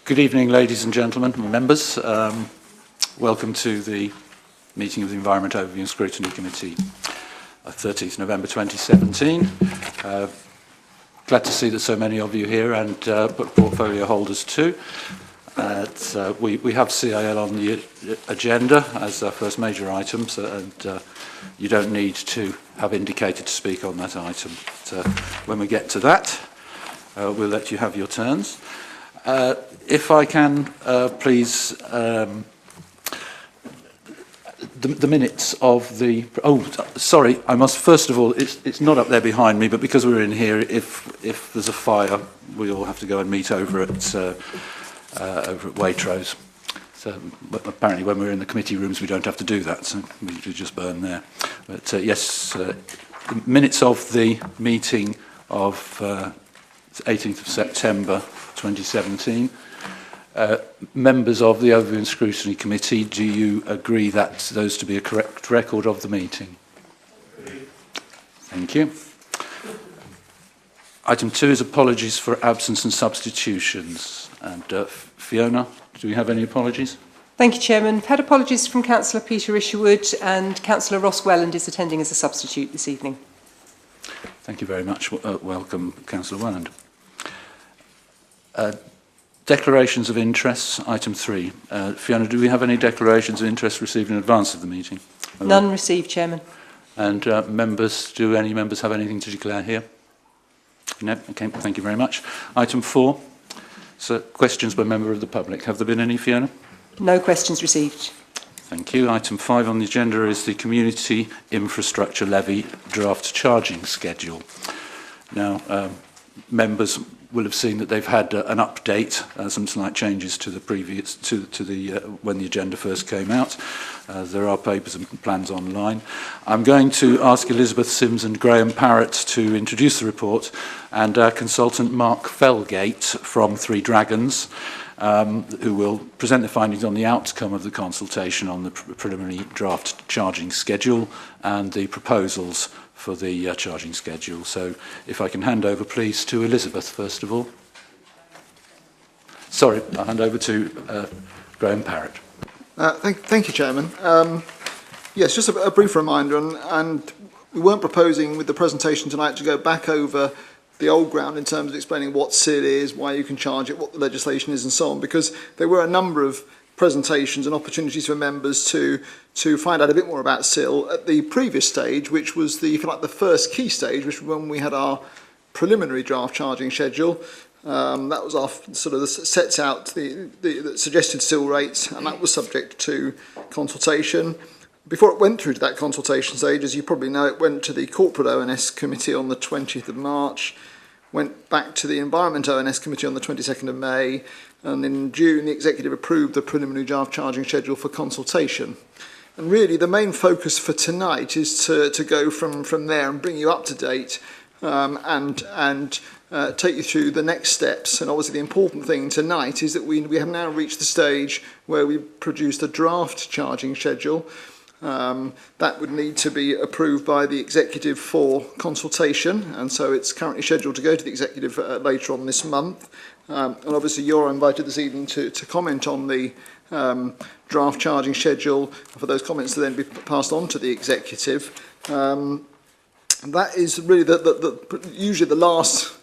Good evening, ladies and gentlemen, members. Welcome to the meeting of the Environment Overview and Scrutiny Committee, 13th November 2017. Glad to see that so many of you here, and portfolio holders too. We have CIL on the agenda as our first major item, and you don't need to have indicated to speak on that item. So when we get to that, we'll let you have your turns. If I can, please, the minutes of the... Oh, sorry, I must, first of all, it's not up there behind me, but because we're in here, if there's a fire, we all have to go and meet over at Waitrose. So apparently when we're in the committee rooms, we don't have to do that, so we just burn there. But yes, the minutes of the meeting of 18th of September 2017. Members of the Overview and Scrutiny Committee, do you agree that those to be a correct record of the meeting? Thank you. Item 2 is apologies for absence and substitutions. And Fiona, do we have any apologies? Thank you, Chairman. I've had apologies from Councillor Peter Isherwood, and Councillor Ross Welland is attending as a substitute this evening. Thank you very much. Welcome, Councillor Welland. Declarations of interests, item 3. Fiona, do we have any declarations of interest received in advance of the meeting? None received, Chairman. And members, do any members have anything to declare here? No? Okay, thank you very much. Item 4, so questions by member of the public. Have there been any, Fiona? No questions received. Thank you. Item 5 on the agenda is the Community Infrastructure Levy draft charging schedule. Now, members will have seen that they've had an update, some slight changes to the previous, when the agenda first came out. There are papers and plans online. I'm going to ask Elizabeth Sims and Graham Parrott to introduce the report, and our consultant Mark Felgate from Three Dragons, who will present the findings on the outcome of the consultation on the preliminary draft charging schedule and the proposals for the charging schedule. So if I can hand over, please, to Elizabeth, first of all. Sorry, I'll hand over to Graham Parrott. Thank you, Chairman. Yes, just a brief reminder, and we weren't proposing with the presentation tonight to go back over the old ground in terms of explaining what SIL is, why you can charge it, what the legislation is, and so on, because there were a number of presentations and opportunities for members to find out a bit more about SIL at the previous stage, which was the, if you like, the first key stage, which was when we had our preliminary draft charging schedule. That was our sort of sets out the suggested SIL rates, and that was subject to consultation. Before it went through to that consultation stage, as you probably know, it went to the Corporate ONS Committee on the 20th of March, went back to the Environment ONS Committee on the 22nd of May, and in June the Executive approved the preliminary draft charging schedule for consultation. And really the main focus for tonight is to go from there and bring you up to date and take you through the next steps. And obviously the important thing tonight is that we have now reached the stage where we've produced a draft charging schedule. That would need to be approved by the Executive for consultation, and so it's currently scheduled to go to the Executive later on this month. And obviously you're invited this evening to comment on the draft charging schedule, for those comments to then be passed on to the Executive. That is really usually the last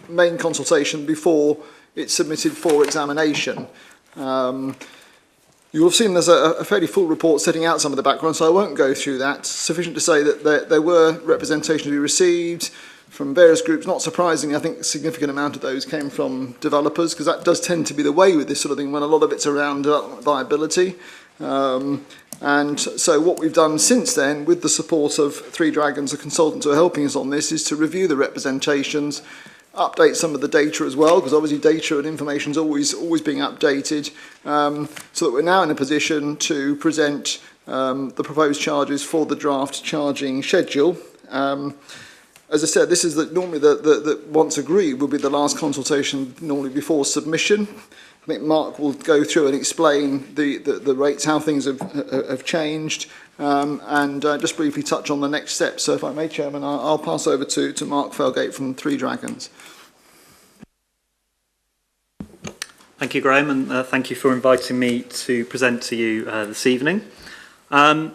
main consultation before it's submitted for examination. You will have seen there's a fairly full report setting out some of the background, so I won't go through that. Sufficient to say that there were representations we received from various groups. Not surprisingly, I think a significant amount of those came from developers, because that does tend to be the way with this sort of thing when a lot of it's around viability. And so what we've done since then, with the support of Three Dragons, the consultants who are helping us on this, is to review the representations, update some of the data as well, because obviously data and information is always being updated, so that we're now in a position to present the proposed charges for the draft charging schedule. As I said, this is normally once agreed will be the last consultation, normally before submission. I think Mark will go through and explain the rates, how things have changed, and just briefly touch on the next steps. So if I may, Chairman, I'll pass over to Mark Felgate from Three Dragons. Thank you, Graham, and thank you for inviting me to present to you this evening. As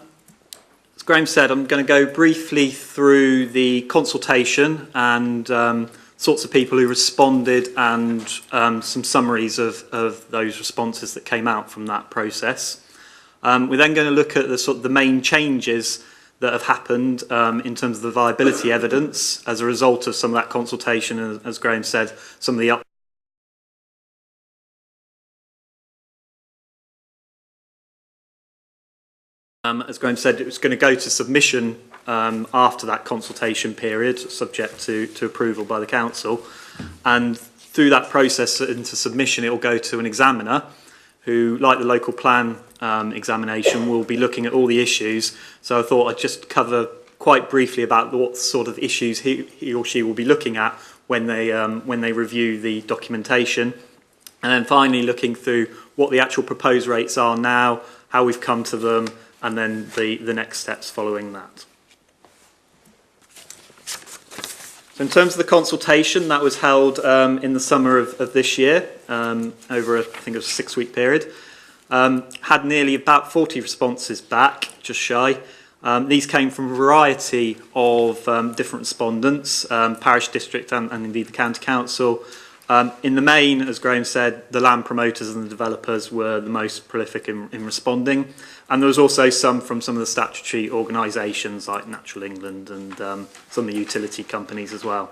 Graham said, I'm going to go briefly through the consultation and sorts of people who responded and some summaries of those responses that came out from that process. We're then going to look at the main changes that have happened in terms of the viability evidence as a result of some of that consultation, and as Graham said, some of the as Graham said, it was going to go to submission after that consultation period, subject to approval by the council. And through that process into submission, it will go to an examiner who, like the local plan examination, will be looking at all the issues. So I thought I'd just cover quite briefly about what sort of issues he or she will be looking at when they review the documentation. And then finally looking through what the actual proposed rates are now, how we've come to them, and then the next steps following that. So in terms of the consultation, that was held in the summer of this year, over I think it was a 6-week period. Had nearly about 40 responses back, just shy. These came from a variety of different respondents, parish, district and indeed the county council. In the main, as Graham said, the land promoters and the developers were the most prolific in responding. And there was also some from some of the statutory organisations like Natural England and some of the utility companies as well.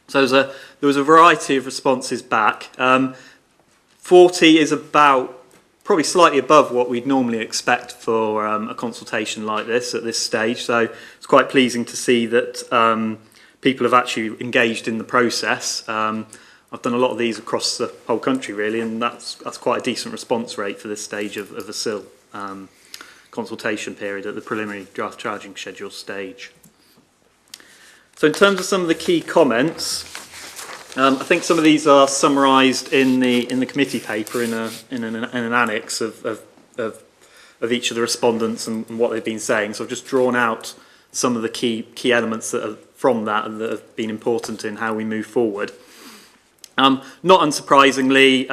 So there was a variety of responses back. 40 is about probably slightly above what we'd normally expect for a consultation like this at this stage. So it's quite pleasing to see that people have actually engaged in the process. I've done a lot of these across the whole country really, and that's quite a decent response rate for this stage of a SIL consultation period at the preliminary draft charging schedule stage. So in terms of some of the key comments, I think some of these are summarised in the committee paper in an annex of each of the respondents and what they've been saying. So I've just drawn out some of the key elements that are from that and that have been important in how we move forward. Not unsurprisingly,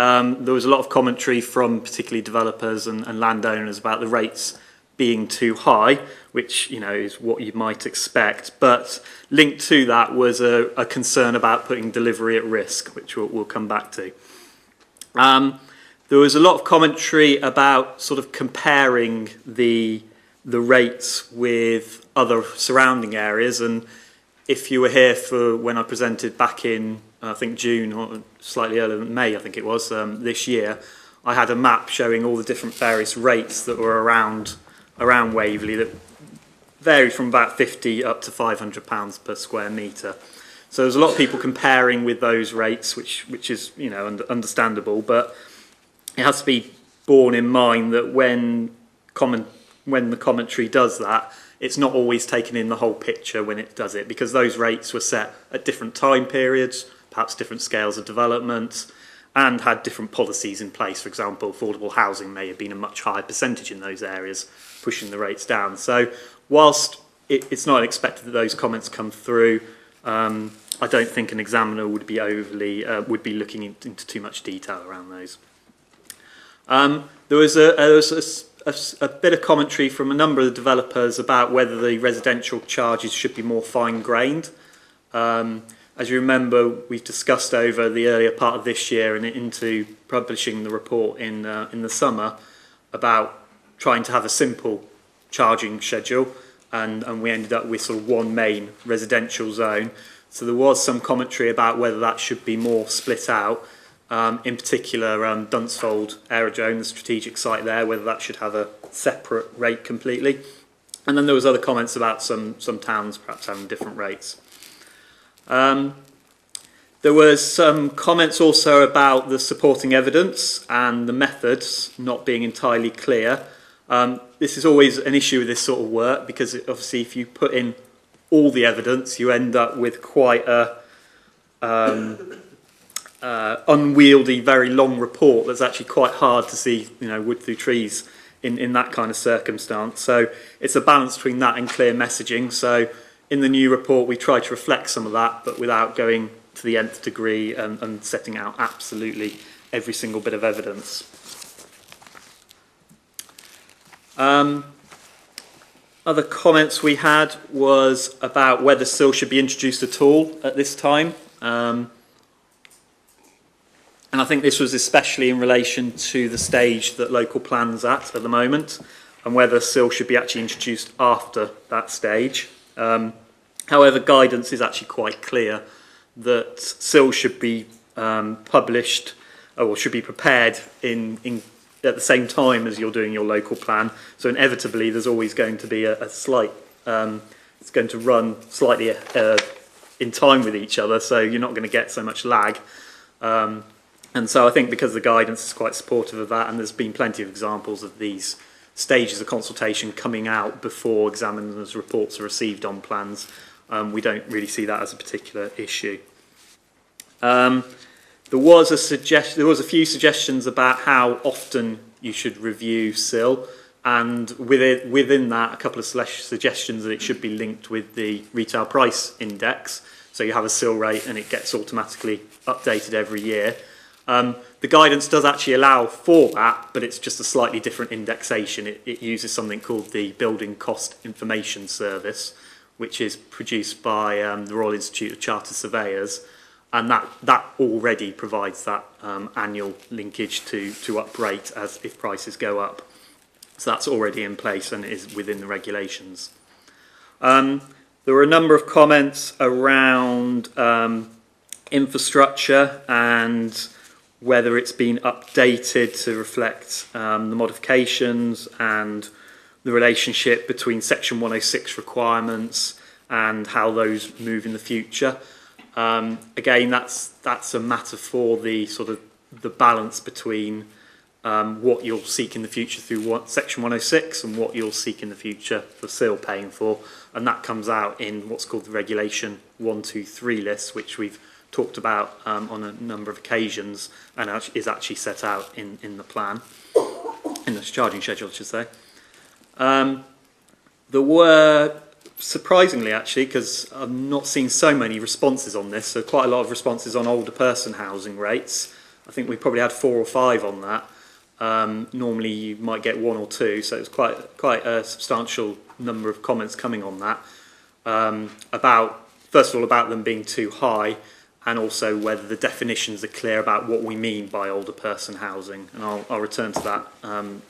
there was a lot of commentary from particularly developers and landowners about the rates being too high, which is what you might expect. But linked to that was a concern about putting delivery at risk, which we'll come back to. There was a lot of commentary about sort of comparing the rates with other surrounding areas, and if you were here for when I presented back in I think June or slightly earlier than May, I think it was, this year, I had a map showing all the different various rates that were around Waverley that varied from about £50 up to £500 per square metre. So there's a lot of people comparing with those rates, which is understandable, but it has to be borne in mind that when the commentary does that, it's not always taken in the whole picture when it does it, because those rates were set at different time periods, perhaps different scales of development, and had different policies in place. For example, affordable housing may have been a much higher percentage in those areas, pushing the rates down. So whilst it's not expected that those comments come through, I don't think an examiner would be looking into too much detail around those. There was a bit of commentary from a number of the developers about whether the residential charges should be more fine-grained. As you remember, we've discussed over the earlier part of this year and into publishing the report in the summer about trying to have a simple charging schedule, and we ended up with sort of one main residential zone. So there was some commentary about whether that should be more split out. In particular, Dunsfold Aerodrome, the strategic site there, whether that should have a separate rate completely. And then there was other comments about some towns perhaps having different rates. There was some comments also about the supporting evidence and the methods not being entirely clear. This is always an issue with this sort of work, because obviously if you put in all the evidence, you end up with quite a unwieldy, very long report that's actually quite hard to see, wood through trees in that kind of circumstance. So it's a balance between that and clear messaging. So in the new report, we try to reflect some of that, but without going to the nth degree and setting out absolutely every single bit of evidence. Other comments we had was about whether SIL should be introduced at all at this time. And I think this was especially in relation to the stage that local plan's at the moment, and whether SIL should be actually introduced after that stage. However, guidance is actually quite clear that SIL should be published, or should be prepared at the same time as you're doing your local plan. So inevitably there's always going to be a slight, it's going to run slightly in time with each other, so you're not going to get so much lag. And so I think because the guidance is quite supportive of that, and there's been plenty of examples of these stages of consultation coming out before examiners' reports are received on plans, we don't really see that as a particular issue. There was a few suggestions about how often you should review SIL, and within that, a couple of suggestions that it should be linked with the retail price index. So you have a SIL rate and it gets automatically updated every year. The guidance does actually allow for that, but it's just a slightly different indexation. It uses something called the Building Cost Information Service, which is produced by the Royal Institute of Chartered Surveyors. And that already provides that annual linkage to up rate as if prices go up. So that's already in place and is within the regulations. There were a number of comments around infrastructure and whether it's been updated to reflect the modifications and the relationship between Section 106 requirements and how those move in the future. Again, that's a matter for the sort of the balance between what you'll seek in the future through Section 106 and what you'll seek in the future for SIL paying for, and that comes out in what's called the Regulation 123 list, which we've talked about on a number of occasions and is actually set out in the plan, in the charging schedule, I should say. There were, surprisingly actually, because I've not seen so many responses on this, so quite a lot of responses on older person housing rates. I think we probably had 4 or 5 on that. Normally you might get 1 or 2, so it's quite a substantial number of comments coming on that. First of all, about them being too high, and also whether the definitions are clear about what we mean by older person housing, and I'll return to that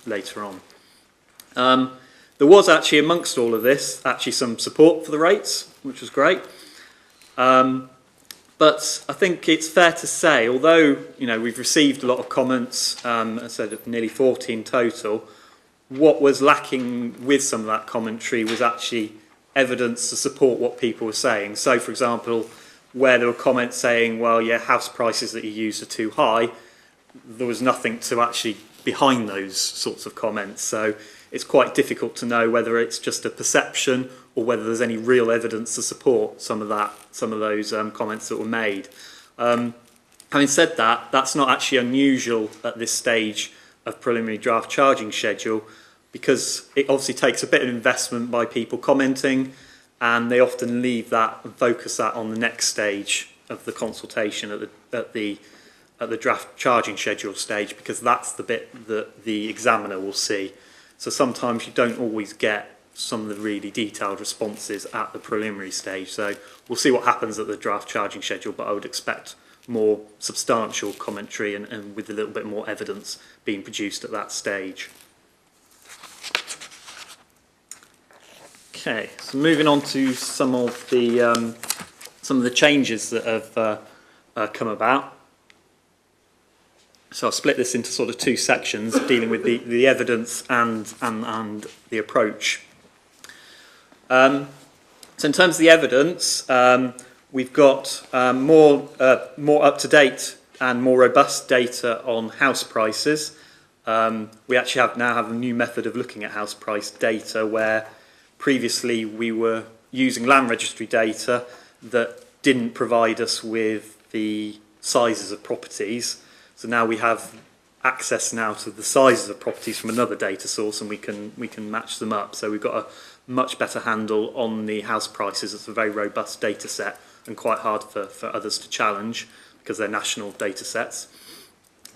later on. There was actually, amongst all of this, actually some support for the rates, which was great. But I think it's fair to say, although we've received a lot of comments, I said nearly 40 in total, what was lacking with some of that commentary was actually evidence to support what people were saying. So, for example, where there were comments saying, well, yeah, house prices that you use are too high, there was nothing to actually behind those sorts of comments. So it's quite difficult to know whether it's just a perception or whether there's any real evidence to support some of those comments that were made. Having said that, that's not actually unusual at this stage of preliminary draft charging schedule, because it obviously takes a bit of investment by people commenting, and they often leave that and focus that on the next stage of the consultation at the draft charging schedule stage, because that's the bit that the examiner will see. So sometimes you don't always get some of the really detailed responses at the preliminary stage. So we'll see what happens at the draft charging schedule, but I would expect more substantial commentary and with a little bit more evidence being produced at that stage. Okay, so moving on to some of the changes that have come about. So I'll split this into sort of 2 sections, dealing with the evidence and the approach. So in terms of the evidence, we've got more up-to-date and more robust data on house prices. We actually now have a new method of looking at house price data, where previously we were using land registry data that didn't provide us with the sizes of properties. So now we have access now to the sizes of properties from another data source, and we can match them up. So we've got a much better handle on the house prices. It's a very robust data set and quite hard for others to challenge because they're national data sets.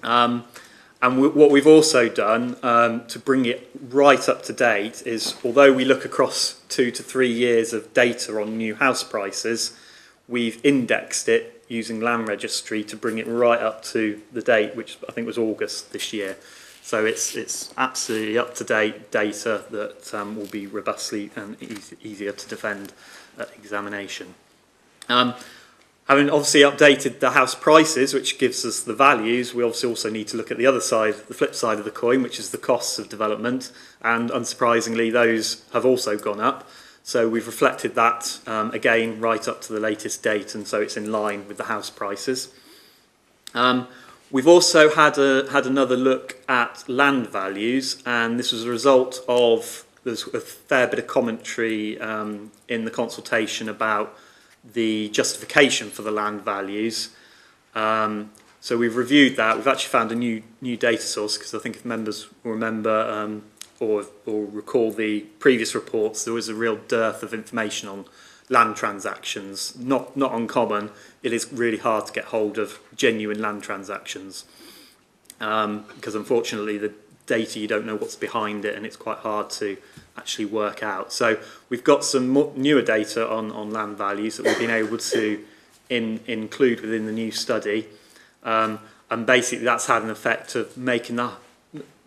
What we've also done to bring it right up to date is, although we look across 2 to 3 years of data on new house prices, we've indexed it using Land Registry to bring it right up to the date, which I think was August this year. So it's absolutely up-to-date data that will be robustly and easier to defend at examination. Having obviously updated the house prices, which gives us the values, we obviously also need to look at the other side, the flip side of the coin, which is the costs of development. And unsurprisingly, those have also gone up. So we've reflected that again right up to the latest date, and so it's in line with the house prices. We've also had another look at land values, and this was a result of, there's a fair bit of commentary in the consultation about the justification for the land values. So we've reviewed that. We've actually found a new data source, because I think if members will remember or recall the previous reports, there was a real dearth of information on land transactions. Not uncommon. It is really hard to get hold of genuine land transactions because unfortunately the data, you don't know what's behind it, and it's quite hard to actually work out. So we've got some newer data on land values that we've been able to include within the new study, and basically that's had an effect of making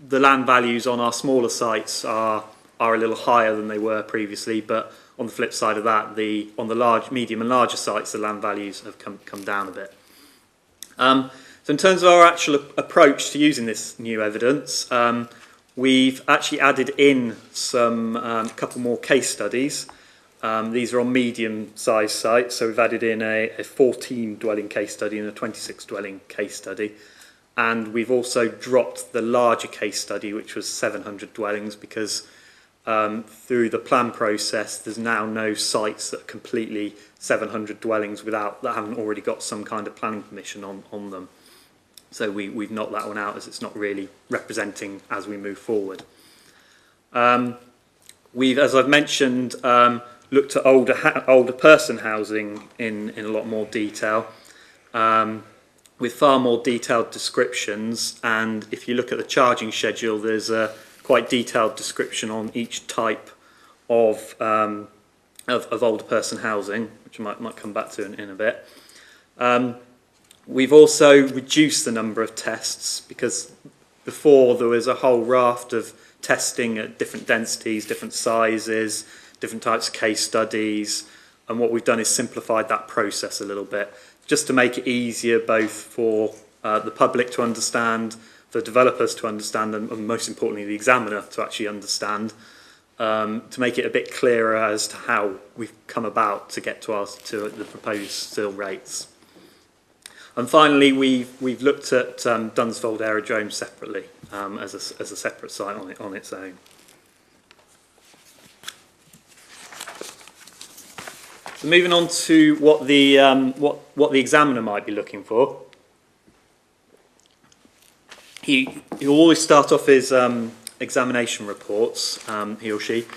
the land values on our smaller sites are a little higher than they were previously, but on the flip side of that, on the large, medium and larger sites, the land values have come down a bit. So in terms of our actual approach to using this new evidence, we've actually added in some couple more case studies. These are on medium-sized sites, so we've added in a 14-dwelling case study and a 26-dwelling case study. And we've also dropped the larger case study, which was 700 dwellings, because through the plan process, there's now no sites that are completely 700 dwellings that haven't already got some kind of planning permission on them. So we've knocked that one out, as it's not really representing as we move forward. We've, as I've mentioned, looked at older person housing in a lot more detail, with far more detailed descriptions. And if you look at the charging schedule, there's a quite detailed description on each type of older person housing, which I might come back to in a bit. We've also reduced the number of tests, because before there was a whole raft of testing at different densities, different sizes, different types of case studies, and what we've done is simplified that process a little bit, just to make it easier both for the public to understand, for developers to understand, and most importantly the examiner to actually understand, to make it a bit clearer as to how we've come about to get to the proposed still rates. And finally, we've looked at Dunsfold Aerodrome separately as a separate site on its own. So moving on to what the examiner might be looking for. He'll always start off his examination reports, he or she,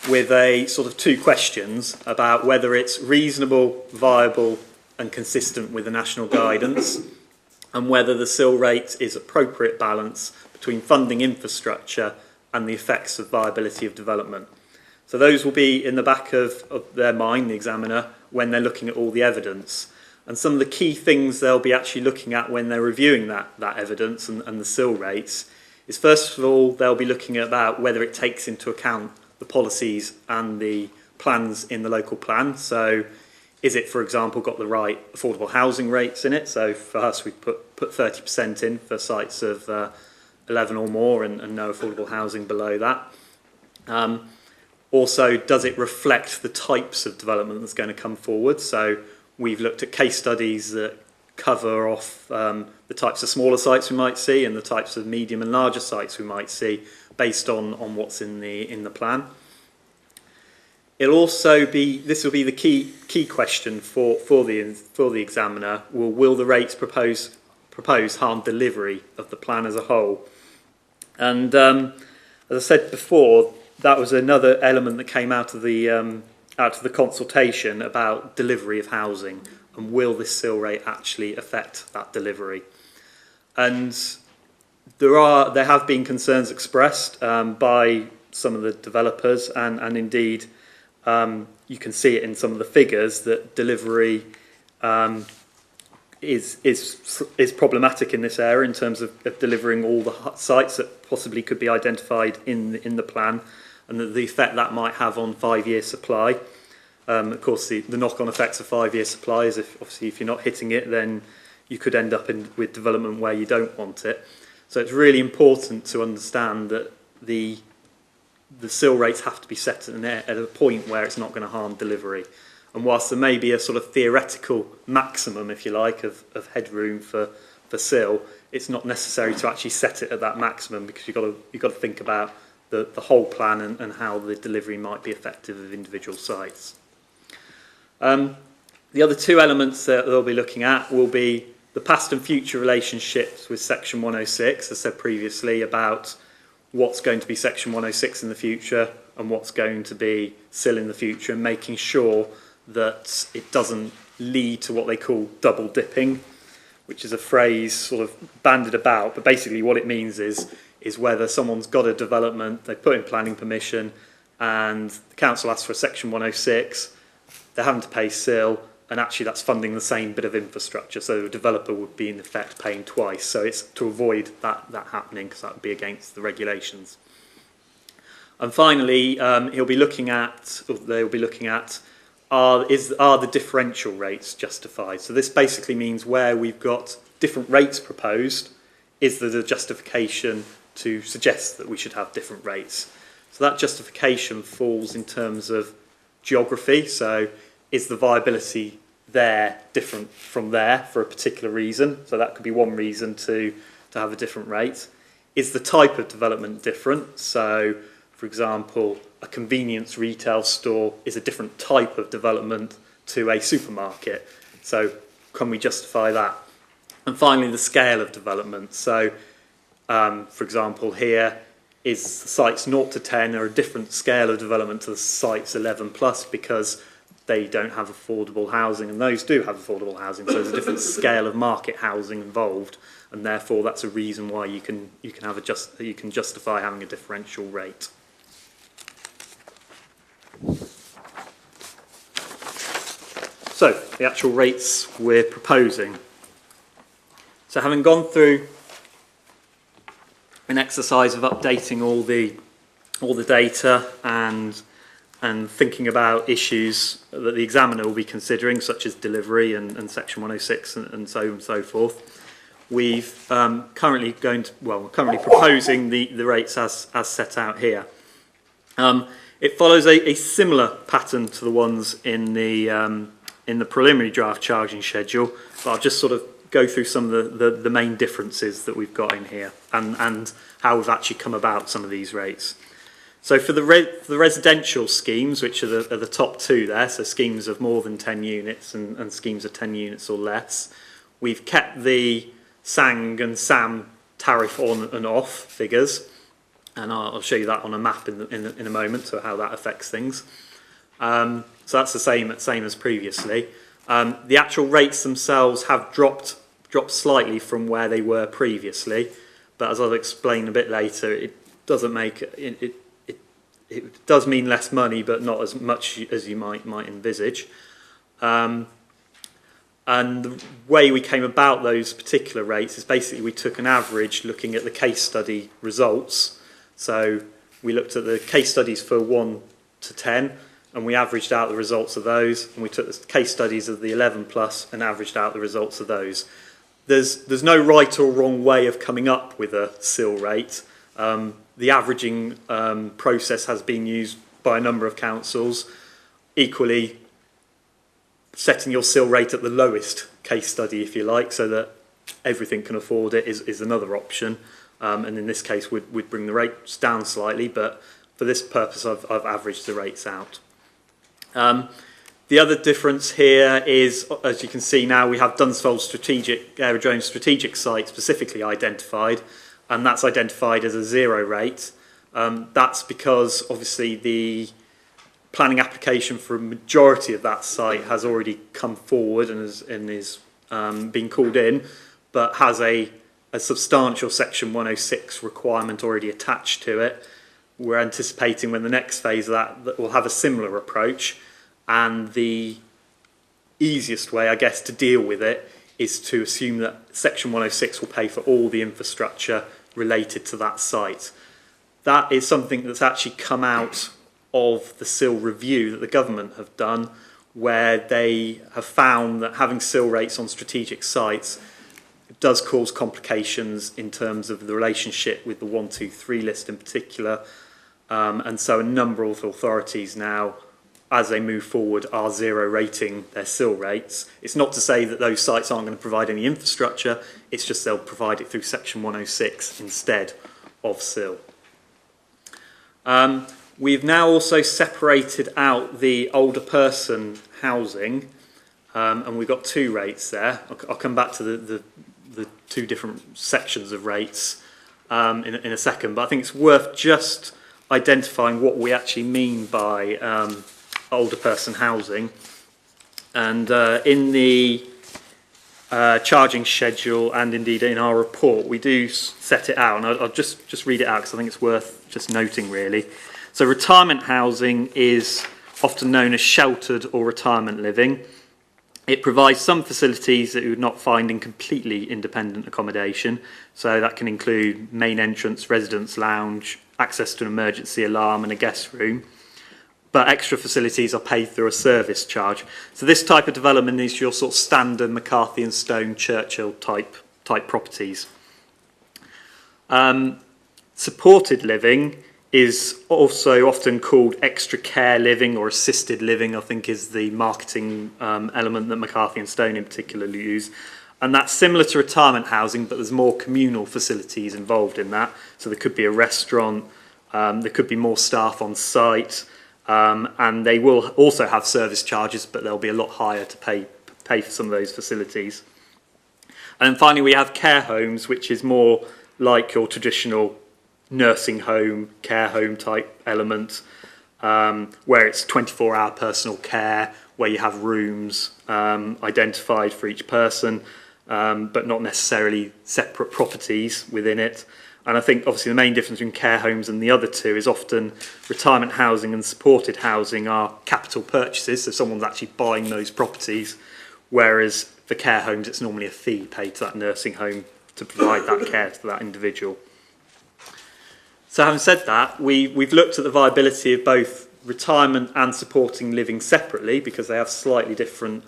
with a sort of 2 questions about whether it's reasonable, viable and consistent with the national guidance, and whether the CIL rate is appropriate balance between funding infrastructure and the effects of viability of development. So those will be in the back of their mind, the examiner, when they're looking at all the evidence. And some of the key things they'll be actually looking at when they're reviewing that evidence and the CIL rates is, first of all, they'll be looking at about whether it takes into account the policies and the plans in the local plan. So is it, for example, got the right affordable housing rates in it? So for us, we put 30% in for sites of 11 or more and no affordable housing below that. Also, does it reflect the types of development that's going to come forward? So we've looked at case studies that cover off the types of smaller sites we might see and the types of medium and larger sites we might see based on what's in the plan. It'll also be, this will be the key question for the examiner. Will the rates proposed harm delivery of the plan as a whole? And as I said before, that was another element that came out of the consultation about delivery of housing, and will this CIL rate actually affect that delivery? And There have been concerns expressed by some of the developers, and indeed you can see it in some of the figures that delivery is problematic in this area in terms of delivering all the sites that possibly could be identified in the plan, and the effect that might have on 5-year supply. Of course, the knock-on effects of 5-year supply is if you're not hitting it, then you could end up with development where you don't want it. So it's really important to understand that the sill rates have to be set at a point where it's not going to harm delivery. And whilst there may be a sort of theoretical maximum, if you like, of headroom for sill, it's not necessary to actually set it at that maximum, because you've got to think about the whole plan and how the delivery might be effective of individual sites. The other two elements that they'll be looking at will be the past and future relationships with Section 106, as said previously, about what's going to be Section 106 in the future and what's going to be sill in the future, and making sure that it doesn't lead to what they call double dipping, which is a phrase sort of bandied about, but basically what it means is whether someone's got a development, they put in planning permission, and the council asks for a Section 106, they're having to pay sill, and actually that's funding the same bit of infrastructure, so the developer would be in effect paying twice. So it's to avoid that happening, because that would be against the regulations. And finally, they'll be looking at are the differential rates justified? So this basically means where we've got different rates proposed, is there a justification to suggest that we should have different rates? So that justification falls in terms of geography. So is the viability there different from there for a particular reason? So that could be one reason to have a different rate. Is the type of development different? So, for example, a convenience retail store is a different type of development to a supermarket. So can we justify that? And finally, the scale of development. So, for example, here is the sites 0 to 10 are a different scale of development to the sites 11 plus, because they don't have affordable housing, and those do have affordable housing. So there's a different scale of market housing involved, and therefore that's a reason why you can justify having a differential rate. So the actual rates we're proposing. So having gone through an exercise of updating all the data and thinking about issues that the examiner will be considering, such as delivery and Section 106 and so on and so forth, we've currently proposing the rates as set out here. It follows a similar pattern to the ones in the preliminary draft charging schedule, but I'll just sort of go through some of the main differences that we've got in here and how we've actually come about some of these rates. So for the residential schemes, which are the top two there, so schemes of more than 10 units and schemes of 10 units or less, we've kept the SANG and SAM tariff on and off figures, and I'll show you that on a map in a moment, so how that affects things. So that's the same as previously. The actual rates themselves have dropped slightly from where they were previously, but as I'll explain a bit later, it doesn't make it does mean less money, but not as much as you might envisage. And the way we came about those particular rates is basically we took an average looking at the case study results. So we looked at the case studies for 1 to 10, and we averaged out the results of those, and we took the case studies of the 11 plus and averaged out the results of those. There's no right or wrong way of coming up with a sill rate. The averaging process has been used by a number of councils. Equally, setting your sill rate at the lowest case study, if you like, so that everything can afford it is another option. And in this case, we'd bring the rates down slightly, but for this purpose, I've averaged the rates out. The other difference here is, as you can see now, we have Dunsfold aerodrome strategic site specifically identified, and that's identified as a 0 rate. That's because obviously the planning application for a majority of that site has already come forward and is being called in, but has a a substantial Section 106 requirement already attached to it. We're anticipating when the next phase of that will have a similar approach, and the easiest way, I guess, to deal with it is to assume that Section 106 will pay for all the infrastructure related to that site. That is something that's actually come out of the SIL review that the government have done, where they have found that having SIL rates on strategic sites does cause complications in terms of the relationship with the 1, 2, 3 list in particular. And so a number of authorities now, as they move forward, are zero rating their SIL rates. It's not to say that those sites aren't going to provide any infrastructure, it's just they'll provide it through Section 106 instead of SIL. We've now also separated out the older person housing, and we've got 2 rates there. I'll come back to the 2 different sections of rates in a second, but I think it's worth just identifying what we actually mean by older person housing. And in the charging schedule, and indeed in our report, we do set it out, and I'll just read it out because I think it's worth just noting really. So retirement housing is often known as sheltered or retirement living. It provides some facilities that you would not find in completely independent accommodation. So that can include main entrance, residence lounge, access to an emergency alarm and a guest room. But extra facilities are paid through a service charge. So this type of development is your sort of standard McCarthy and Stone Churchill type properties. Supported living is also often called extra care living or assisted living, I think is the marketing element that McCarthy and Stone in particular use. And that's similar to retirement housing, but there's more communal facilities involved in that. So there could be a restaurant, there could be more staff on site, and they will also have service charges, but they'll be a lot higher to pay for some of those facilities. And then finally we have care homes, which is more like your traditional nursing home, care home type element, where it's 24-hour personal care, where you have rooms identified for each person, but not necessarily separate properties within it. And I think obviously the main difference between care homes and the other 2 is often retirement housing and supported housing are capital purchases, so someone's actually buying those properties, whereas for care homes it's normally a fee paid to that nursing home to provide that care to that individual. So having said that, we've looked at the viability of both retirement and supporting living separately because they have slightly different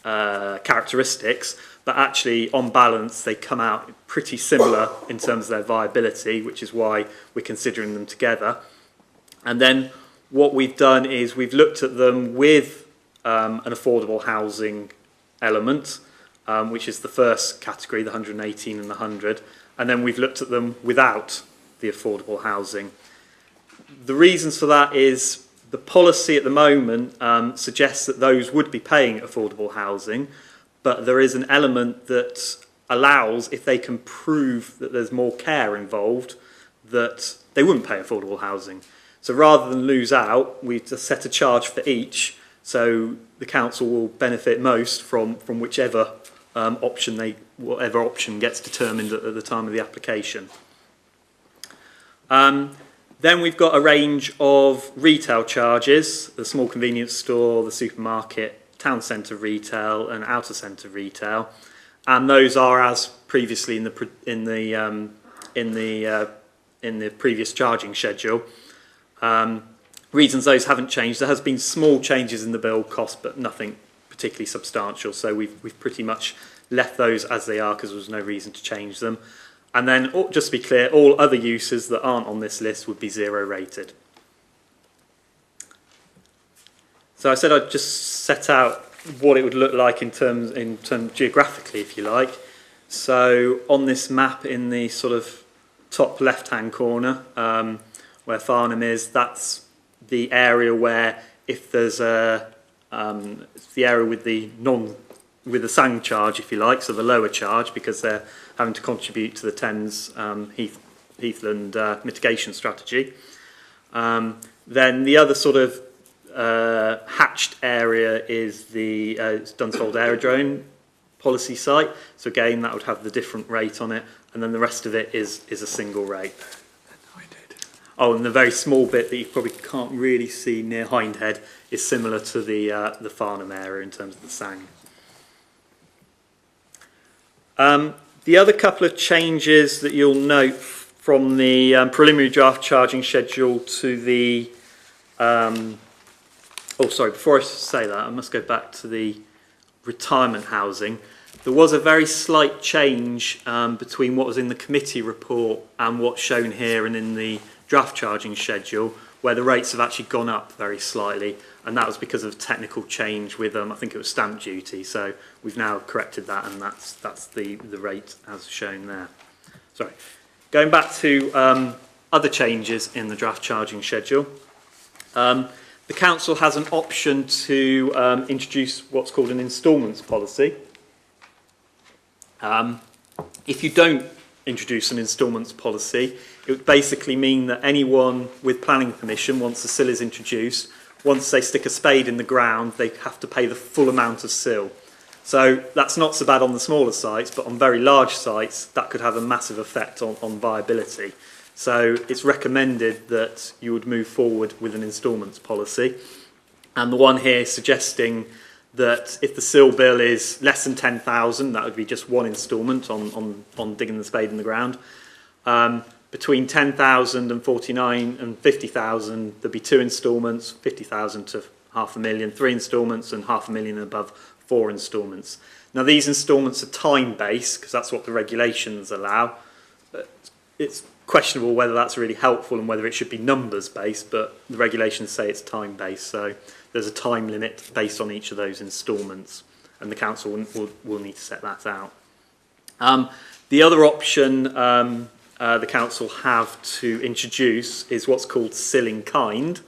characteristics, but actually on balance they come out pretty similar in terms of their viability, which is why we're considering them together. And then what we've done is we've looked at them with an affordable housing element, which is the first category, the 118 and the 100, and then we've looked at them without the affordable housing. The reasons for that is the policy at the moment suggests that those would be paying affordable housing, but there is an element that allows, if they can prove that there's more care involved, that they wouldn't pay affordable housing. So rather than lose out, we just set a charge for each, so the council will benefit most from whichever whatever option gets determined at the time of the application. Then we've got a range of retail charges, the small convenience store, the supermarket, town centre retail and outer centre retail, and those are as previously in the previous charging schedule. Reasons those haven't changed, there has been small changes in the bill cost, but nothing particularly substantial, so we've pretty much left those as they are because there was no reason to change them. And then, just to be clear, all other uses that aren't on this list would be zero rated. So I said I'd just set out what it would look like in terms geographically, if you like. So on this map in the sort of top left-hand corner, where Farnham is, that's the area where if there's the area with the SANG charge, if you like, so the lower charge, because they're having to contribute to the Thames Heathland mitigation strategy. Then the other sort of hatched area is the Dunsfold Aerodrome policy site. So again, that would have the different rate on it, and then the rest of it is a single rate. Oh, and the very small bit that you probably can't really see near Hindhead is similar to the Farnham area in terms of the Sang. The other couple of changes that you'll note from the preliminary draft charging schedule to the... before I say that, I must go back to the retirement housing. There was a very slight change between what was in the committee report and what's shown here and in the draft charging schedule, where the rates have actually gone up very slightly, and that was because of technical change with I think it was stamp duty. So we've now corrected that, and that's the rate as shown there. Sorry, going back to other changes in the draft charging schedule. The council has an option to introduce what's called an instalments policy. If you don't introduce an instalments policy, it would basically mean that anyone with planning permission, once the sill is introduced, once they stick a spade in the ground, they have to pay the full amount of sill. So that's not so bad on the smaller sites, but on very large sites, that could have a massive effect on viability. So it's recommended that you would move forward with an instalments policy. And the one here suggesting that if the sill bill is less than 10,000, that would be just one instalment on digging the spade in the ground. Between 10,000 and 49 and 50,000, there'd be two instalments, 50,000 to £500,000, three instalments, and £500,000 and above, four instalments. Now these instalments are time-based because that's what the regulations allow. It's questionable whether that's really helpful and whether it should be numbers-based, but the regulations say it's time-based, so there's a time limit based on each of those instalments, and the council will need to set that out. The other option the council have to introduce is what's called sill in kind.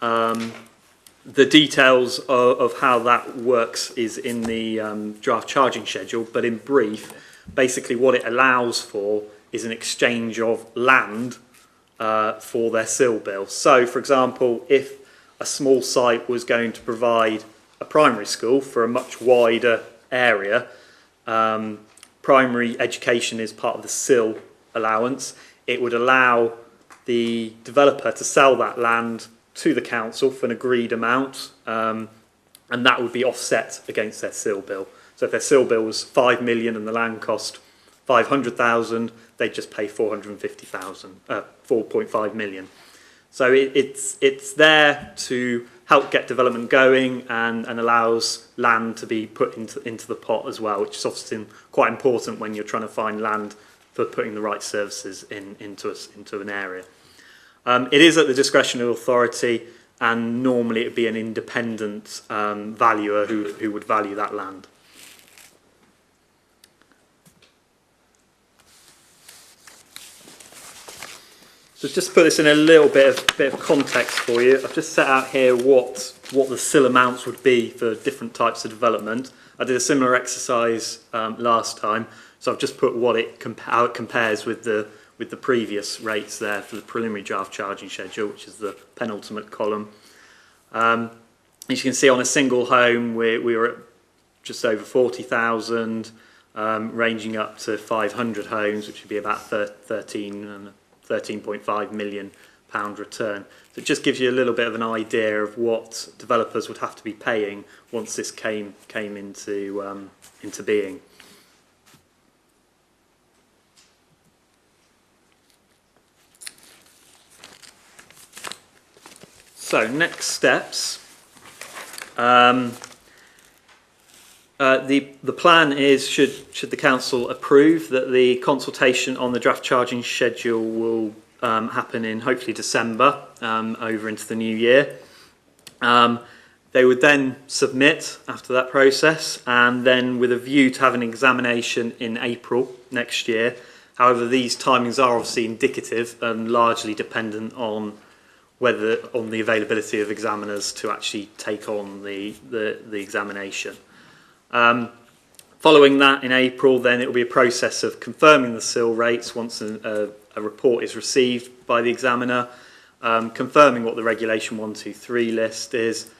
The details of how that works is in the draft charging schedule, but in brief, basically what it allows for is an exchange of land for their sill bill. So, for example, if a small site was going to provide a primary school for a much wider area, primary education is part of the sill allowance, it would allow the developer to sell that land to the council for an agreed amount, and that would be offset against their sill bill. So if their sill bill was 5 million and the land cost 500,000, they'd just pay 450,000, 4.5 million. So it's there to help get development going and allows land to be put into the pot as well, which is often quite important when you're trying to find land for putting the right services into an area. It is at the discretion of authority, and normally it would be an independent valuer who would value that land. So just to put this in a little bit of context for you, I've just set out here what the sill amounts would be for different types of development. I did a similar exercise last time, so I've just put how it compares with the previous rates there for the preliminary draft charging schedule, which is the penultimate column. As you can see, on a single home, we were at just over 40,000, ranging up to 500 homes, which would be about 13.5 million pound return. So it just gives you a little bit of an idea of what developers would have to be paying once this came into being. So next steps. The plan is, should the council approve, that the consultation on the draft charging schedule will happen in hopefully December, over into the new year. They would then submit after that process, and then with a view to have an examination in April next year. However, these timings are obviously indicative and largely dependent on the availability of examiners to actually take on the examination. Following that in April, then it will be a process of confirming the sill rates once a report is received by the examiner, confirming what the Regulation 123 list is,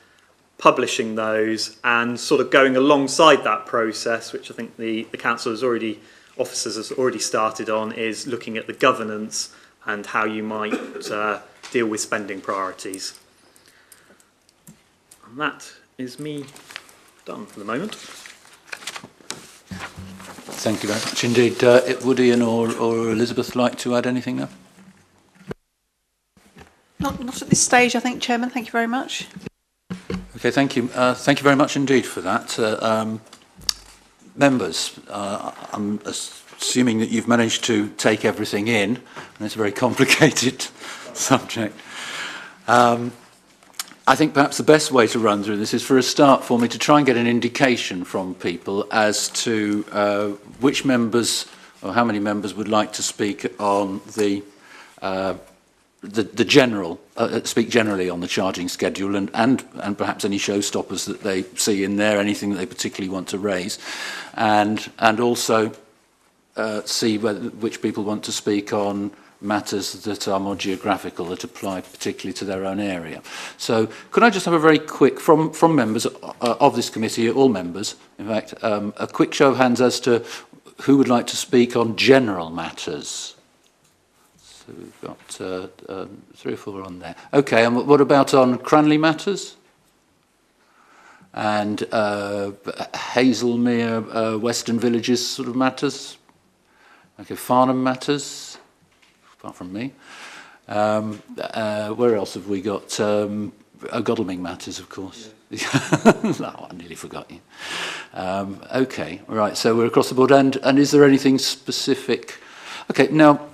publishing those and sort of going alongside that process, which I think the council officers has already started on, is looking at the governance and how you might deal with spending priorities. And that is me done for the moment. Thank you very much indeed. Would Ian or Elizabeth like to add anything there? Not at this stage, I think, Chairman. Thank you very much. Okay, thank you. Thank you very much indeed for that. Members, I'm assuming that you've managed to take everything in, and it's a very complicated subject. I think perhaps the best way to run through this is, for a start, for me to try and get an indication from people as to which members or how many members would like to speak on the general, speak generally on the charging schedule, and perhaps any showstoppers that they see in there, anything that they particularly want to raise, and also see which people want to speak on matters that are more geographical, that apply particularly to their own area. So could I just have a very quick, from members of this committee, all members, in fact, a quick show of hands as to who would like to speak on general matters? So we've got 3 or 4 on there. Okay, and what about on Cranley matters? And Hazelmere, Western Villages sort of matters? Okay, Farnham matters, apart from me. Where else have we got? Godalming matters, of course. No, I nearly forgot you. Okay, right, so we're across the board. And is there anything specific? Okay, now,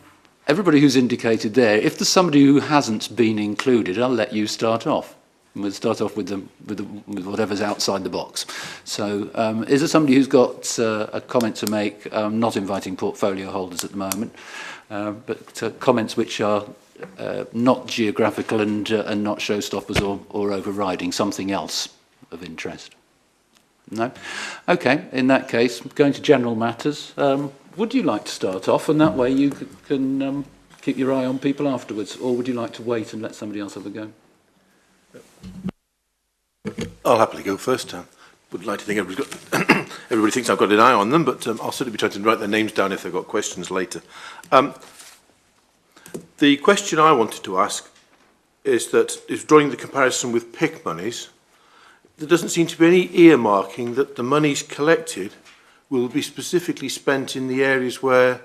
everybody who's indicated there, if there's somebody who hasn't been included, I'll let you start off. We'll start off with whatever's outside the box. So is there somebody who's got a comment to make, not inviting portfolio holders at the moment, but comments which are not geographical and not showstoppers or overriding, something else of interest? No? Okay, in that case, going to general matters, would you like to start off, and that way you can keep your eye on people afterwards, or would you like to wait and let somebody else have a go? I'll happily go first. Would like to think everybody thinks I've got an eye on them, but I'll certainly be trying to write their names down if they've got questions later. The question I wanted to ask is drawing the comparison with PIC monies. There doesn't seem to be any earmarking that the monies collected will be specifically spent in the areas where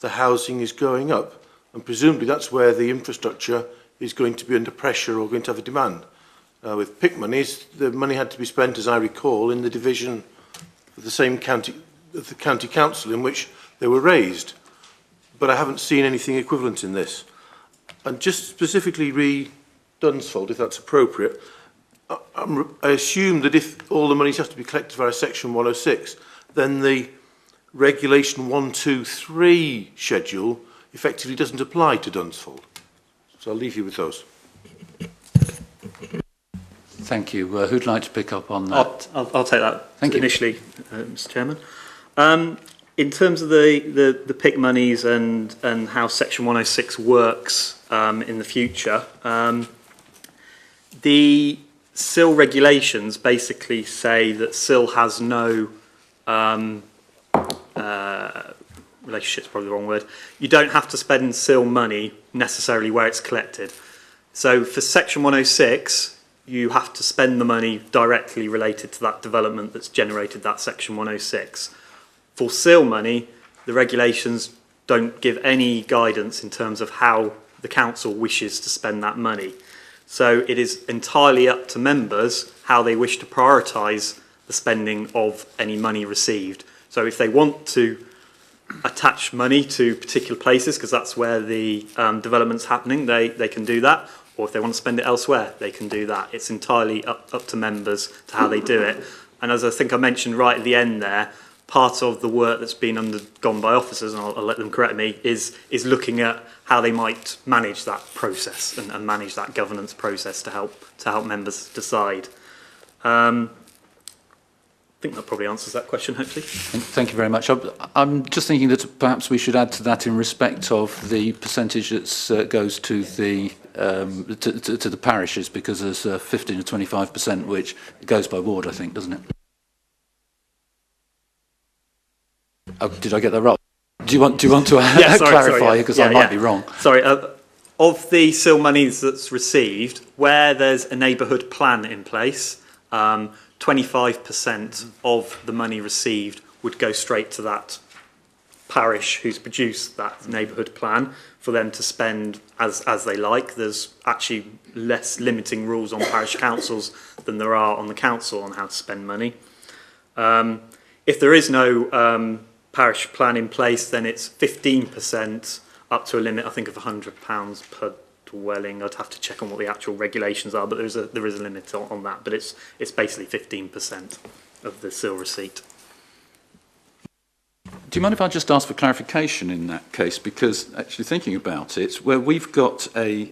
the housing is going up, and presumably that's where the infrastructure is going to be under pressure or going to have a demand. With PIC monies, the money had to be spent, as I recall, in the division of the same county, of the county council in which they were raised. But I haven't seen anything equivalent in this. And just specifically Dunsfold, if that's appropriate, I assume that if all the monies have to be collected via Section 106, then the Regulation 123 schedule effectively doesn't apply to Dunsfold. So I'll leave you with those. Thank you. Who'd like to pick up on that? I'll take that. Thank you. Initially, Mr. Chairman. In terms of the PIC monies and how Section 106 works in the future, the SIL regulations basically say that SIL has no relationship's probably the wrong word. You don't have to spend SIL money necessarily where it's collected. So for Section 106, you have to spend the money directly related to that development that's generated that Section 106. For SIL money, the regulations don't give any guidance in terms of how the council wishes to spend that money. So it is entirely up to members how they wish to prioritise the spending of any money received. So if they want to attach money to particular places, because that's where the development's happening, they can do that. Or if they want to spend it elsewhere, they can do that. It's entirely up to members to how they do it. And as I think I mentioned right at the end there, part of the work that's been undergone by officers, and I'll let them correct me, is looking at how they might manage that process and manage that governance process to help members decide. I think that probably answers that question, hopefully. Thank you very much. I'm just thinking that perhaps we should add to that in respect of the percentage that goes to the to the parishes, because there's 15 or 25%, which goes by ward, I think, doesn't it? Oh, did I get that wrong? Do you want to clarify, because I might be wrong? Sorry, of the SIL monies that's received, where there's a neighbourhood plan in place, 25% of the money received would go straight to that parish who's produced that neighbourhood plan for them to spend as they like. There's actually less limiting rules on parish councils than there are on the council on how to spend money. If there is no parish plan in place, then it's 15% up to a limit, I think, of £100 per dwelling. I'd have to check on what the actual regulations are, but there is a limit on that. But it's basically 15% of the SIL receipt. Do you mind if I just ask for clarification in that case? Because actually thinking about it, where we've got a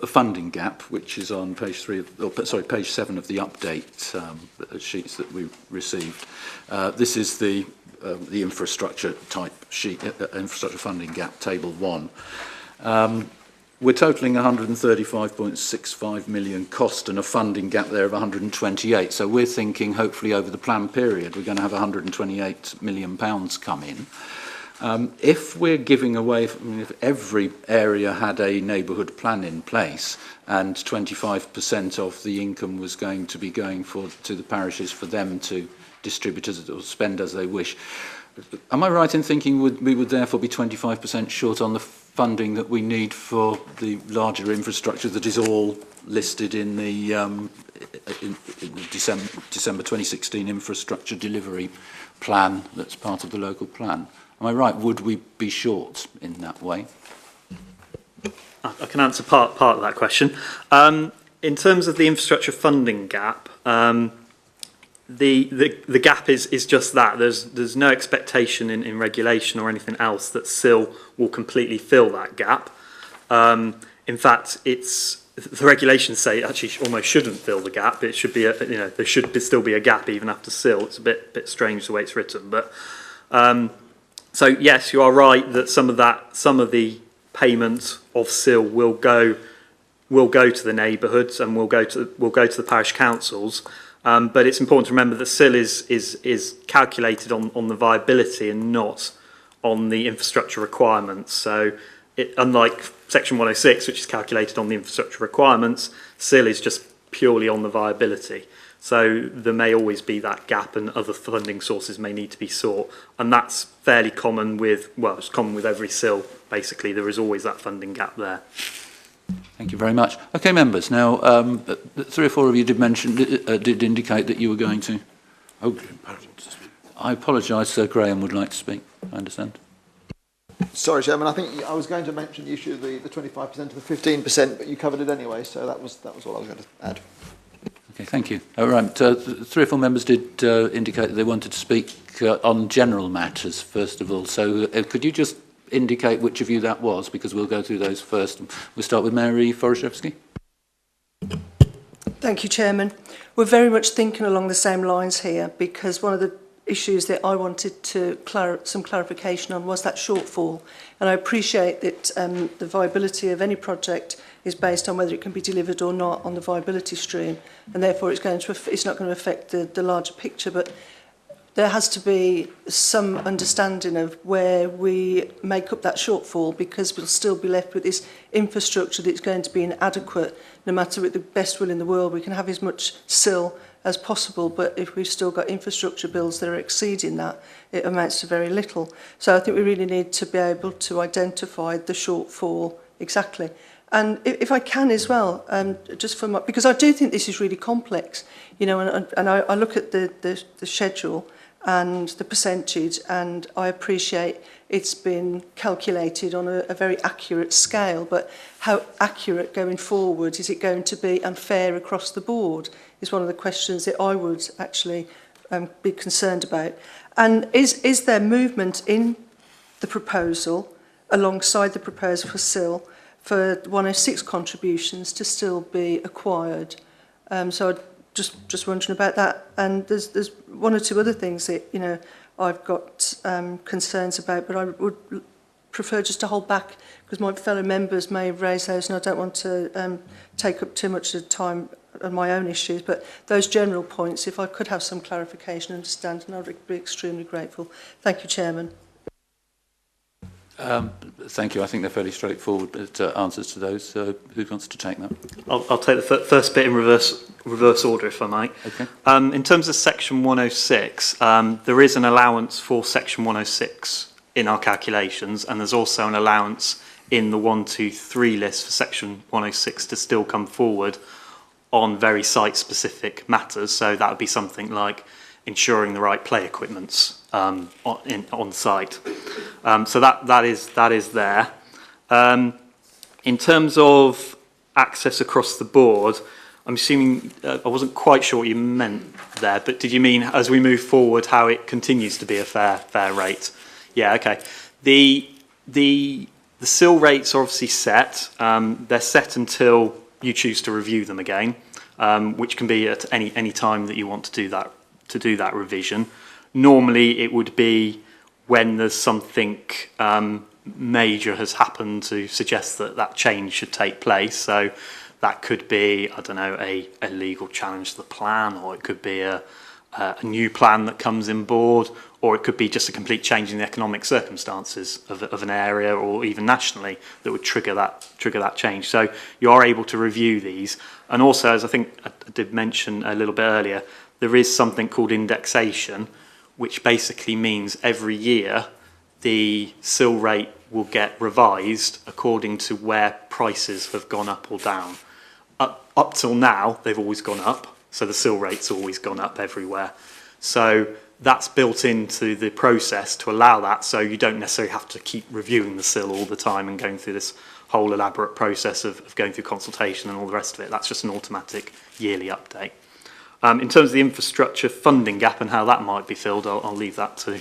funding gap, which is on page 7 of the update sheets that we received. This is the infrastructure type sheet, infrastructure funding gap, table 1. We're totalling 135.65 million cost and a funding gap there of 128. So we're thinking hopefully over the plan period we're going to have 128 million pounds come in. If we're giving away, if every area had a neighbourhood plan in place and 25% of the income was going to be going to the parishes for them to distribute or spend as they wish, am I right in thinking we would therefore be 25% short on the funding that we need for the larger infrastructure that is all listed in the December 2016 infrastructure delivery plan that's part of the local plan? Am I right? Would we be short in that way? I can answer part of that question. In terms of the infrastructure funding gap, the gap is just that. There's no expectation in regulation or anything else that SIL will completely fill that gap. In fact, the regulations say it actually almost shouldn't fill the gap. It should be there should still be a gap even after SIL. It's a bit strange the way it's written, but so yes, you are right that some of the payment of SIL will go to the neighbourhoods and will go to the parish councils. But it's important to remember that SIL is calculated on the viability and not on the infrastructure requirements. So unlike Section 106, which is calculated on the infrastructure requirements, SIL is just purely on the viability. So there may always be that gap and other funding sources may need to be sought. And that's fairly common it's common with every SIL, basically. There is always that funding gap there. Thank you very much. Okay, members. Now, 3 or 4 of you did indicate that you were going to. Oh, I apologise, Sir Graham would like to speak. I understand. Sorry, Chairman. I think I was going to mention the issue of the 25% to the 15%, but you covered it anyway. So that was all I was going to add. Okay, thank you. All right. 3 or 4 members did indicate that they wanted to speak on general matters first of all. So could you just indicate which of you that was, because we'll go through those first. We'll start with Mary Forashevsky. Thank you, Chairman. We're very much thinking along the same lines here, because one of the issues that I wanted to some clarification on was that shortfall. And I appreciate that the viability of any project is based on whether it can be delivered or not on the viability stream, and therefore it's not going to affect the larger picture. But there has to be some understanding of where we make up that shortfall, because we'll still be left with this infrastructure that's going to be inadequate. No matter with the best will in the world, we can have as much SIL as possible, but if we've still got infrastructure bills that are exceeding that, it amounts to very little. So I think we really need to be able to identify the shortfall exactly. And if I can as well, just because I do think this is really complex, and I look at the schedule and the percentage, and I appreciate it's been calculated on a very accurate scale, but how accurate going forward? Is it going to be unfair across the board? Is one of the questions that I would actually be concerned about. And is there movement in the proposal, alongside the proposal for SIL, for 106 contributions to still be acquired? So I'd just wondering about that. And there's 1 or 2 other things that I've got concerns about, but I would prefer just to hold back because my fellow members may raise those and I don't want to take up too much of the time on my own issues, but those general points, if I could have some clarification and understanding, I would be extremely grateful. Thank you, Chairman. Thank you. I think they're fairly straightforward answers to those. Who wants to take that? I'll take the first bit in reverse order, if I might. Okay. In terms of Section 106, there is an allowance for Section 106 in our calculations, and there's also an allowance in the 1, 2, 3 list for Section 106 to still come forward on very site-specific matters. So that would be something like ensuring the right play equipment's on site. So that is there. In terms of access across the board, I'm assuming I wasn't quite sure what you meant there, but did you mean as we move forward how it continues to be a fair rate? Yeah, okay. The sill rates are obviously set. They're set until you choose to review them again, which can be at any time that you want to do that revision. Normally, it would be when there's something major has happened to suggest that change should take place. So that could be, I don't know, a legal challenge to the plan, or it could be a new plan that comes in board, or it could be just a complete change in the economic circumstances of an area, or even nationally, that would trigger that change. So you are able to review these. And also, as I think I did mention a little bit earlier, there is something called indexation, which basically means every year the sill rate will get revised according to where prices have gone up or down. Up till now, they've always gone up, so the sill rate's always gone up everywhere. So that's built into the process to allow that, so you don't necessarily have to keep reviewing the sill all the time and going through this whole elaborate process of going through consultation and all the rest of it. That's just an automatic yearly update. In terms of the infrastructure funding gap and how that might be filled, I'll leave that to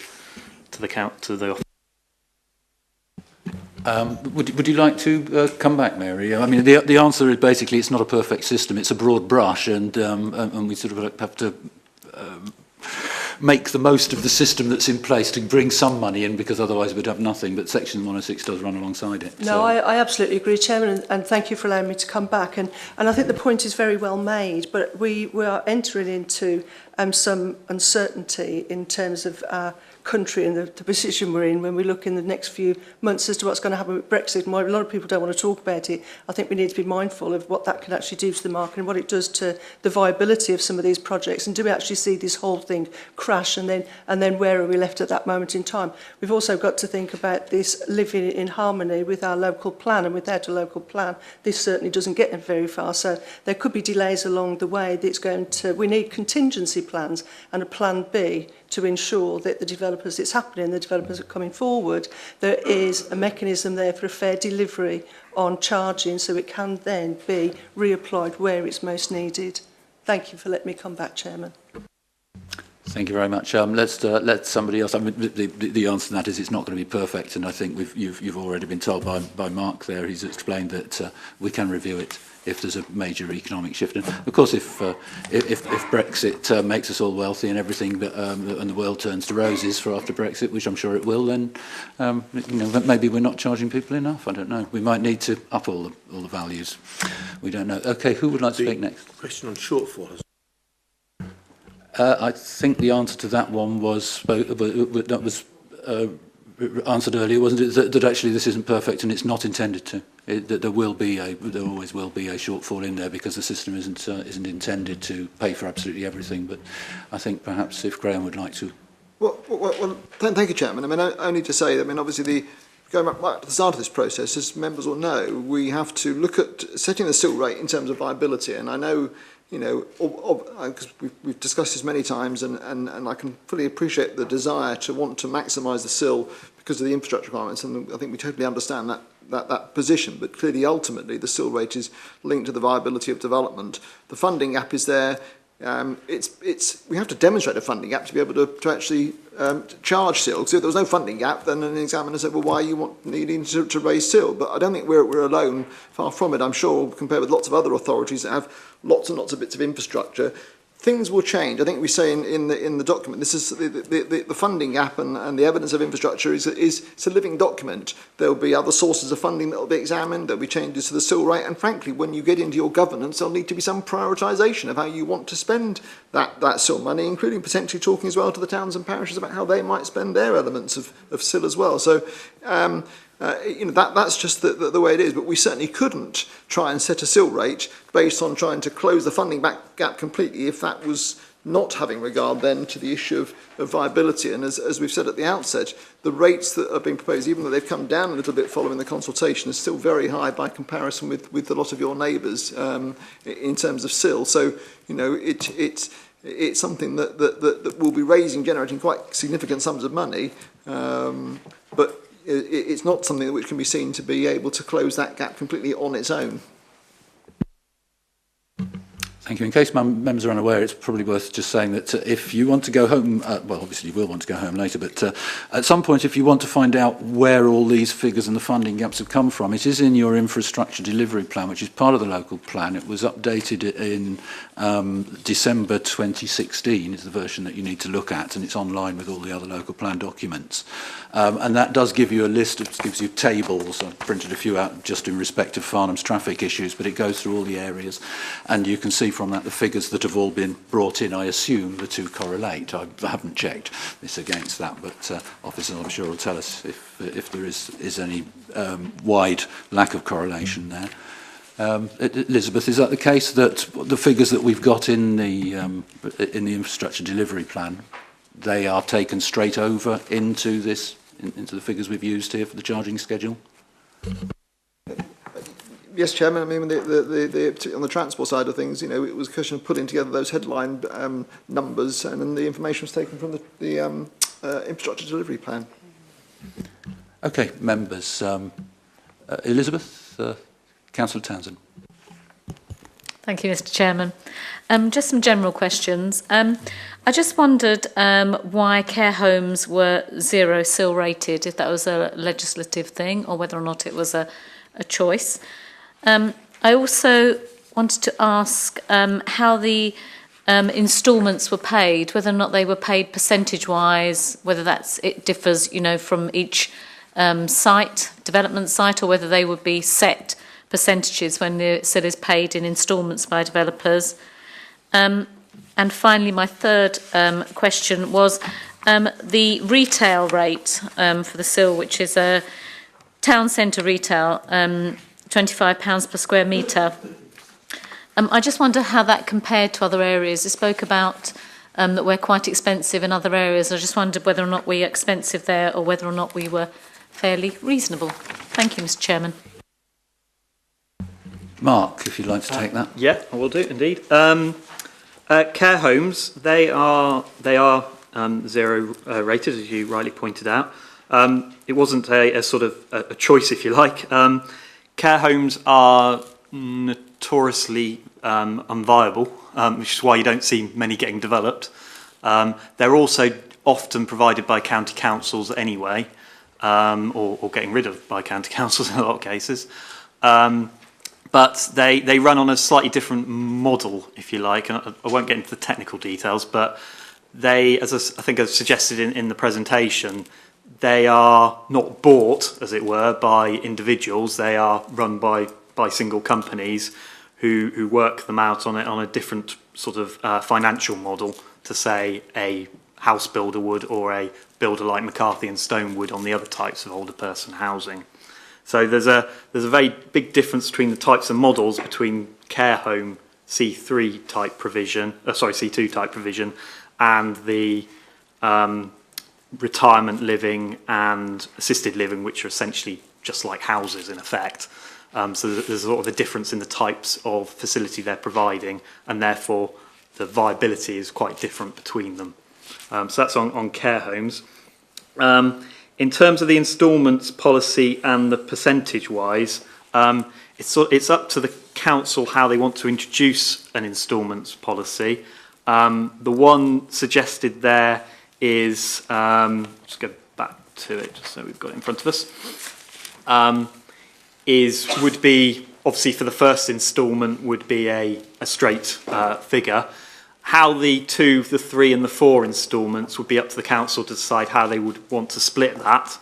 the office. Would you like to come back, Mary? I mean, the answer is basically it's not a perfect system. It's a broad brush, and we sort of have to make the most of the system that's in place to bring some money in, because otherwise we'd have nothing. But Section 106 does run alongside it. No, so. I absolutely agree, Chairman, and thank you for allowing me to come back. And I think the point is very well made, but we are entering into some uncertainty in terms of our country and the position we're in when we look in the next few months as to what's going to happen with Brexit. And while a lot of people don't want to talk about it, I think we need to be mindful of what that can actually do to the market and what it does to the viability of some of these projects. And do we actually see this whole thing crash, and then where are we left at that moment in time? We've also got to think about this living in harmony with our local plan, and without a local plan, this certainly doesn't get very far. So there could be delays along the way. We need contingency plans and a plan B to ensure that the developers, it's happening, the developers are coming forward, there is a mechanism there for a fair delivery on charging, so it can then be reapplied where it's most needed. Thank you for letting me come back, Chairman. Thank you very much. Let's let somebody else. I mean, the answer to that is it's not going to be perfect, and I think you've already been told by Mark there. He's explained that we can review it if there's a major economic shift. And of course, if Brexit makes us all wealthy and everything, and the world turns to roses for after Brexit, which I'm sure it will, then maybe we're not charging people enough. I don't know. We might need to up all the values. We don't know. Okay, who would like to speak next? Question on shortfall. I think the answer to that one was answered earlier, wasn't it? That actually this isn't perfect and it's not intended to. That there always will be a shortfall in there because the system isn't intended to pay for absolutely everything. But I think perhaps if Graham would like to. Well, thank you, Chairman. I mean, only to say, I mean, obviously going back to the start of this process, as members will know, we have to look at setting the sill rate in terms of viability. And I know, because we've discussed this many times, and I can fully appreciate the desire to want to maximise the sill because of the infrastructure requirements, and I think we totally understand that position. But clearly, ultimately, the sill rate is linked to the viability of development. The funding gap is there. We have to demonstrate a funding gap to be able to actually charge sill. So if there was no funding gap, then an examiner said, well, why are you needing to raise sill? But I don't think we're alone, far from it. I'm sure, compared with lots of other authorities that have lots and lots of bits of infrastructure, things will change. I think we say in the document, this is the funding gap and the evidence of infrastructure is it's a living document. There will be other sources of funding that will be examined. There will be changes to the SIL rate, and frankly, when you get into your governance, there'll need to be some prioritisation of how you want to spend that SIL money, including potentially talking as well to the towns and parishes about how they might spend their elements of SIL as well. So. That's just the way it is, but we certainly couldn't try and set a SIL rate based on trying to close the funding gap completely if that was not having regard then to the issue of viability. And as we've said at the outset, the rates that are being proposed, even though they've come down a little bit following the consultation, are still very high by comparison with a lot of your neighbours in terms of SIL. So, it's something that will be generating quite significant sums of money, but it's not something which can be seen to be able to close that gap completely on its own. Thank you. In case members are unaware, it's probably worth just saying that if you want to go home, well, obviously you will want to go home later, but at some point, if you want to find out where all these figures and the funding gaps have come from, it is in your infrastructure delivery plan, which is part of the local plan. It was updated in December 2016 is the version that you need to look at, and it's online with all the other local plan documents. And that does give you a list, it gives you tables. I've printed a few out just in respect of Farnham's traffic issues, but it goes through all the areas, and you can see from that the figures that have all been brought in. I assume the two correlate. I haven't checked this against that, but officers I'm sure will tell us if there is any wide lack of correlation there. Elizabeth, is that the case that the figures that we've got in the infrastructure delivery plan, they are taken straight over into this, into the figures we've used here for the charging schedule? Yes, Chairman. I mean, on the transport side of things, it was a question of putting together those headline numbers, and then the information was taken from the infrastructure delivery plan. Okay, members. Elizabeth, Councillor Townsend. Thank you, Mr. Chairman. Just some general questions. I just wondered why care homes were 0 SIL rated, if that was a legislative thing or whether or not it was a choice. I also wanted to ask how the instalments were paid, whether or not they were paid percentage-wise, whether it differs, from each development site, or whether they would be set percentages when the SIL is paid in instalments by developers. And finally, my third question was the retail rate for the SIL, which is a town centre retail, £25 per square metre. I just wonder how that compared to other areas. You spoke about that we're quite expensive in other areas. I just wondered whether or not we are expensive there or whether or not we were fairly reasonable. Thank you, Mr. Chairman. Mark, if you'd like to take that. Yeah, I will do indeed. Care homes, they are 0 rated, as you rightly pointed out. It wasn't a sort of a choice, if you like. Care homes are notoriously unviable, which is why you don't see many getting developed. They're also often provided by county councils anyway, or getting rid of by county councils in a lot of cases. But they run on a slightly different model, if you like. And I won't get into the technical details, but they, as I think I've suggested in the presentation, they are not bought, as it were, by individuals. They are run by single companies who work them out on a different sort of financial model to, say, a house builder would, or a builder like McCarthy and Stone would on the other types of older person housing. So there's a very big difference between the types of models between care home C2 type provision, and the retirement living and assisted living, which are essentially just like houses in effect. So there's sort of a difference in the types of facility they're providing, and therefore the viability is quite different between them. So that's on care homes. In terms of the instalments policy and the percentage-wise, it's up to the council how they want to introduce an instalments policy. The one suggested there is, just go back to it just so we've got it in front of us, would be, obviously for the first instalment, would be a straight figure. How the 2, the 3 and the 4 instalments would be up to the council to decide how they would want to split that.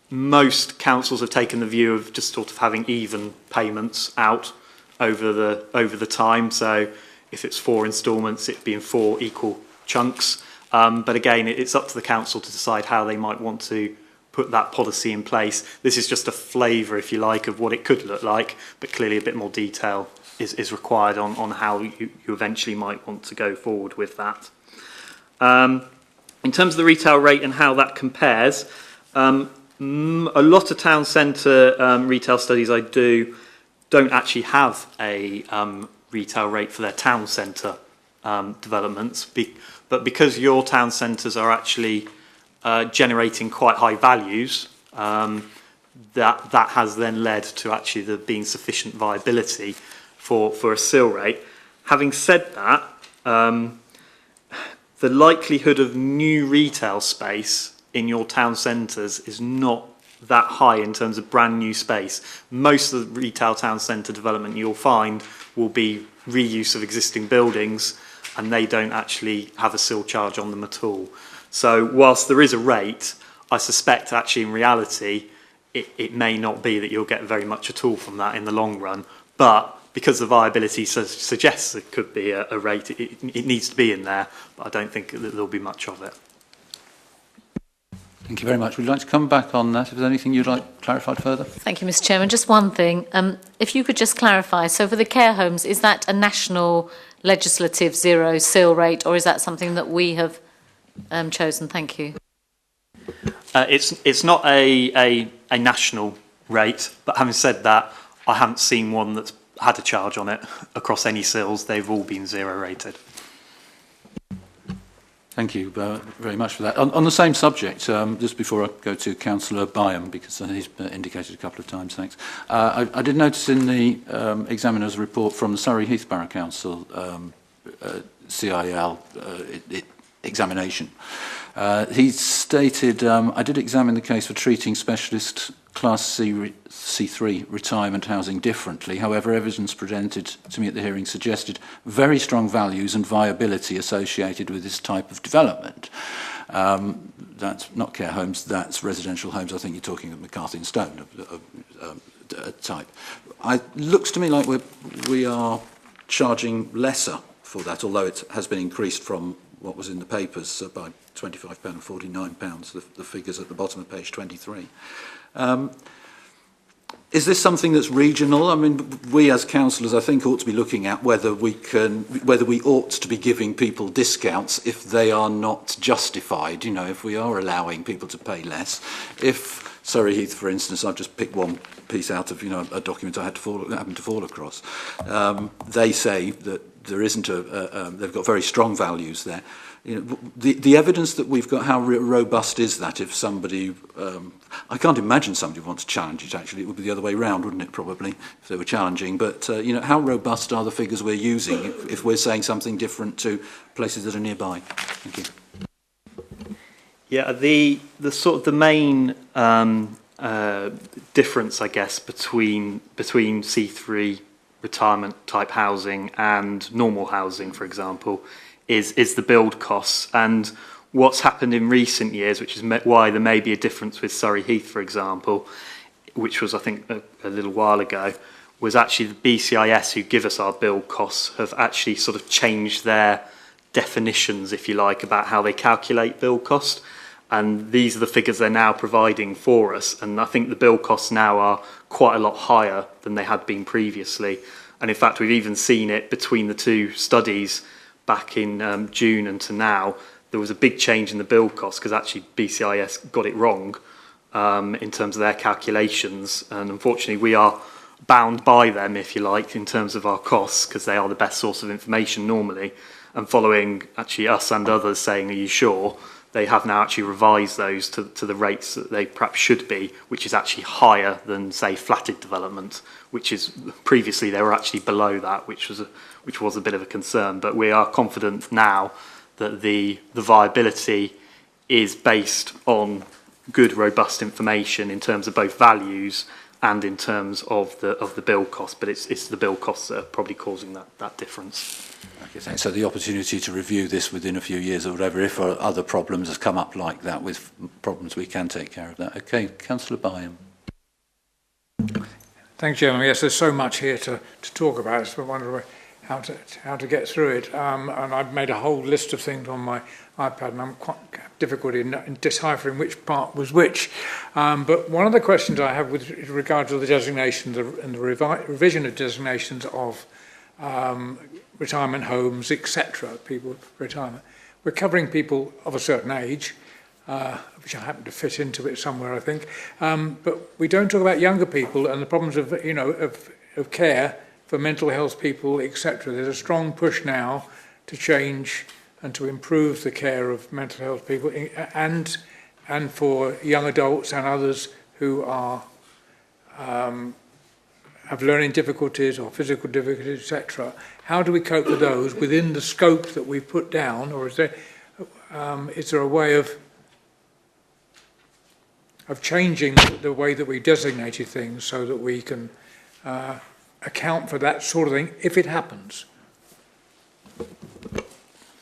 Most councils have taken the view of just sort of having even payments out over the time. So if it's 4 instalments, it'd be in 4 equal chunks. But again, it's up to the council to decide how they might want to put that policy in place. This is just a flavour, if you like, of what it could look like, but clearly a bit more detail is required on how you eventually might want to go forward with that. In terms of the retail rate and how that compares, a lot of town centre retail studies I do don't actually have a retail rate for their town centre developments, but because your town centres are actually generating quite high values, that has then led to actually there being sufficient viability for a CIL rate. Having said that, the likelihood of new retail space in your town centres is not that high in terms of brand new space. Most of the retail town centre development you'll find will be reuse of existing buildings, and they don't actually have a CIL charge on them at all. So whilst there is a rate, I suspect actually in reality it may not be that you'll get very much at all from that in the long run, but because the viability suggests it could be a rate, it needs to be in there, but I don't think that there'll be much of it. Thank you very much. Would you like to come back on that? If there's anything you'd like clarified further? Thank you, Mr. Chairman. Just one thing. If you could just clarify, so for the care homes, is that a national legislative zero CIL rate, or is that something that we have chosen? Thank you. It's not a national rate, but having said that, I haven't seen one that's had a charge on it across any CILs. They've all been zero rated. Thank you very much for that. On the same subject, just before I go to Councillor Byam, because he's indicated a couple of times, thanks. I did notice in the examiner's report from the Surrey Heath Borough Council CIL examination, he stated, I did examine the case for treating specialist Class C3 retirement housing differently. However, evidence presented to me at the hearing suggested very strong values and viability associated with this type of development. That's not care homes, that's residential homes. I think you're talking of McCarthy and Stone type. It looks to me like we are charging lesser for that, although it has been increased from what was in the papers by £25 and £49, the figures at the bottom of page 23. Is this something that's regional? I mean, we as councillors, I think, ought to be looking at whether we ought to be giving people discounts if they are not justified. You know, if we are allowing people to pay less. If Surrey Heath, for instance, I've just picked one piece out of a document I happened to fall across. They say that there isn't they've got very strong values there. You know, the evidence that we've got, how robust is that if somebody, I can't imagine somebody would want to challenge it actually, it would be the other way round, wouldn't it, probably, if they were challenging, but you know, how robust are the figures we're using if we're saying something different to places that are nearby? Thank you. Yeah, the sort of the main difference, I guess, between C3 retirement type housing and normal housing, for example, is the build costs. And what's happened in recent years, which is why there may be a difference with Surrey Heath, for example, which was, I think, a little while ago, was actually the BCIS who give us our build costs have actually sort of changed their definitions, if you like, about how they calculate build cost. And these are the figures they're now providing for us. And I think the build costs now are quite a lot higher than they had been previously. And in fact, we've even seen it between the two studies back in June and to now. There was a big change in the build cost because actually BCIS got it wrong in terms of their calculations. And unfortunately, we are bound by them, if you like, in terms of our costs because they are the best source of information normally. And following actually us and others saying, are you sure? They have now actually revised those to the rates that they perhaps should be, which is actually higher than, say, flatted development, which is previously they were actually below that, which was a bit of a concern. But we are confident now that the viability is based on good, robust information in terms of both values and in terms of the bill cost, but it's the bill costs that are probably causing that difference. Okay, thanks. So the opportunity to review this within a few years or whatever, if other problems has come up like that, with problems we can take care of that. Okay, Councillor Byam. Thank you, Chairman. Yes, there's so much here to talk about, so I wonder how to get through it. And I've made a whole list of things on my iPad, and I'm quite difficult in deciphering which part was which. But one of the questions I have with regard to the designations and the revision of designations of retirement homes, etc., people for retirement, we're covering people of a certain age, which I happen to fit into it somewhere, I think. But we don't talk about younger people and the problems of, of care for mental health people, etc. There's a strong push now to change and to improve the care of mental health people and for young adults and others who are have learning difficulties or physical difficulties, etc. How do we cope with those within the scope that we put down, or is there a way of changing the way that we designated things so that we can account for that sort of thing if it happens?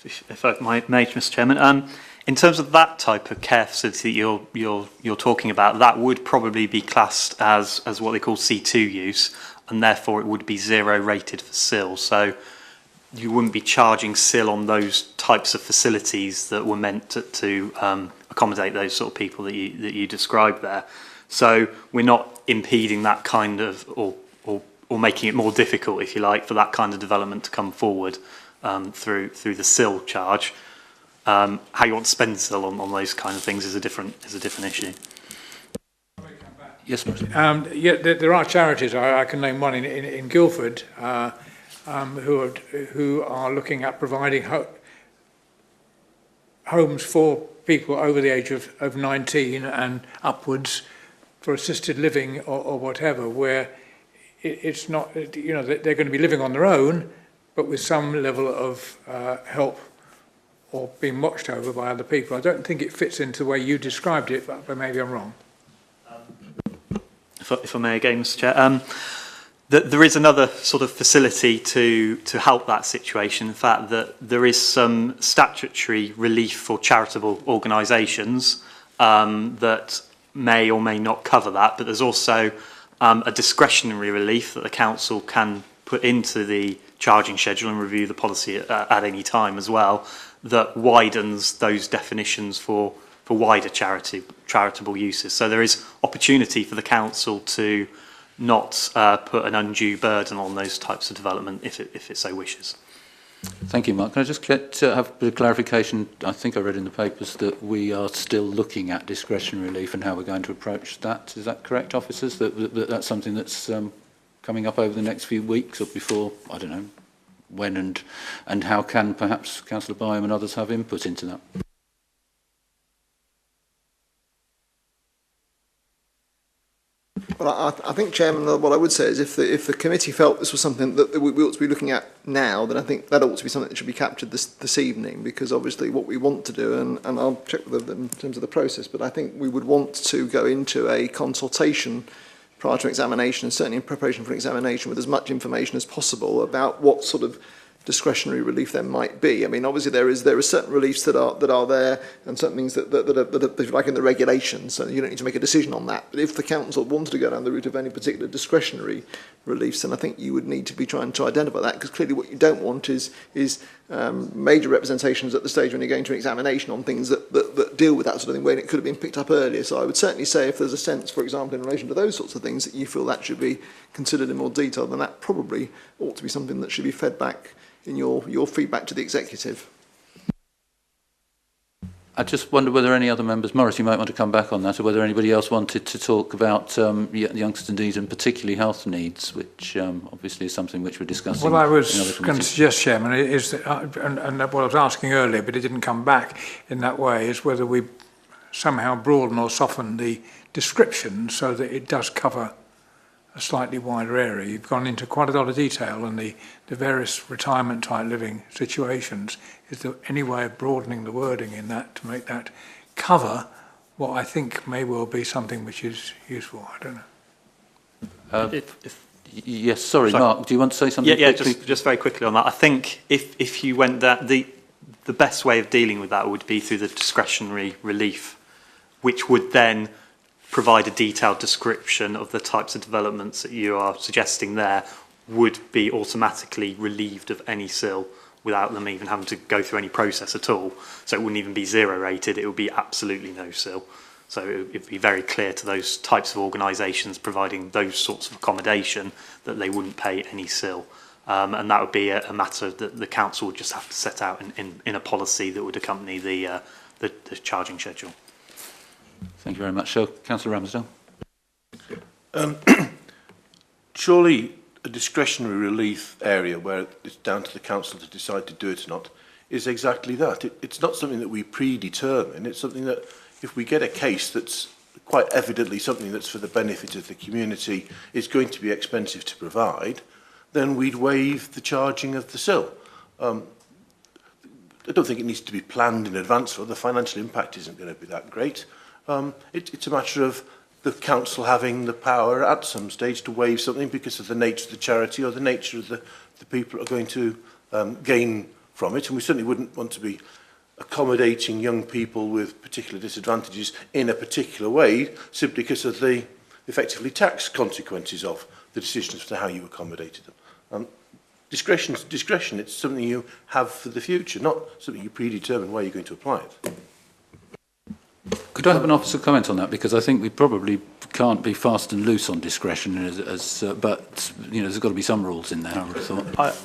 If I may, Mr. Chairman, in terms of that type of care facility you're talking about, that would probably be classed as what they call C2 use, and therefore it would be 0 rated for SIL. So you wouldn't be charging SIL on those types of facilities that were meant to accommodate those sort of people that you described there. So we're not impeding that kind of, or making it more difficult, if you like, for that kind of development to come forward through the SIL charge. How you want to spend SIL on those kind of things is a different issue. Yes, Martin. Yeah, there are charities. I can name one in Guildford who are looking at providing homes for people over the age of 19 and upwards for assisted living or whatever, where it's not, they're going to be living on their own, but with some level of help or being watched over by other people. I don't think it fits into the way you described it, but maybe I'm wrong. If I may again, Mr. Chair, there is another sort of facility to help that situation. In fact, that there is some statutory relief for charitable organisations that may or may not cover that, but there's also a discretionary relief that the council can put into the charging schedule and review the policy at any time as well, that widens those definitions for wider charitable uses. So there is opportunity for the council to not put an undue burden on those types of development if it so wishes. Thank you, Mark. Can I just have a bit of clarification? I think I read in the papers that we are still looking at discretionary relief and how we're going to approach that. Is that correct, officers? That's something that's coming up over the next few weeks or before, I don't know, when and how can perhaps Councillor Byam and others have input into that? Well, I think, Chairman, what I would say is if the committee felt this was something that we ought to be looking at now, then I think that ought to be something that should be captured this evening, because obviously what we want to do, and I'll check with them in terms of the process, but I think we would want to go into a consultation prior to examination, and certainly in preparation for an examination, with as much information as possible about what sort of discretionary relief there might be. I mean, obviously there are certain reliefs that are there, and certain things that are like in the regulations, so you don't need to make a decision on that. But if the council wanted to go down the route of any particular discretionary reliefs, then I think you would need to be trying to identify that, because clearly what you don't want is major representations at the stage when you're going to an examination on things that deal with that sort of thing, when it could have been picked up earlier. So I would certainly say if there's a sense, for example, in relation to those sorts of things, that you feel that should be considered in more detail, then that probably ought to be something that should be fed back in your feedback to the executive. I just wonder whether any other members, Maurice, you might want to come back on that, or whether anybody else wanted to talk about youngster needs and particularly health needs, which obviously is something which we're discussing. What I was going to suggest, Chairman, is that, and what I was asking earlier, but it didn't come back in that way, is whether we somehow broaden or soften the description so that it does cover a slightly wider area. You've gone into quite a lot of detail on the various retirement type living situations. Is there any way of broadening the wording in that to make that cover what I think may well be something which is useful? I don't know. Yes, sorry, Sorry. Mark, do you want to say something Yeah, quickly? just very quickly on that. I think if you went that, the best way of dealing with that would be through the discretionary relief, which would then provide a detailed description of the types of developments that you are suggesting there would be automatically relieved of any SIL without them even having to go through any process at all. So it wouldn't even be zero rated, it would be absolutely no SIL. So it would be very clear to those types of organisations providing those sorts of accommodation that they wouldn't pay any SIL. And that would be a matter that the council would just have to set out in a policy that would accompany the charging schedule. Thank you very much. So, Councillor Ramsdale. Surely a discretionary relief area where it's down to the council to decide to do it or not is exactly that. It's not something that we predetermine. It's something that if we get a case that's quite evidently something that's for the benefit of the community is going to be expensive to provide, then we'd waive the charging of the SIL. I don't think it needs to be planned in advance, or the financial impact isn't going to be that great. It's a matter of the council having the power at some stage to waive something because of the nature of the charity or the nature of the people who are going to gain from it. And we certainly wouldn't want to be accommodating young people with particular disadvantages in a particular way simply because of the effectively tax consequences of the decisions as to how you accommodated them. Discretion is discretion. It's something you have for the future, not something you predetermine where you're going to apply it. Could I have an officer comment on that? Because I think we probably can't be fast and loose on discretion, but you know, there's got to be some rules in there, I would have thought.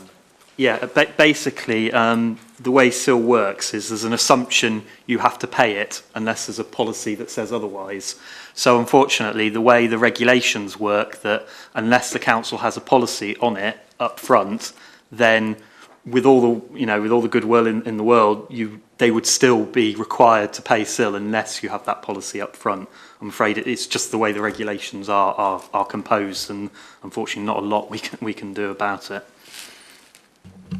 Basically, the way SIL works is there's an assumption you have to pay it unless there's a policy that says otherwise. So unfortunately, the way the regulations work, that unless the council has a policy on it up front, then with all the goodwill in the world, they would still be required to pay SIL unless you have that policy up front. I'm afraid it's just the way the regulations are composed, and unfortunately not a lot we can do about it.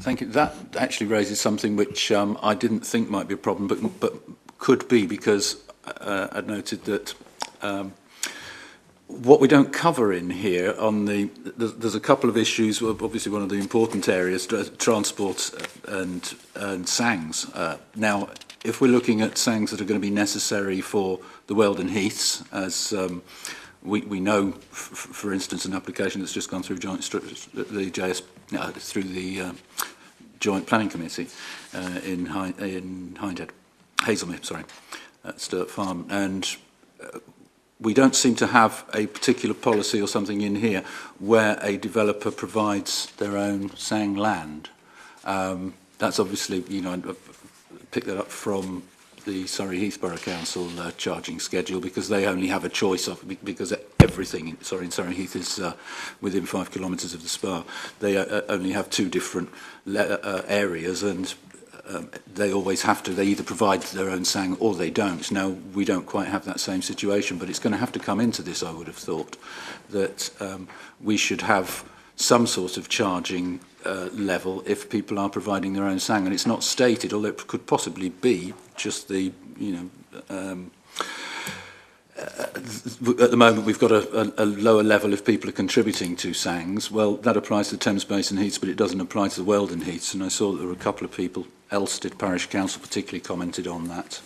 Thank you. That actually raises something which I didn't think might be a problem, but could be, because I noted that what we don't cover in here there's a couple of issues. Obviously, one of the important areas, transport and SANGs. Now, if we're looking at SANGs that are going to be necessary for the Weldon Heaths, as we know, for instance, an application that's just gone through through the Joint Planning Committee in Hindhead, Hazelmere, sorry, at Sturt Farm, and we don't seem to have a particular policy or something in here where a developer provides their own SANG land. That's obviously, you know, I picked that up from the Surrey Heath Borough Council charging schedule, because they only have a choice of, because everything in Surrey Heath is within 5 kilometres of the Spa. They only have two different areas, and they always have to, they either provide their own SANG or they don't. Now, we don't quite have that same situation, but it's going to have to come into this, I would have thought, that we should have some sort of charging level if people are providing their own SANG, and it's not stated, although it could possibly be just the, you know, at the moment we've got a lower level if people are contributing to SANGs. Well, that applies to the Thames Basin Heaths, but it doesn't apply to the Weldon Heaths, and I saw that there were a couple of people, Elstead Parish Council particularly, commented on that.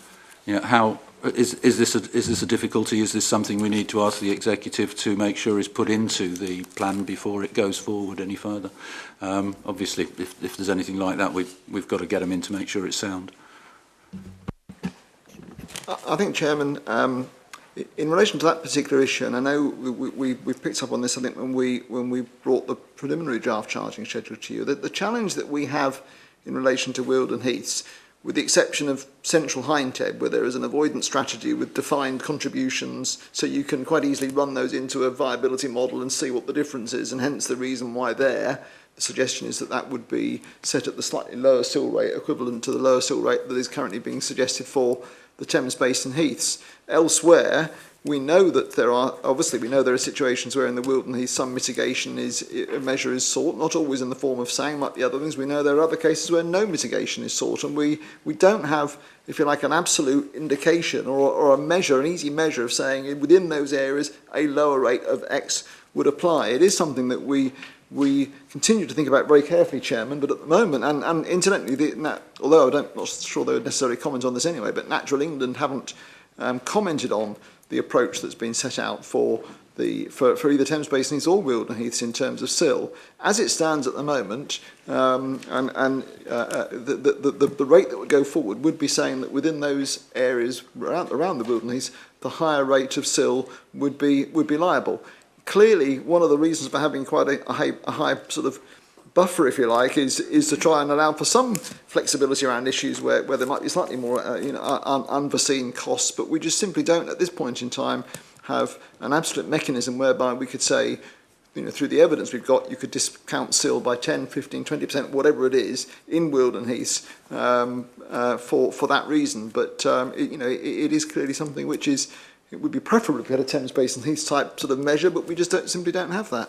You know, how is this a difficulty? Is this something we need to ask the executive to make sure is put into the plan before it goes forward any further? Obviously, if there's anything like that, we've got to get them in to make sure it's sound. I think, Chairman, in relation to that particular issue, and I know we've picked up on this, I think, when we brought the preliminary draft charging schedule to you, that the challenge that we have in relation to Weldon Heaths, with the exception of central Hindhead, where there is an avoidance strategy with defined contributions, so you can quite easily run those into a viability model and see what the difference is, and hence the reason why the suggestion is that would be set at the slightly lower SIL rate, equivalent to the lower SIL rate that is currently being suggested for the Thames Basin Heaths. Elsewhere, we know that there are situations where in the Weldon Heath some mitigation measure is sought, not always in the form of SANG, might be other things. We know there are other cases where no mitigation is sought, and we don't have, if you like, an absolute indication or a measure, an easy measure of saying within those areas a lower rate of X would apply. It is something that we continue to think about very carefully, Chairman, but at the moment, and incidentally, although I'm not sure they would necessarily comment on this anyway, but Natural England haven't commented on the approach that's been set out for either Thames Basin Heaths or Wealden Heaths in terms of sill. As it stands at the moment, the rate that would go forward would be saying that within those areas around the Wealden Heaths, the higher rate of sill would be liable. Clearly, one of the reasons for having quite a high sort of buffer, if you like, is to try and allow for some flexibility around issues where there might be slightly more unforeseen costs, but we just simply don't at this point in time have an absolute mechanism whereby we could say, through the evidence we've got, you could discount sill by 10, 15, 20%, whatever it is, in Wealden Heaths for that reason. But it is clearly something which it would be preferable if we had a Thames Basin Heaths type sort of measure, but we just simply don't have that.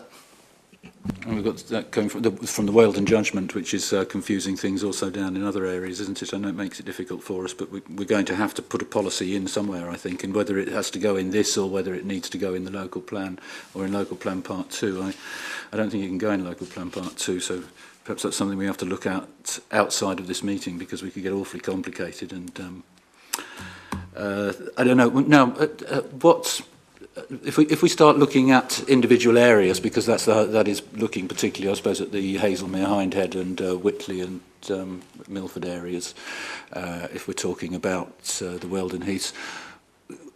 And we've got that going from the Wealden judgment, which is confusing things also down in other areas, isn't it? I know it makes it difficult for us, but we're going to have to put a policy in somewhere, I think, and whether it has to go in this or whether it needs to go in the local plan or in local plan part 2. I don't think it can go in local plan part 2, so perhaps that's something we have to look at outside of this meeting, because we could get awfully complicated. And I don't know. Now, if we start looking at individual areas, because that is looking particularly, I suppose, at the Hazelmere, Hindhead and Whitley and Milford areas, if we're talking about the Wealden Heaths,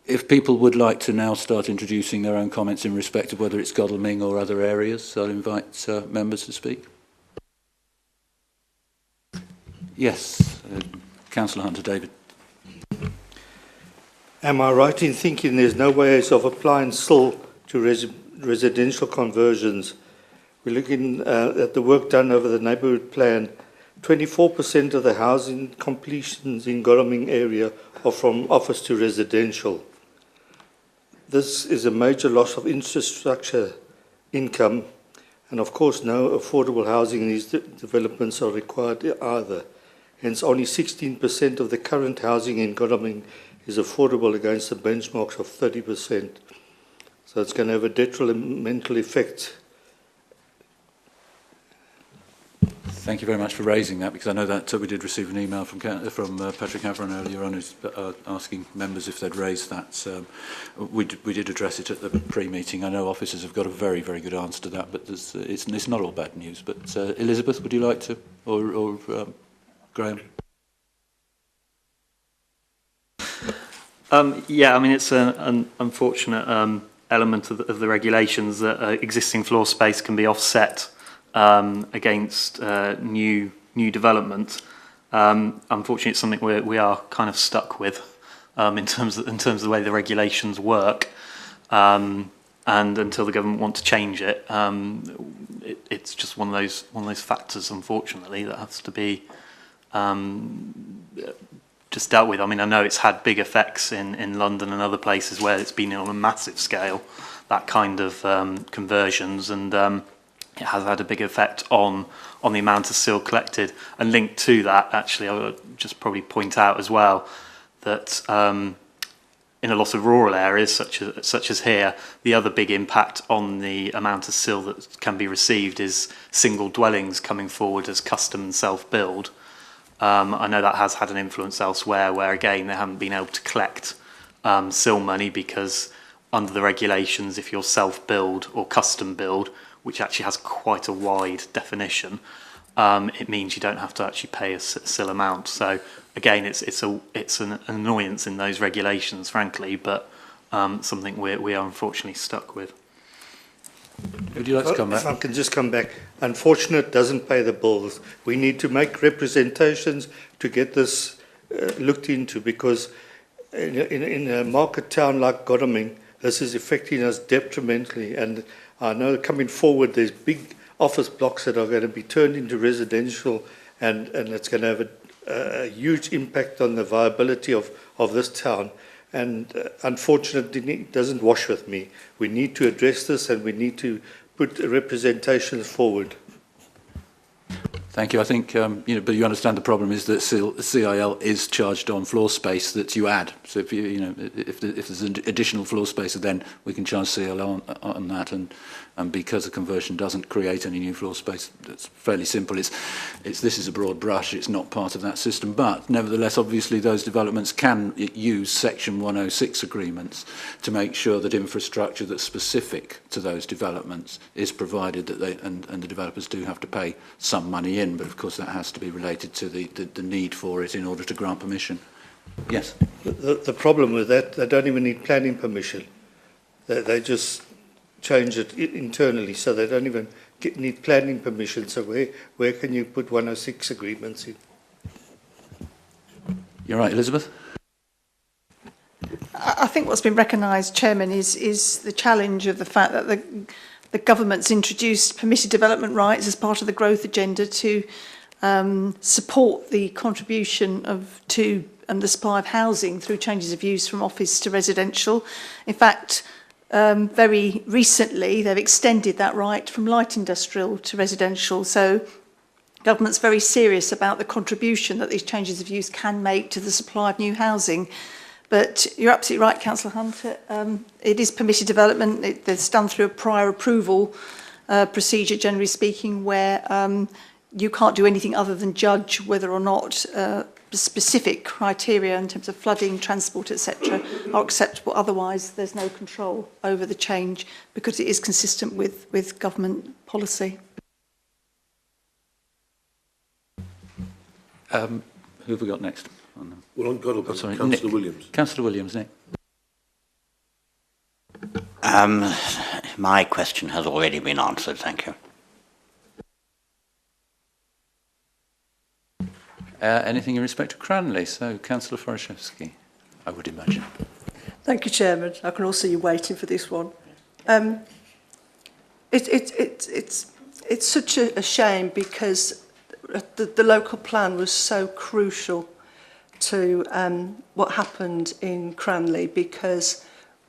if people would like to now start introducing their own comments in respect of whether it's Godalming or other areas, I'll invite members to speak. Yes, Councillor Hunter David. Am I right in thinking there's no ways of applying sill to residential conversions? We're looking at the work done over the neighbourhood plan. 24% of the housing completions in Godalming area are from office to residential. This is a major loss of infrastructure income, and of course no affordable housing in these developments are required either. Hence only 16% of the current housing in Godalming is affordable against the benchmarks of 30%. So it's going to have a detrimental effect. Thank you very much for raising that, because I know that we did receive an email from Patrick Havron earlier on, who's asking members if they'd raised that. We did address it at the pre-meeting. I know officers have got a very, very good answer to that, but it's not all bad news. But Elizabeth, would you like to, or Graham? Yeah, I mean, it's an unfortunate element of the regulations that existing floor space can be offset against new development. Unfortunately, it's something we are kind of stuck with in terms of the way the regulations work, and until the government want to change it, it's just one of those factors, unfortunately, that has to be just dealt with. I mean, I know it's had big effects in London and other places where it's been on a massive scale, that kind of conversions, and it has had a big effect on the amount of sill collected. And linked to that, actually, I would just probably point out as well that in a lot of rural areas, such as here, the other big impact on the amount of sill that can be received is single dwellings coming forward as custom and self-build. I know that has had an influence elsewhere, where again they haven't been able to collect sill money, because under the regulations, if you're self-build or custom build, which actually has quite a wide definition, it means you don't have to actually pay a sill amount. So again, it's an annoyance in those regulations, frankly, but something we are unfortunately stuck with. Would you like to come back? If I can just come back. Unfortunate doesn't pay the bills. We need to make representations to get this looked into, because in a market town like Godalming, this is affecting us detrimentally. And I know coming forward, there's big office blocks that are going to be turned into residential, and it's going to have a huge impact on the viability of this town. And unfortunately, it doesn't wash with me. We need to address this, and we need to put representations forward. Thank you. I think, but you understand the problem is that CIL is charged on floor space that you add. So if there's an additional floor space, then we can charge CIL on that. And And because the conversion doesn't create any new floor space, it's fairly simple. This is a broad brush, it's not part of that system. But nevertheless, obviously, those developments can use Section 106 agreements to make sure that infrastructure that's specific to those developments is provided, that and the developers do have to pay some money in, but of course that has to be related to the need for it in order to grant permission. Yes? The problem with that, they don't even need planning permission. They just change it internally, so they don't even need planning permission. So where can you put 106 agreements in? You're right, Elizabeth? I think what's been recognised, Chairman, is the challenge of the fact that the government's introduced permitted development rights as part of the growth agenda to support the contribution to the supply of housing through changes of use from office to residential. In fact, very recently, they've extended that right from light industrial to residential. So government's very serious about the contribution that these changes of use can make to the supply of new housing. But you're absolutely right, Councillor Hunt. It is permitted development. It's done through a prior approval procedure, generally speaking, where you can't do anything other than judge whether or not specific criteria in terms of flooding, transport, etc. are acceptable. Otherwise, there's no control over the change because it is consistent with government policy. Who have we got next? Well, on God, Councillor Nick. Williams. Councillor Williams, Nick. My question has already been answered, thank you. Anything in respect to Cranley? So, Councillor Forashevsky, I would imagine. Thank you, Chairman. I can all see you waiting for this one. It's such a shame because the local plan was so crucial to what happened in Cranley, because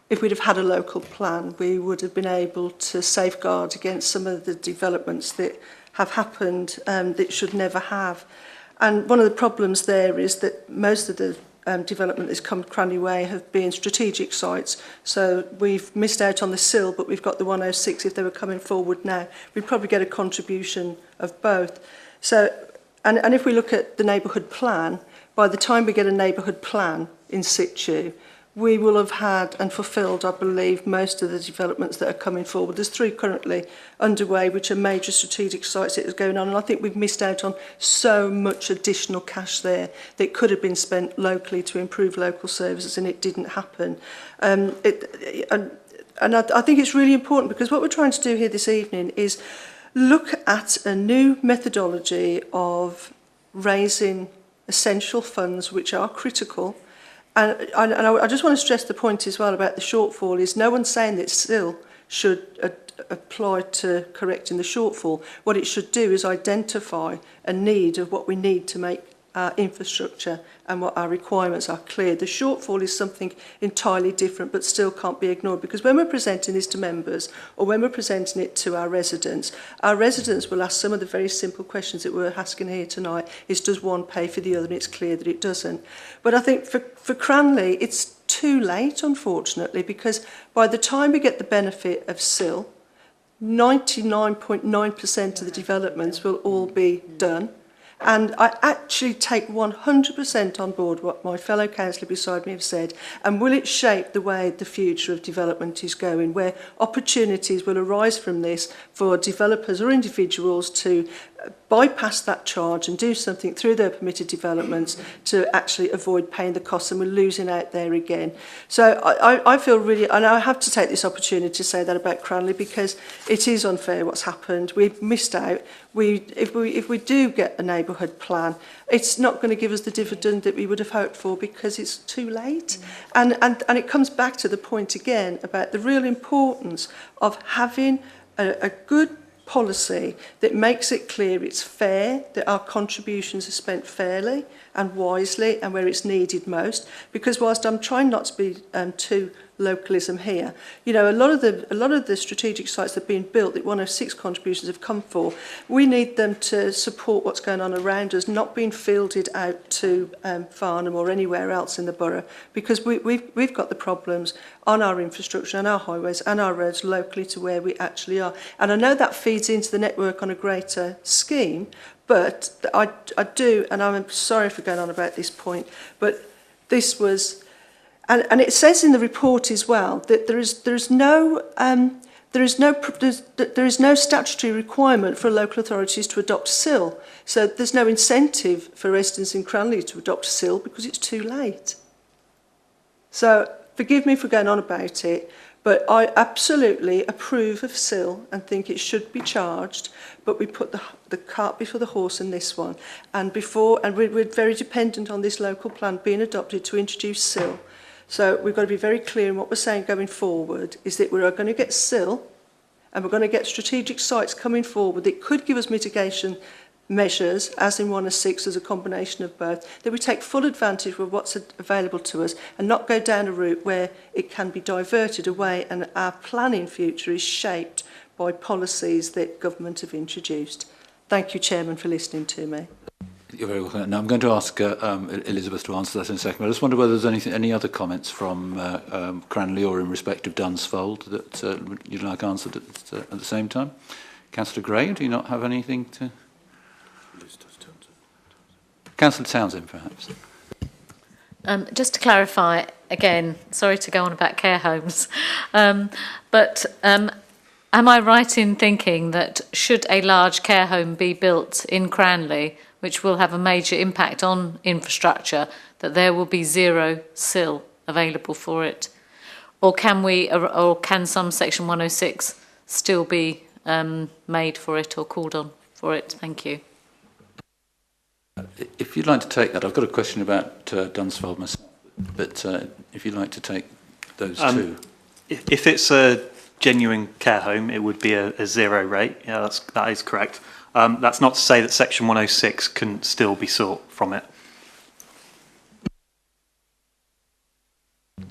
if we'd have had a local plan, we would have been able to safeguard against some of the developments that have happened that should never have. And one of the problems there is that most of the development that's come Cranley Way have been strategic sites. So we've missed out on the sill, but we've got the 106 if they were coming forward now. We'd probably get a contribution of both. So, and if we look at the neighbourhood plan, by the time we get a neighbourhood plan in situ, we will have had and fulfilled, I believe, most of the developments that are coming forward. There's 3 currently underway, which are major strategic sites that is going on, and I think we've missed out on so much additional cash there that could have been spent locally to improve local services, and it didn't happen. And I think it's really important, because what we're trying to do here this evening is look at a new methodology of raising essential funds which are critical. And I just want to stress the point as well about the shortfall is no one's saying that still should apply to correcting the shortfall. What it should do is identify a need of what we need to make our infrastructure and what our requirements are clear. The shortfall is something entirely different, but still can't be ignored, because when we're presenting this to members or when we're presenting it to our residents will ask some of the very simple questions that we're asking here tonight is, does one pay for the other? And it's clear that it doesn't. But I think for Cranley, it's too late, unfortunately, because by the time we get the benefit of SIL, 99.9% of the developments will all be done. And I actually take 100% on board what my fellow councillor beside me have said. And will it shape the way the future of development is going, where opportunities will arise from this for developers or individuals to bypass that charge and do something through their permitted developments to actually avoid paying the costs, and we're losing out there again. So I feel really, and I have to take this opportunity to say that about Cranley, because it is unfair what's happened. We've missed out. If we do get a neighbourhood plan, it's not going to give us the dividend that we would have hoped for, because it's too late. And it comes back to the point again about the real importance of having a good policy that makes it clear it's fair, that our contributions are spent fairly and wisely and where it's needed most. Because whilst I'm trying not to be too localism here. You know, a lot of the strategic sites that have been built that 106 contributions have come for, we need them to support what's going on around us, not being fielded out to Farnham or anywhere else in the borough, because we've got the problems on our infrastructure and our highways and our roads locally to where we actually are. And I know that feeds into the network on a greater scheme, but I do, and I'm sorry for going on about this point, but this was, and it says in the report as well that there is no statutory requirement for local authorities to adopt SIL. So there's no incentive for residents in Cranley to adopt SIL because it's too late. So forgive me for going on about it, but I absolutely approve of SIL and think it should be charged, but we put the cart before the horse in this one. And we're very dependent on this local plan being adopted to introduce SIL. So we've got to be very clear in what we're saying going forward is that we're going to get SIL and we're going to get strategic sites coming forward that could give us mitigation measures, as in 106 as a combination of both, that we take full advantage of what's available to us and not go down a route where it can be diverted away and our planning future is shaped by policies that government have introduced. Thank you, Chairman, for listening to me. You're very welcome. Now I'm going to ask Elizabeth to answer that in a second. But I just wonder whether there's any other comments from Cranley or in respect of Dunsfold that you'd like answered at the same time. Councillor Gray, do you not have anything to? Councillor Townsend, perhaps. Just to clarify, again, sorry to go on about care homes, but am I right in thinking that should a large care home be built in Cranley, which will have a major impact on infrastructure, that there will be zero SIL available for it? Or can some Section 106 still be made for it or called on for it? Thank you. If you'd like to take that, I've got a question about Dunsfold myself, but if you'd like to take those two. If it's a genuine care home, it would be a zero rate. Yeah, that is correct. That's not to say that Section 106 can still be sought from it.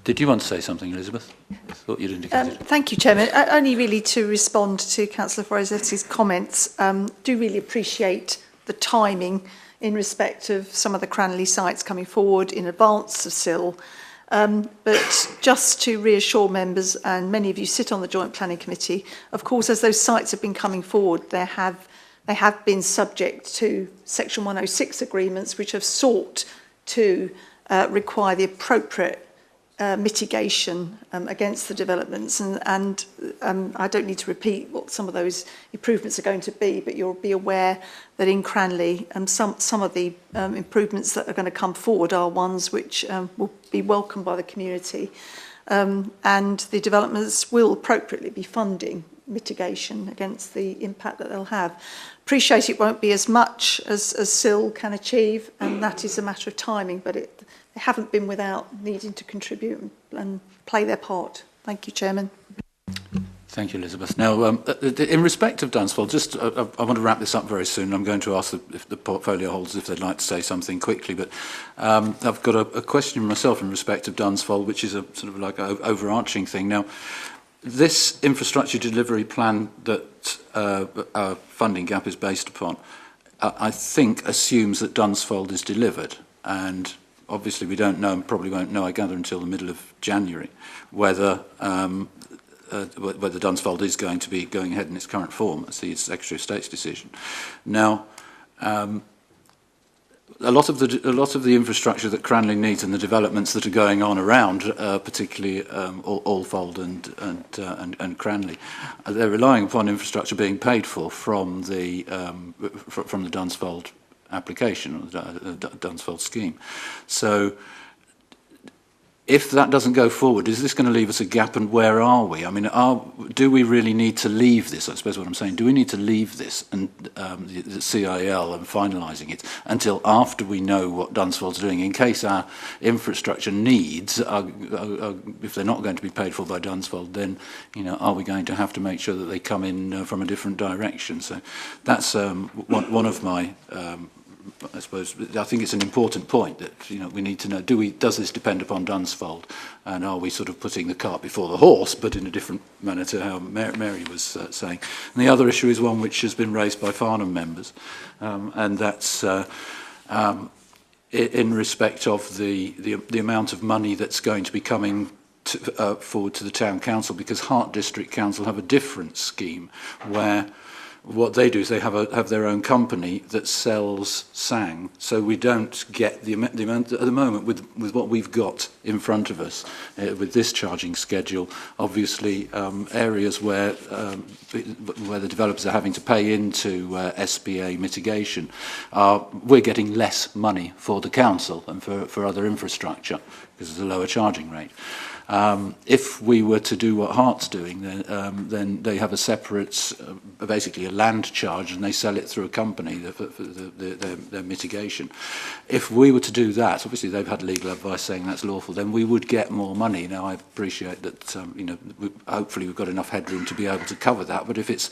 Did you want to say something, Elizabeth? I thought you'd indicated. Thank you, Chairman. Only really to respond to Councillor Forazetti's comments. Do really appreciate the timing in respect of some of the Cranley sites coming forward in advance of SIL. But just to reassure members, and many of you sit on the Joint Planning Committee, of course, as those sites have been coming forward, they have been subject to Section 106 agreements, which have sought to require the appropriate mitigation against the developments. And I don't need to repeat what some of those improvements are going to be, but you'll be aware that in Cranley, some of the improvements that are going to come forward are ones which will be welcomed by the community. And the developments will appropriately be funding mitigation against the impact that they'll have. Appreciate it won't be as much as SIL can achieve, and that is a matter of timing, but they haven't been without needing to contribute and play their part. Thank you, Chairman. Thank you, Elizabeth. Now, in respect of Dunsfold, just I want to wrap this up very soon. I'm going to ask if the portfolio holders if they'd like to say something quickly, but I've got a question myself in respect of Dunsfold, which is a sort of like an overarching thing. Now, this infrastructure delivery plan that our funding gap is based upon, I think assumes that Dunsfold is delivered, and obviously we don't know and probably won't know, I gather, until the middle of January, whether Dunsfold is going to be going ahead in its current form. That's the Secretary of State's decision. Now, a lot of the infrastructure that Cranley needs and the developments that are going on around, particularly Alfold and Cranley, they're relying upon infrastructure being paid for from the Dunsfold application, or the Dunsfold scheme. So, if that doesn't go forward, is this going to leave us a gap, and where are we? I mean, do we really need to leave this? I suppose what I'm saying, do we need to leave this and the CIL and finalising it until after we know what Dunsfold's doing, in case our infrastructure needs, if they're not going to be paid for by Dunsfold, then, are we going to have to make sure that they come in from a different direction? So that's one of my I suppose I think it's an important point that we need to know: does this depend upon Dunsfold, and are we sort of putting the cart before the horse, but in a different manner to how Mary was saying? And the other issue is one which has been raised by Farnham members, and that's in respect of the amount of money that's going to be coming forward to the town council, because Hart District Council have a different scheme where what they do is they have their own company that sells sang, so we don't get the amount at the moment with what we've got in front of us with this charging schedule. Obviously, areas where the developers are having to pay into SPA mitigation, we're getting less money for the council and for other infrastructure because there's a lower charging rate. If we were to do what Hart's doing, then they have a separate, basically a land charge, and they sell it through a company for their mitigation. If we were to do that, obviously they've had legal advice saying that's lawful, then we would get more money. Now, I appreciate that, hopefully we've got enough headroom to be able to cover that, but if it's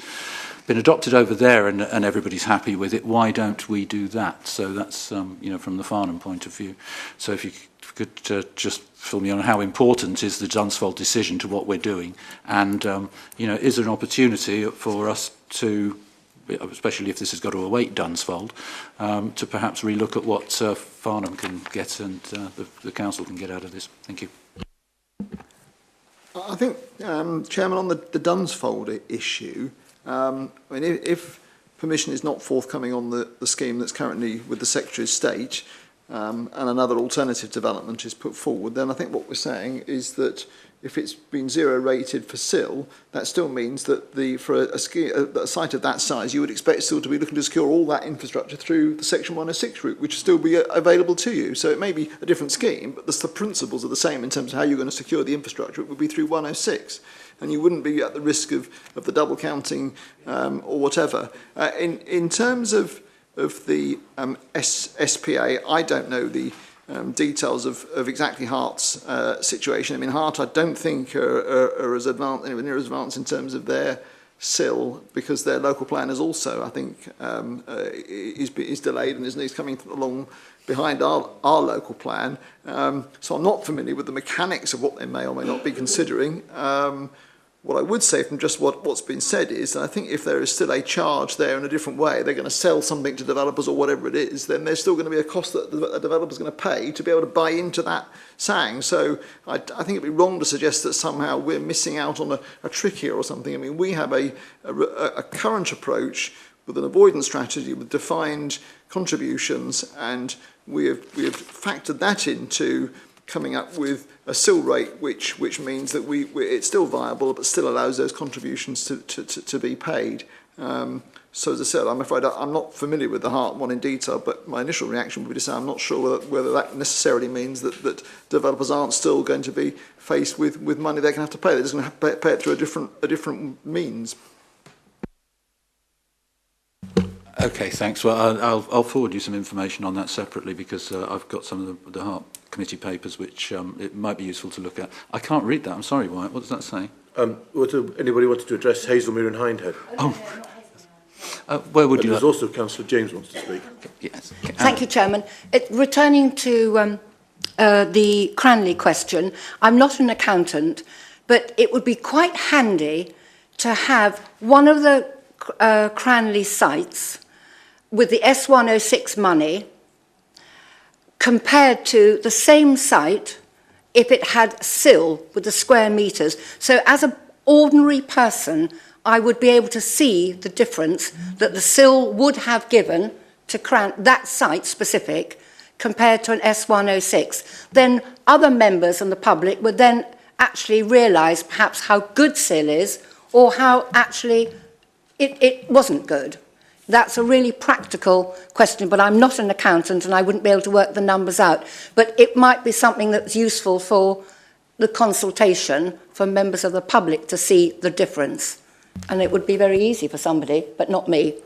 been adopted over there and everybody's happy with it, why don't we do that? So that's, from the Farnham point of view. So if you could just fill me on how important is the Dunsfold decision to what we're doing, and is there an opportunity for us to, especially if this has got to await Dunsfold, to perhaps relook at what Farnham can get and the council can get out of this? Thank you. I think, Chairman, on the Dunsfold issue, if permission is not forthcoming on the scheme that's currently with the Secretary of State, and another alternative development is put forward, then I think what we're saying is that if it's been zero rated for SIL, that still means that for a site of that size, you would expect still to be looking to secure all that infrastructure through the Section 106 route, which will still be available to you. So it may be a different scheme, but the principles are the same in terms of how you're going to secure the infrastructure. It would be through 106. And you wouldn't be at the risk of the double counting or whatever. In terms of the SPA, I don't know the details of exactly Hart's situation. I mean, Hart, I don't think are as advanced, anywhere near as advanced in terms of their SIL, because their local plan is also, I think, is delayed and is coming along behind our local plan. So I'm not familiar with the mechanics of what they may or may not be considering. What I would say from just what's been said is that I think if there is still a charge there in a different way, they're going to sell something to developers or whatever it is, then there's still going to be a cost that the developer's going to pay to be able to buy into that sang. So I think it'd be wrong to suggest that somehow we're missing out on a trick here or something. I mean, we have a current approach with an avoidance strategy with defined contributions, and we have factored that into coming up with a SIL rate which means that it's still viable but still allows those contributions to be paid. So as I said, I'm afraid I'm not familiar with the Hart one in detail, but my initial reaction would be to say I'm not sure whether that necessarily means that developers aren't still going to be faced with money they're going to have to pay. They're just going to have to pay it through a different means. Okay, thanks. Well, I'll forward you some information on that separately, because I've got some of the Hart Committee papers which it might be useful to look at. I can't read that. I'm sorry, Wyatt. What does that say? Anybody wanted to address Hazelmere and Hindhead? Oh, where would you? There's also Councillor James wants to speak. Yes. Thank you, Chairman. Returning to the Cranley question, I'm not an accountant, but it would be quite handy to have one of the Cranley sites with the S106 money compared to the same site if it had SIL with the square metres. So as an ordinary person, I would be able to see the difference that the SIL would have given to that site specific compared to an S106. Then other members and the public would then actually realise perhaps how good SIL is, or how actually it wasn't good. That's a really practical question, but I'm not an accountant and I wouldn't be able to work the numbers out. But it might be something that's useful for the consultation for members of the public to see the difference. And it would be very easy for somebody, but not me.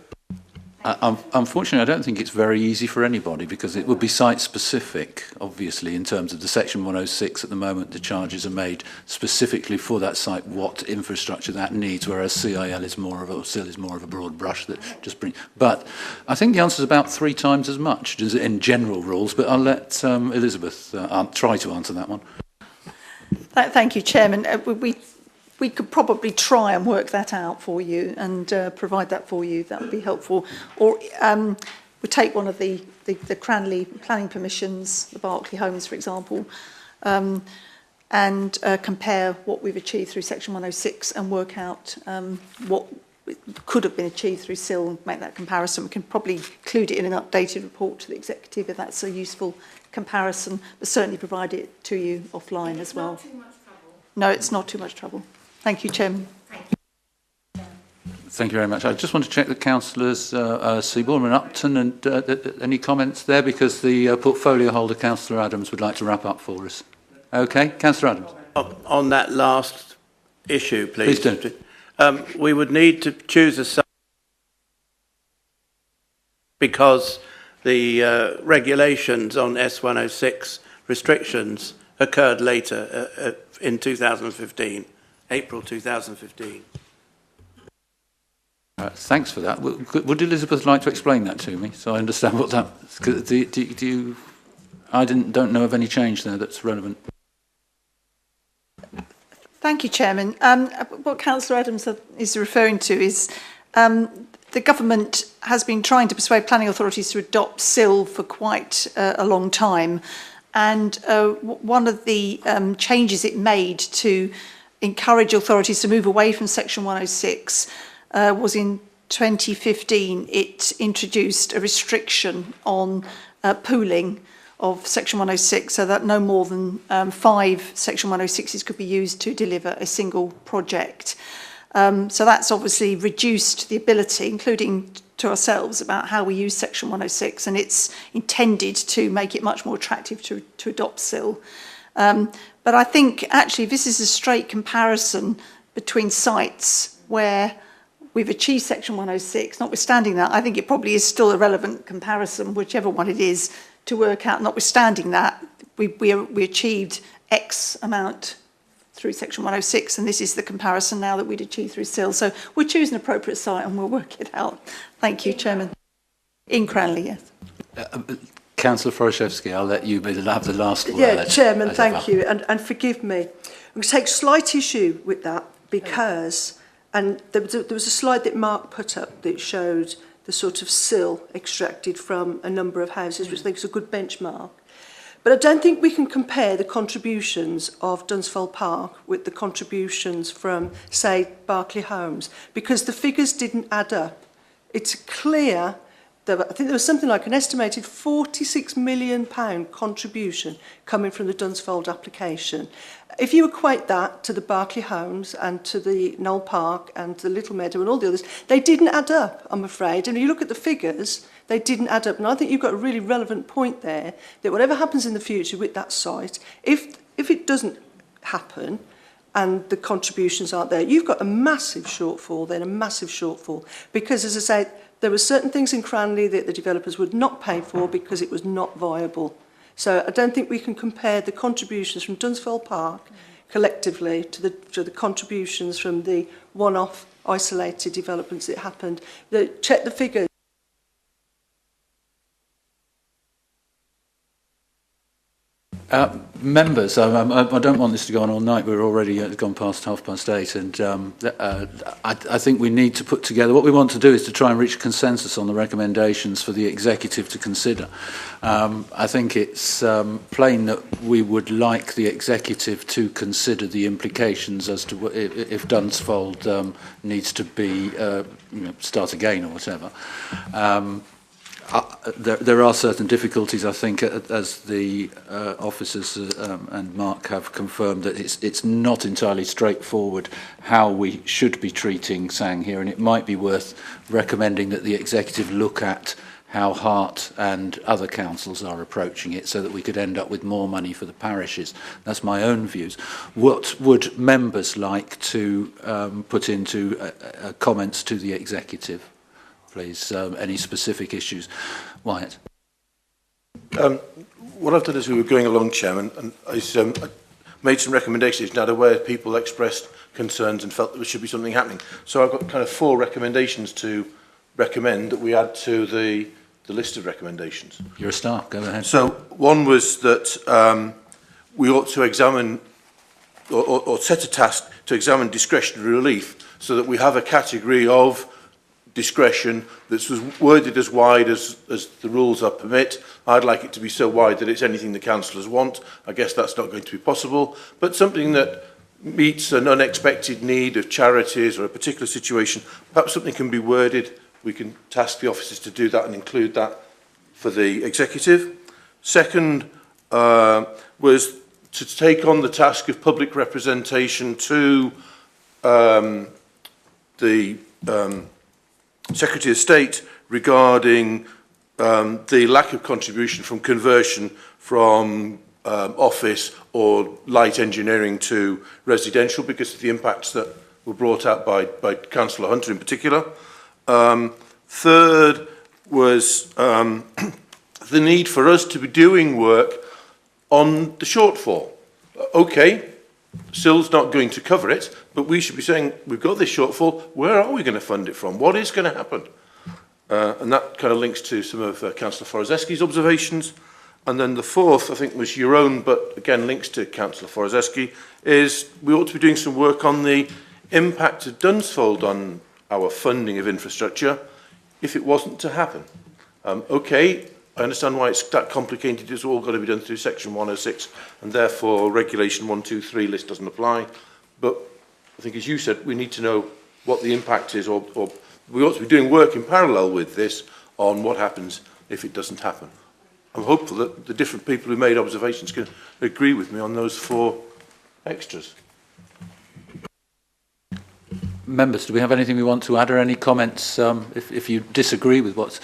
Unfortunately, I don't think it's very easy for anybody because it would be site-specific, obviously, in terms of the Section 106 at the moment. The charges are made specifically for that site, what infrastructure that needs, whereas CIL is more of a broad brush that just brings. But I think the answer is about 3 times as much as in general rules. But I'll let Elizabeth try to answer that one. Thank you, Chairman. We could probably try and work that out for you and provide that for you. That would be helpful. Or we take one of the Cranley planning permissions, the Berkeley homes, for example, and compare what we've achieved through Section 106 and work out what could have been achieved through SIL and make that comparison. We can probably include it in an updated report to the executive if that's a useful comparison, but certainly provide it to you offline as well. Not too much trouble. No, it's not too much trouble. Thank you, Chairman. Thank you very much. I just want to check that Councillors Seaborn and Upton and any comments there, because the portfolio holder, Councillor Adams, would like to wrap up for us. Okay, Councillor Adams. On that last issue, please. Please do. We would need to choose a site because the regulations on S106 restrictions occurred later in 2015. April 2015. Thanks for that. Would Elizabeth like to explain that to me so I understand what that? Do you? I don't know of any change there that's relevant. Thank you, Chairman. What Councillor Adams is referring to is the government has been trying to persuade planning authorities to adopt SIL for quite a long time, and one of the changes it made to encourage authorities to move away from Section 106 was in 2015. It introduced a restriction on pooling of Section 106 so that no more than 5 Section 106s could be used to deliver a single project. So that's obviously reduced the ability, including to ourselves, about how we use Section 106, and it's intended to make it much more attractive to adopt SIL. But I think actually this is a straight comparison between sites where we've achieved Section 106. Notwithstanding that, I think it probably is still a relevant comparison, whichever one it is, to work out. Notwithstanding that, we achieved X amount through Section 106, and this is the comparison now that we'd achieved through SIL. So we'll choose an appropriate site and we'll work it out. Thank you, Chairman. In Cranley, yes. Councillor Foroshevsky, I'll let you have the last word. Yeah, Chairman, thank you. And forgive me. I'm going to take slight issue with that because, and there was a slide that Mark put up that showed the sort of SIL extracted from a number of houses, which I think is a good benchmark. But I don't think we can compare the contributions of Dunsfold Park with the contributions from, say, Berkeley Homes, because the figures didn't add up. It's clear that I think there was something like an estimated £46 million contribution coming from the Dunsfold application. If you equate that to the Berkeley Homes and to the Knoll Park and the Little Meadow and all the others, they didn't add up, I'm afraid. And if you look at the figures, they didn't add up. And I think you've got a really relevant point there, that whatever happens in the future with that site, if it doesn't happen and the contributions aren't there, you've got a massive shortfall then, a massive shortfall. Because, as I say, there were certain things in Cranley that the developers would not pay for because it was not viable. So I don't think we can compare the contributions from Dunsfold Park collectively to the contributions from the one-off isolated developments that happened. Check the figures. Members, I don't want this to go on all night. We're already gone past 8:30, and I think we need to put together. What we want to do is to try and reach a consensus on the recommendations for the executive to consider. I think it's plain that we would like the executive to consider the implications as to if Dunsfold needs to be start again or whatever. There are certain difficulties, I think, as the officers and Mark have confirmed, that it's not entirely straightforward how we should be treating Sang here, and it might be worth recommending that the executive look at how Hart and other councils are approaching it so that we could end up with more money for the parishes. That's my own views. What would members like to put into comments to the executive please. Any specific issues? Wyatt? What I've done as we were going along, Chairman, and I made some recommendations now where people expressed concerns and felt there should be something happening. So I've got kind of 4 recommendations to recommend that we add to the list of recommendations. You're a star. Go ahead. So one was that we ought to examine or set a task to examine discretionary relief so that we have a category of discretion that's worded as wide as the rules are permit. I'd like it to be so wide that it's anything the councillors want. I guess that's not going to be possible, but something that meets an unexpected need of charities or a particular situation, perhaps something can be worded. We can task the officers to do that and include that for the executive. Second was to take on the task of public representation to the Secretary of State regarding the lack of contribution from conversion from office or light engineering to residential because of the impacts that were brought out by Councillor Hunter in particular. Third was the need for us to be doing work on the shortfall. Okay, SIL's not going to cover it, but we should be saying, we've got this shortfall, where are we going to fund it from? What is going to happen? And that kind of links to some of Councillor Forozeski's observations. And then the fourth, I think, was your own, but again links to Councillor Forozeski, is we ought to be doing some work on the impact of Dunsfold on our funding of infrastructure if it wasn't to happen. Okay, I understand why it's that complicated. It's all got to be done through Section 106, and therefore Regulation 123 list doesn't apply. But I think, as you said, we need to know what the impact is, or we ought to be doing work in parallel with this on what happens if it doesn't happen. I'm hopeful that the different people who made observations can agree with me on those 4 extras. Members, do we have anything we want to add or any comments if you disagree with what's...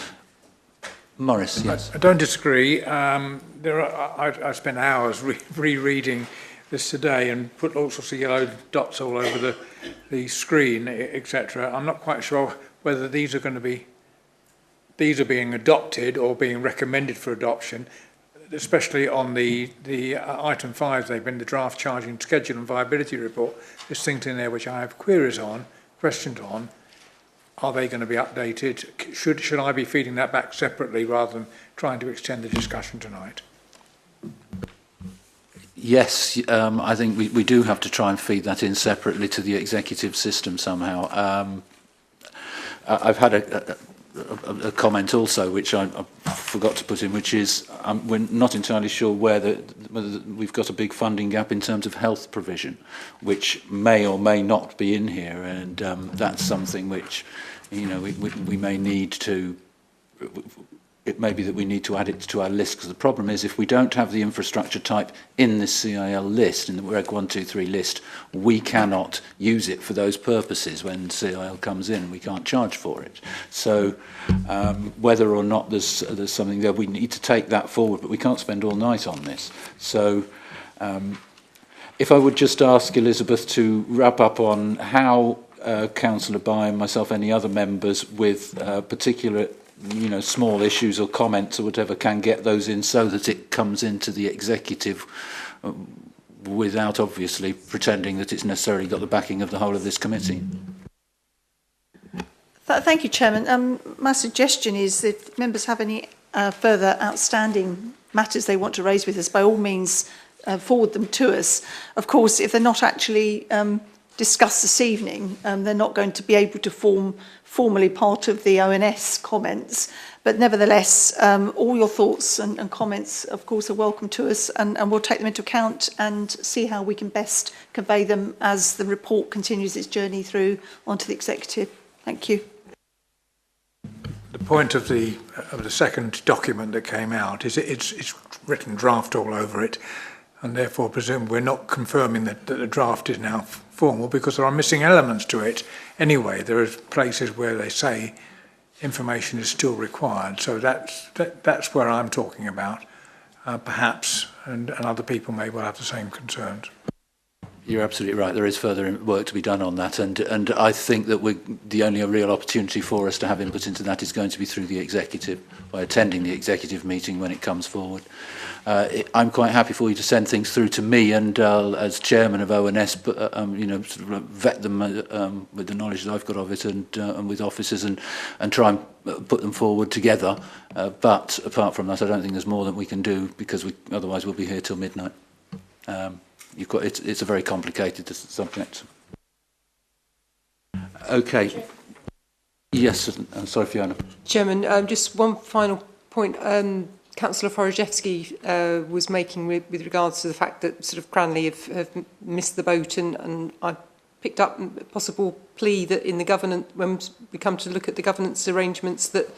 Maurice, yes. I don't disagree. I spent hours rereading this today and put all sorts of yellow dots all over the screen, etc. I'm not quite sure whether these are being adopted or being recommended for adoption, especially on the item 5. They've been the draft charging schedule and viability report. There's things in there which I have queries on, questions on. Are they going to be updated? Should I be feeding that back separately rather than trying to extend the discussion tonight? Yes, I think we do have to try and feed that in separately to the executive system somehow. I've had a comment also, which I forgot to put in, which is we're not entirely sure whether we've got a big funding gap in terms of health provision, which may or may not be in here, and that's something which, you know, we may need to. It may be that we need to add it to our list, because the problem is if we don't have the infrastructure type in this CIL list, in the Reg 123 list, we cannot use it for those purposes. When CIL comes in, we can't charge for it. So whether or not there's something there, we need to take that forward, but we can't spend all night on this. So if I would just ask Elizabeth to wrap up on how Councillor Bye and myself, any other members with particular small issues or comments or whatever can get those in so that it comes into the executive without obviously pretending that it's necessarily got the backing of the whole of this committee. Thank you, Chairman. My suggestion is that if members have any further outstanding matters they want to raise with us, by all means forward them to us. Of course, if they're not actually discussed this evening, they're not going to be able to form formally part of the ONS comments, but nevertheless all your thoughts and comments of course are welcome to us, and we'll take them into account and see how we can best convey them as the report continues its journey through onto the executive. Thank you. The point of the second document that came out is it's written draft all over it, and therefore presume we're not confirming that the draft is now formal, because there are missing elements to it. Anyway, there are places where they say information is still required. So that's where I'm talking about, perhaps, and other people may well have the same concerns. You're absolutely right. There is further work to be done on that, and I think that the only real opportunity for us to have input into that is going to be through the executive, by attending the executive meeting when it comes forward. I'm quite happy for you to send things through to me, and as chairman of ONS, you know, sort of vet them with the knowledge that I've got of it, and with officers, and try and put them forward together. But apart from that, I don't think there's more that we can do, because otherwise we'll be here till midnight. It's a very complicated subject. Okay. Yes, sorry, Fiona. Chairman, just one final point. Councillor Forojewski was making with regards to the fact that sort of Cranley have missed the boat, and I picked up a possible plea that in the governance, when we come to look at the governance arrangements, that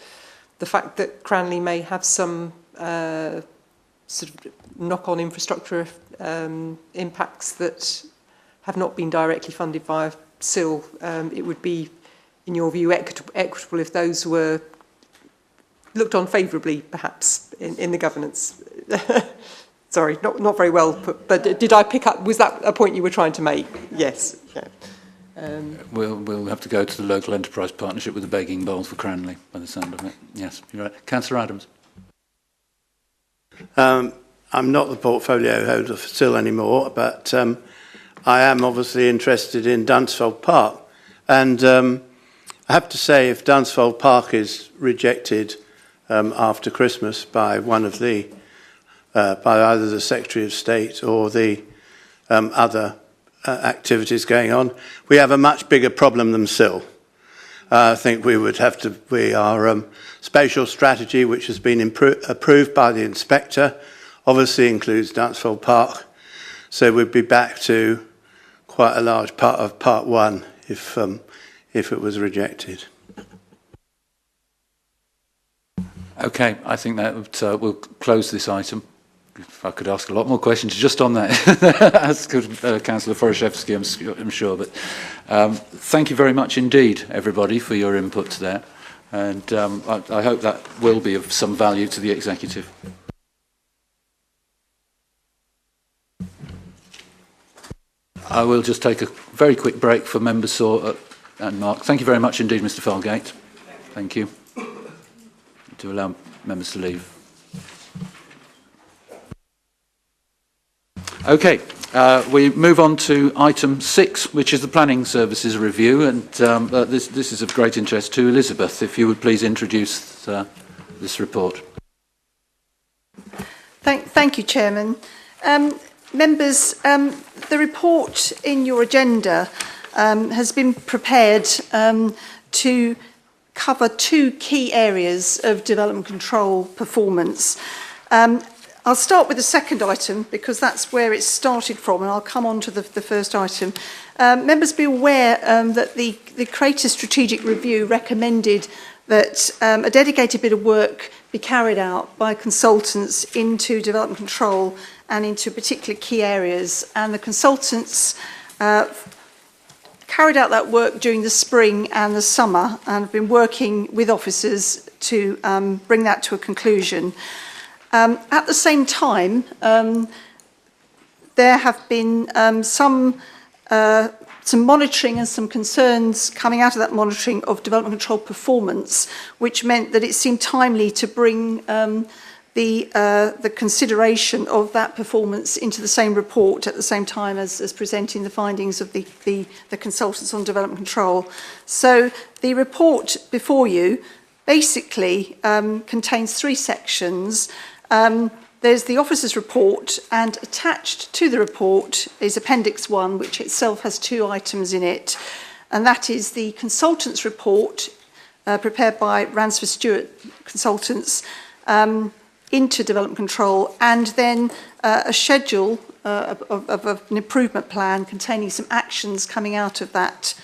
the fact that Cranley may have some sort of knock-on infrastructure impacts that have not been directly funded via SIL, it would be, in your view, equitable if those were looked on favourably, perhaps, in the governance. Sorry, not very well put, but did I pick up, was that a point you were trying to make? Yes. Yeah. We'll have to go to the local enterprise partnership with the begging bowl for Cranley, by the sound of it. Yes, you're right. Councillor Adams. I'm not the portfolio holder for SIL anymore, but I am obviously interested in Dunsfold Park. And I have to say, if Dunsfold Park is rejected after Christmas by one of the, by either the Secretary of State or the other activities going on, we have a much bigger problem than SIL. I think we would have to, our spatial strategy, which has been approved by the inspector, obviously includes Dunsfold Park, so we'd be back to quite a large part of Part 1 if it was rejected. Okay, I think that we'll close this item. If I could ask a lot more questions just on that, as could Councillor Forojewski, I'm sure. But thank you very much indeed, everybody, for your input there. And I hope that will be of some value to the executive. I will just take a very quick break for members Saw and Mark. Thank you very much indeed, Mr. Felgate. Thank you. To allow members to leave. Okay, we move on to item 6, which is the Planning Services Review, and this is of great interest to Elizabeth. If you would please introduce this report. Thank you, Chairman. Members, the report in your agenda has been prepared to cover 2 key areas of development control performance. I'll start with the second item because that's where it started from, and I'll come on to the first item. Members be aware that the Creator Strategic Review recommended that a dedicated bit of work be carried out by consultants into development control and into particular key areas, and the consultants carried out that work during the spring and the summer and have been working with officers to bring that to a conclusion. At the same time, there have been some monitoring and some concerns coming out of that monitoring of development control performance, which meant that it seemed timely to bring the consideration of that performance into the same report at the same time as presenting the findings of the consultants on development control. So the report before you basically contains 3 sections. There's the officer's report, and attached to the report is Appendix 1, which itself has 2 items in it, and that is the consultants' report prepared by Ransford Stewart Consultants into development control, and then a schedule of an improvement plan containing some actions coming out of that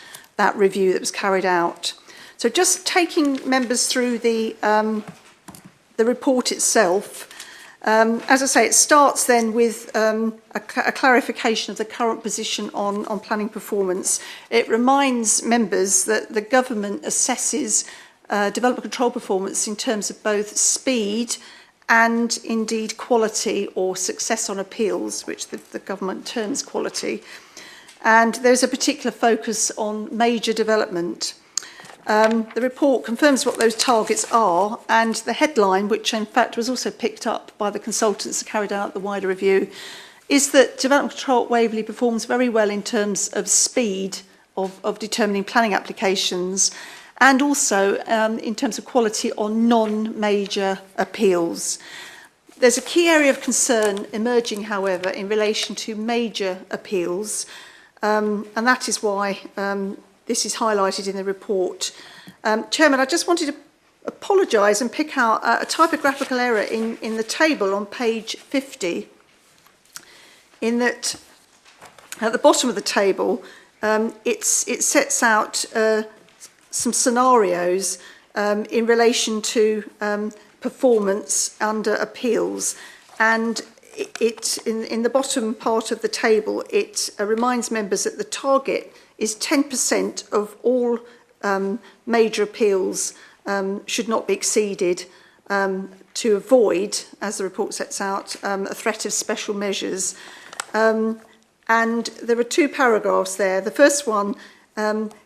review that was carried out. So just taking members through the report itself. As I say, it starts then with a clarification of the current position on planning performance. It reminds members that the government assesses development control performance in terms of both speed and indeed quality or success on appeals, which the government terms quality. and there's a particular focus on major development. The report confirms what those targets are, and the headline, which in fact was also picked up by the consultants who carried out the wider review, is that development control at Waverley performs very well in terms of speed of determining planning applications, and also in terms of quality on non-major appeals. There's a key area of concern emerging, however, in relation to major appeals, and that is why this is highlighted in the report. Chairman, I just wanted to apologise and pick out a typographical error in the table on page 50, in that at the bottom of the table, it sets out some scenarios in relation to performance under appeals, and in the bottom part of the table it reminds members that the target is 10% of all major appeals should not be exceeded to avoid, as the report sets out, a threat of special measures. And there are two paragraphs there. The first one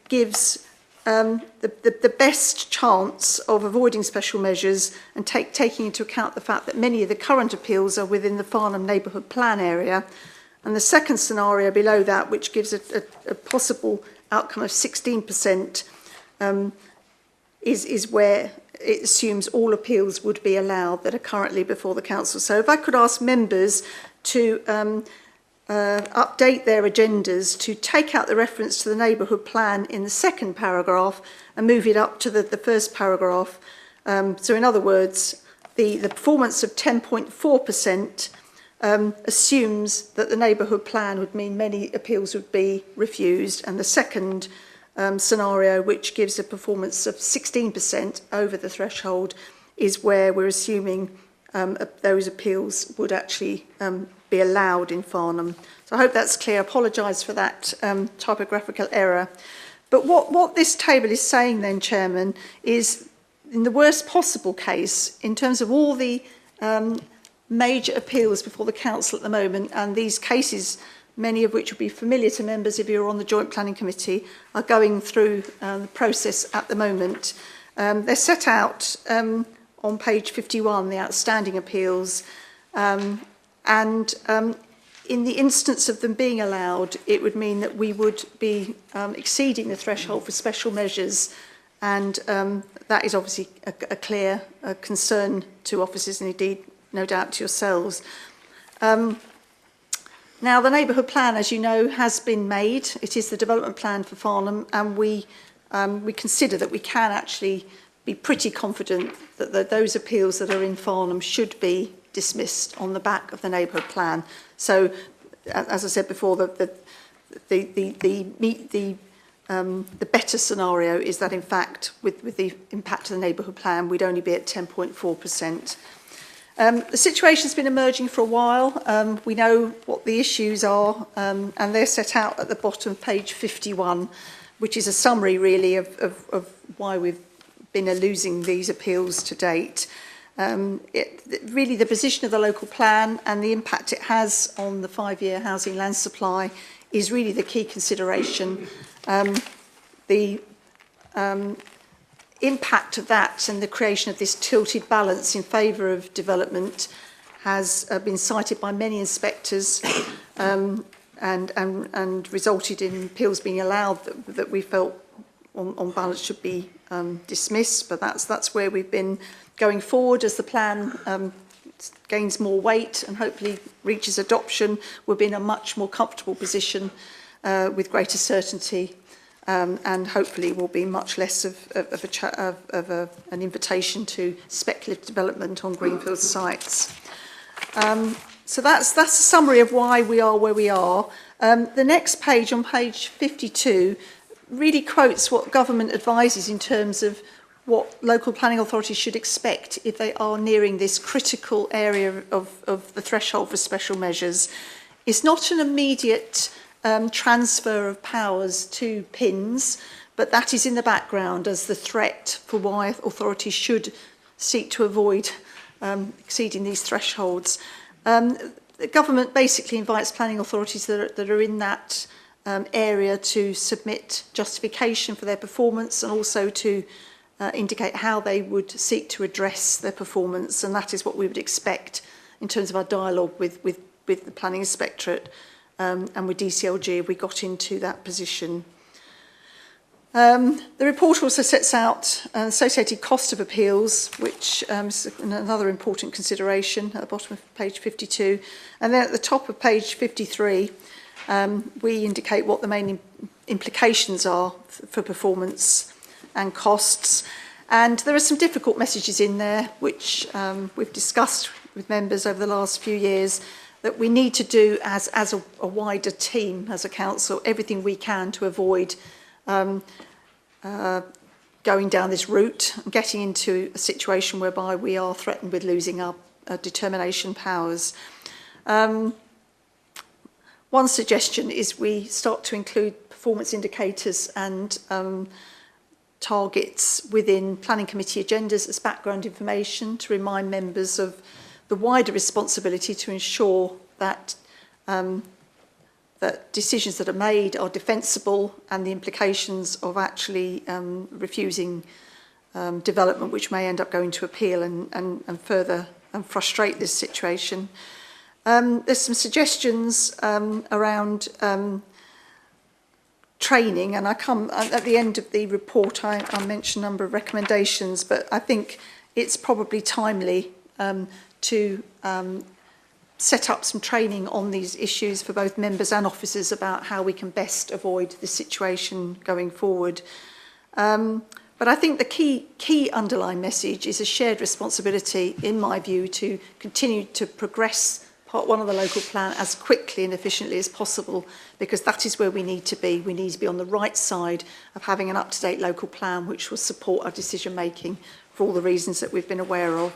gives the best chance of avoiding special measures and taking into account the fact that many of the current appeals are within the Farnham Neighbourhood Plan area. And the second scenario below that, which gives a possible outcome of 16%, is where it assumes all appeals would be allowed that are currently before the council. So if I could ask members to update their agendas to take out the reference to the neighbourhood plan in the second paragraph and move it up to the first paragraph. So in other words, the performance of 10.4% assumes that the neighbourhood plan would mean many appeals would be refused, and the second scenario, which gives a performance of 16% over the threshold, is where we're assuming those appeals would actually be allowed in Farnham. So I hope that's clear. I apologise for that typographical error. But what this table is saying then, Chairman, is in the worst possible case, in terms of all the major appeals before the council at the moment, and these cases, many of which will be familiar to members if you're on the Joint Planning Committee, are going through the process at the moment. They're set out on page 51, the outstanding appeals, and in the instance of them being allowed, it would mean that we would be exceeding the threshold for special measures, and that is obviously a clear concern to officers, and indeed, no doubt, to yourselves. Now, the neighbourhood plan, as you know, has been made. It is the development plan for Farnham, and we consider that we can actually be pretty confident that those appeals that are in Farnham should be dismissed on the back of the neighbourhood plan. So, as I said before, the better scenario is that, in fact, with the impact of the neighbourhood plan, we'd only be at 10.4%. The situation's been emerging for a while. We know what the issues are, and they're set out at the bottom of page 51, which is a summary, really, of why we've been losing these appeals to date. Really, the position of the local plan and the impact it has on the 5-year housing land supply is really the key consideration. The impact of that and the creation of this tilted balance in favour of development has been cited by many inspectors and resulted in appeals being allowed that we felt on balance should be dismissed. But that's where we've been going forward as the plan gains more weight and hopefully reaches adoption. We'll be in a much more comfortable position with greater certainty. And hopefully will be much less of an invitation to speculative development on greenfield sites. So that's a summary of why we are where we are. The next page, on page 52, really quotes what government advises in terms of what local planning authorities should expect if they are nearing this critical area of the threshold for special measures. It's not an immediate transfer of powers to PINs, but that is in the background as the threat for why authorities should seek to avoid exceeding these thresholds. The government basically invites planning authorities that are in that area to submit justification for their performance and also to indicate how they would seek to address their performance, and that is what we would expect in terms of our dialogue with the Planning Inspectorate and with DCLG if we got into that position. The report also sets out an associated cost of appeals, which is another important consideration at the bottom of page 52. And then at the top of page 53, we indicate what the main implications are for performance and costs. And there are some difficult messages in there, which we've discussed with members over the last few years, that we need to do as a wider team, as a council, everything we can to avoid going down this route and getting into a situation whereby we are threatened with losing our determination powers. One suggestion is we start to include performance indicators and targets within planning committee agendas as background information to remind members of the wider responsibility to ensure that that decisions that are made are defensible and the implications of actually refusing development, which may end up going to appeal and further frustrate this situation. There's some suggestions around training, and I come at the end of the report I mention a number of recommendations, but I think it's probably timely to set up some training on these issues for both members and officers about how we can best avoid this situation going forward. But I think the key underlying message is a shared responsibility, in my view, to continue to progress Part 1 of the local plan as quickly and efficiently as possible, because that is where we need to be. We need to be on the right side of having an up-to-date local plan which will support our decision-making for all the reasons that we've been aware of.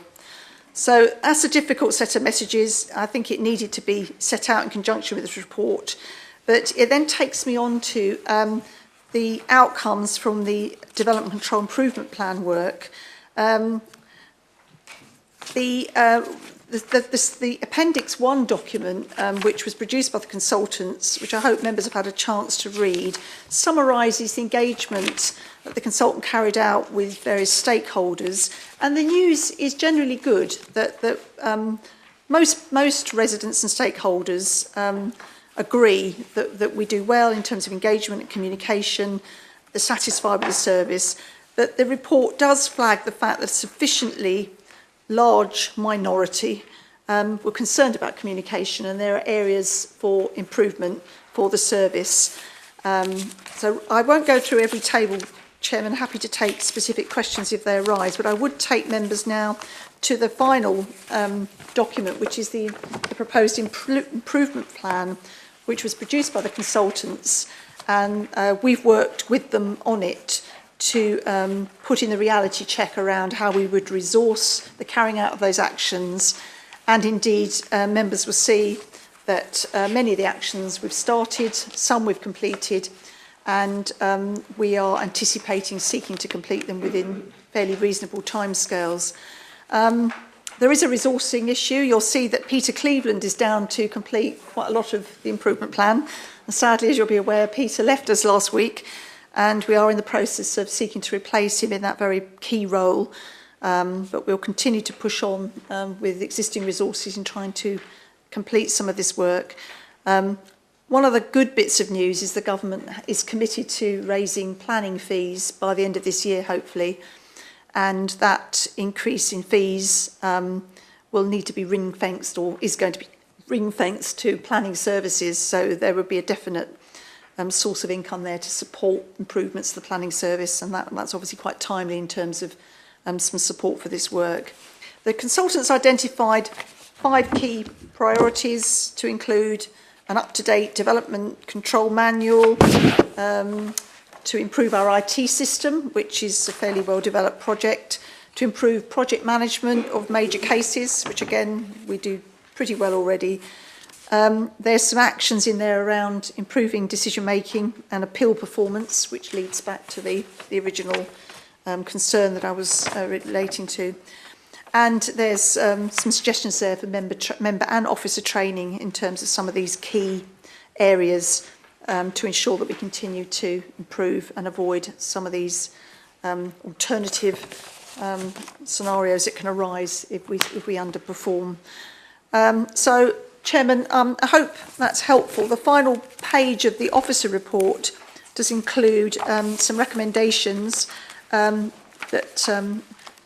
So that's a difficult set of messages. I think it needed to be set out in conjunction with this report. But it then takes me on to the outcomes from the Development Control Improvement Plan work. The Appendix 1 document, which was produced by the consultants, which I hope members have had a chance to read, summarises the engagement that the consultant carried out with various stakeholders. And the news is generally good, that most residents and stakeholders agree that we do well in terms of engagement and communication, they're satisfied with the service. But the report does flag the fact that sufficiently large minority were concerned about communication, and there are areas for improvement for the service. So I won't go through every table, Chairman, happy to take specific questions if they arise, but I would take members now to the final document, which is the proposed improvement plan, which was produced by the consultants, and we've worked with them on it to put in the reality check around how we would resource the carrying out of those actions. And indeed, members will see that many of the actions we've started, some we've completed, and we are anticipating seeking to complete them within fairly reasonable timescales. There is a resourcing issue. You'll see that Peter Cleveland is down to complete quite a lot of the improvement plan. And sadly, as you'll be aware, Peter left us last week, and we are in the process of seeking to replace him in that very key role. But we'll continue to push on with existing resources in trying to complete some of this work. One of the good bits of news is the government is committed to raising planning fees by the end of this year, hopefully. And that increase in fees will need to be ring-fenced, or is going to be ring-fenced to planning services. So there will be a definite source of income there to support improvements to the planning service, and that's obviously quite timely in terms of some support for this work. The consultants identified 5 key priorities to include an up-to-date development control manual, to improve our IT system, which is a fairly well-developed project, to improve project management of major cases, which again we do pretty well already. There's some actions in there around improving decision-making and appeal performance, which leads back to the original concern that I was relating to. And there's some suggestions there for member and officer training in terms of some of these key areas to ensure that we continue to improve and avoid some of these alternative scenarios that can arise if we underperform. So, Chairman, I hope that's helpful. The final page of the officer report does include some recommendations that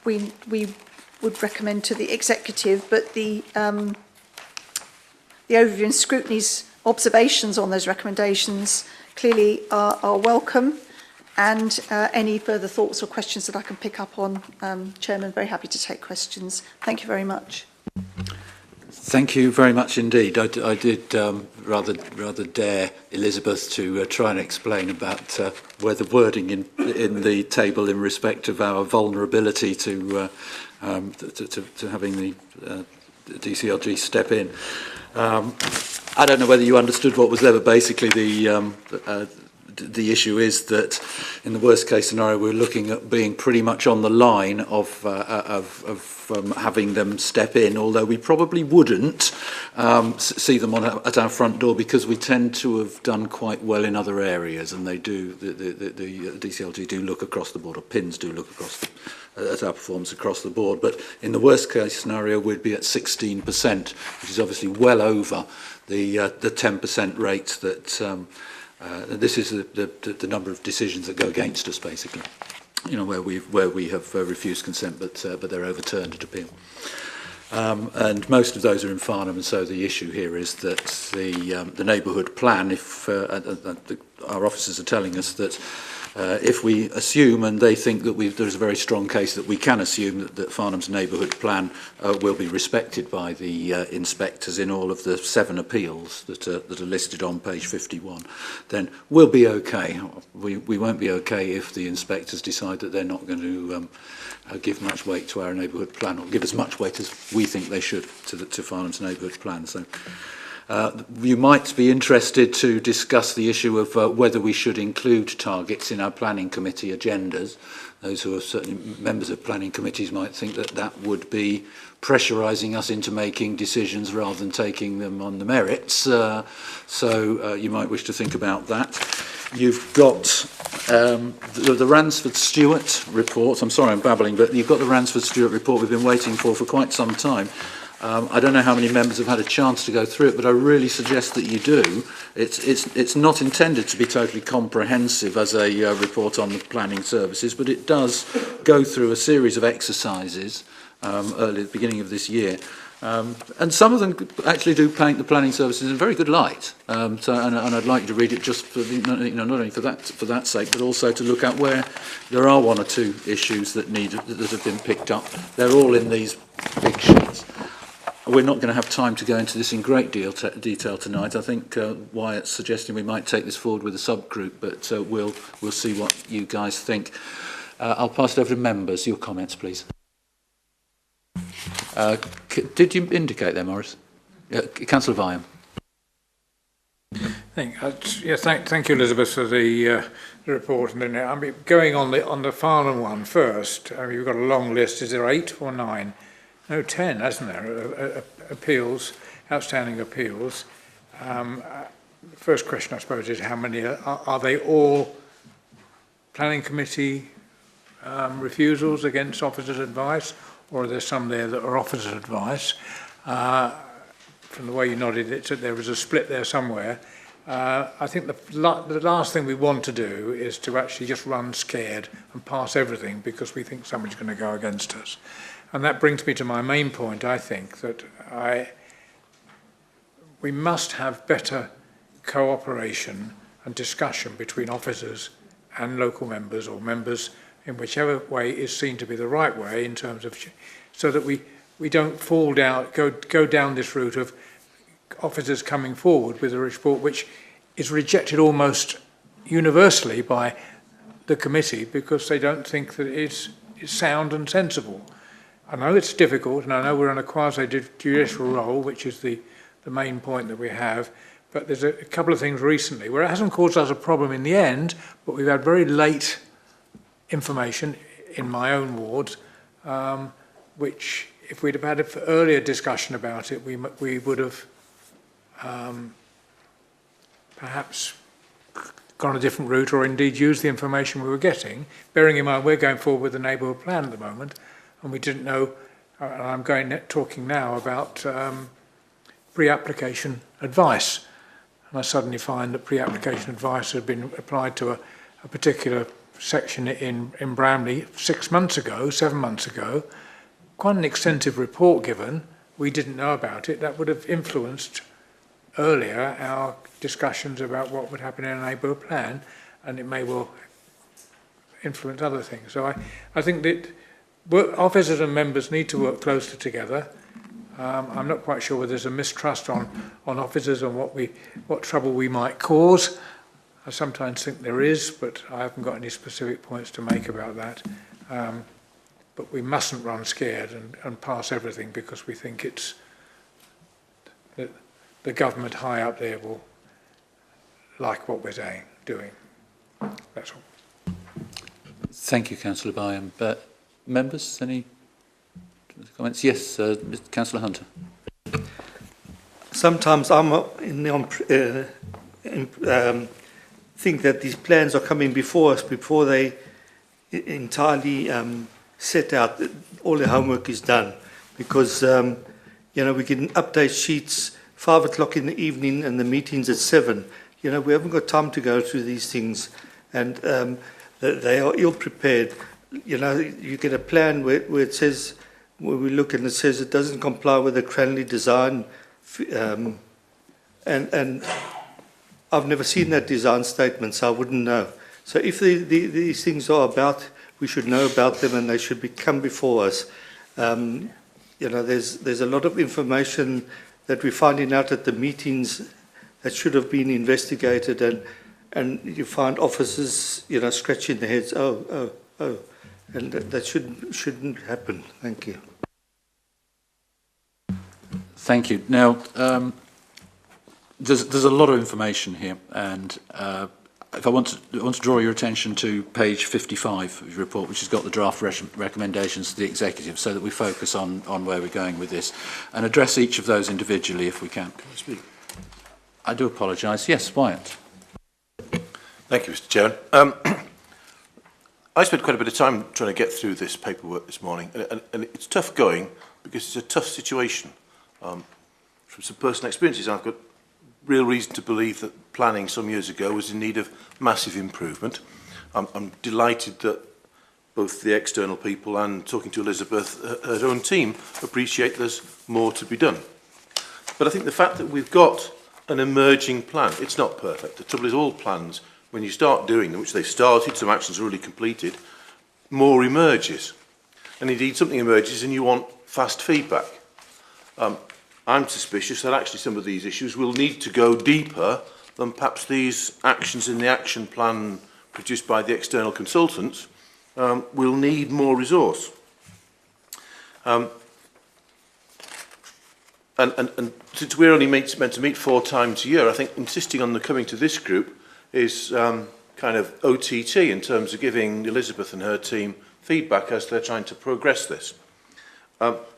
we would recommend to the executive, but the overview and scrutiny's observations on those recommendations clearly are welcome, and any further thoughts or questions that I can pick up on, Chairman, very happy to take questions. Thank you very much. Thank you very much indeed. I did rather dare Elizabeth to try and explain about where the wording in the table in respect of our vulnerability to having the DCLG step in. I don't know whether you understood what was there, but basically the issue is that in the worst case scenario we're looking at being pretty much on the line of having them step in, although we probably wouldn't see them at our front door, because we tend to have done quite well in other areas, and they do, the DCLG do look across the board, or PINs do look across at our performance across the board. But in the worst case scenario we'd be at 16%, which is obviously well over the 10% rate that this is the number of decisions that go against us, basically. You know, where we have refused consent, but they're overturned at appeal. And most of those are in Farnham, and so the issue here is that the neighbourhood plan, if our officers are telling us that if we assume, and they think that there's a very strong case that we can assume that Farnham's neighbourhood plan will be respected by the inspectors in all of the 7 appeals that are listed on page 51, then we'll be okay. We won't be okay if the inspectors decide that they're not going to give much weight to our neighbourhood plan, or give as much weight as we think they should to Farnham's neighbourhood plan. So you might be interested to discuss the issue of whether we should include targets in our planning committee agendas. Those who are certainly members of planning committees might think that that would be pressurising us into making decisions rather than taking them on the merits. So you might wish to think about that. You've got the Ransford-Stewart report. I'm sorry I'm babbling, but you've got the Ransford-Stewart report we've been waiting for quite some time. I don't know how many members have had a chance to go through it, but I really suggest that you do. It's not intended to be totally comprehensive as a report on the planning services, but it does go through a series of exercises early at the beginning of this year. And some of them actually do paint the planning services in a very good light. And I'd like you to read it just for not only for that sake, but also to look at where there are 1 or 2 issues that have been picked up. They're all in these big sheets. We're not going to have time to go into this in great detail tonight. I think Wyatt's suggesting we might take this forward with a subgroup, but we'll see what you guys think. I'll pass it over to members. Your comments, please. Did you indicate there, Maurice? Councillor Vyam. Thank you, Elizabeth, for the report. And then, I mean, going on the Farnham one first, you've got a long list. Is there 8 or 9? No, 10, hasn't there? Appeals, outstanding appeals. The first question, I suppose, is how many are they all planning committee refusals against officers' advice, or are there some there that are officers' advice? From the way you nodded, there was a split there somewhere. I think the last thing we want to do is to actually just run scared and pass everything because we think somebody's going to go against us. And that brings me to my main point. I think that we must have better cooperation and discussion between officers and local members, or members in whichever way is seen to be the right way, in terms of, so that we don't fall down, go down this route of officers coming forward with a report which is rejected almost universally by the committee because they don't think that it's sound and sensible. I know it's difficult, and I know we're in a quasi-judicial role, which is the main point that we have, but there's a couple of things recently where it hasn't caused us a problem in the end, but we've had very late information in my own wards, which if we'd have had an earlier discussion about it, we would have perhaps gone a different route or indeed used the information we were getting, bearing in mind we're going forward with the neighbourhood plan at the moment, and we didn't know, and I'm talking now about pre-application advice. And I suddenly find that pre-application advice had been applied to a particular section in Bramley 6 months ago, 7 months ago. Quite an extensive report given. We didn't know about it. That would have influenced earlier our discussions about what would happen in a neighbourhood plan, and it may well influence other things. So I think that officers and members need to work closer together. I'm not quite sure whether there's a mistrust on officers and what trouble we might cause. I sometimes think there is, but I haven't got any specific points to make about that. But we mustn't run scared and pass everything because we think it's the government high up there will like what we're doing. That's all. Thank you, Councillor Byam. But members, any comments? Yes, Mr. Councillor Hunter. Sometimes think that these plans are coming before us before they entirely set out. All the homework is done because we can update sheets 5 o'clock in the evening and the meeting's at 7. We haven't got time to go through these things, and they are ill prepared. You get a plan where it says, where we look and it says it doesn't comply with the Cranley design, and I've never seen that design statement, so I wouldn't know. So if these things are about, we should know about them and they should come before us. There's a lot of information that we're finding out at the meetings that should have been investigated, and you find officers, scratching their heads, oh, and that shouldn't happen. Thank you. Thank you. Now, there's a lot of information here, and if I want to draw your attention to page 55 of your report, which has got the draft recommendations to the executive, so that we focus on where we're going with this, and address each of those individually if we can. Can I speak? I do apologise. Yes, Wyatt. Thank you, Mr. Chairman. I spent quite a bit of time trying to get through this paperwork this morning, and it's tough going because it's a tough situation. From some personal experiences, I've got real reason to believe that planning some years ago was in need of massive improvement. I'm delighted that both the external people and talking to Elizabeth, her own team, appreciate there's more to be done. But I think the fact that we've got an emerging plan, it's not perfect. The trouble is all plans, when you start doing them, which they've started, some actions are already completed, more emerges. And indeed something emerges and you want fast feedback. I'm suspicious that actually some of these issues will need to go deeper than perhaps these actions in the action plan produced by the external consultants will need more resource. And since we're only meant to meet 4 times a year, I think insisting on the coming to this group is kind of OTT in terms of giving Elizabeth and her team feedback as they're trying to progress this.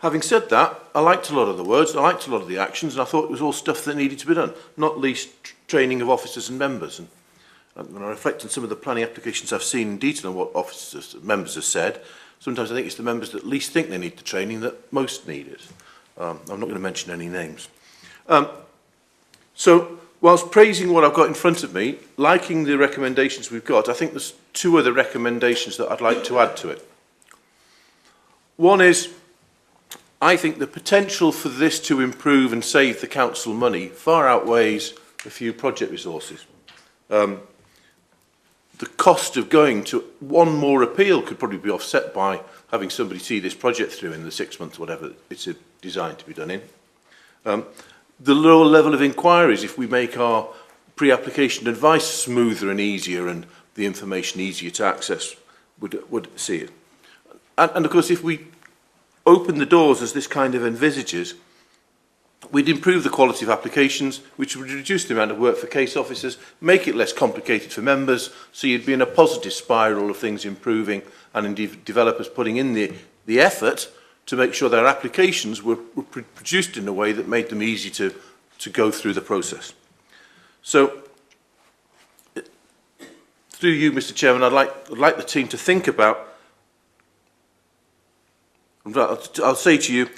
Having said that, I liked a lot of the words, I liked a lot of the actions, and I thought it was all stuff that needed to be done, not least training of officers and members. And when I reflect on some of the planning applications I've seen in detail on what officers and members have said, sometimes I think it's the members that least think they need the training that most need it. I'm not going to mention any names. So, whilst praising what I've got in front of me, liking the recommendations we've got, I think there's 2 other recommendations that I'd like to add to it. One is, I think the potential for this to improve and save the council money far outweighs a few project resources. The cost of going to one more appeal could probably be offset by having somebody see this project through in the 6 months, whatever it's designed to be done in. The lower level of inquiries, if we make our pre-application advice smoother and easier and the information easier to access, would see it. And of course, if we open the doors as this kind of envisages, we'd improve the quality of applications, which would reduce the amount of work for case officers, make it less complicated for members, so you'd be in a positive spiral of things improving and indeed developers putting in the effort to make sure their applications were produced in a way that made them easy to go through the process. So through you, Mr. Chairman, I'd like the team to think about. I'll say to you,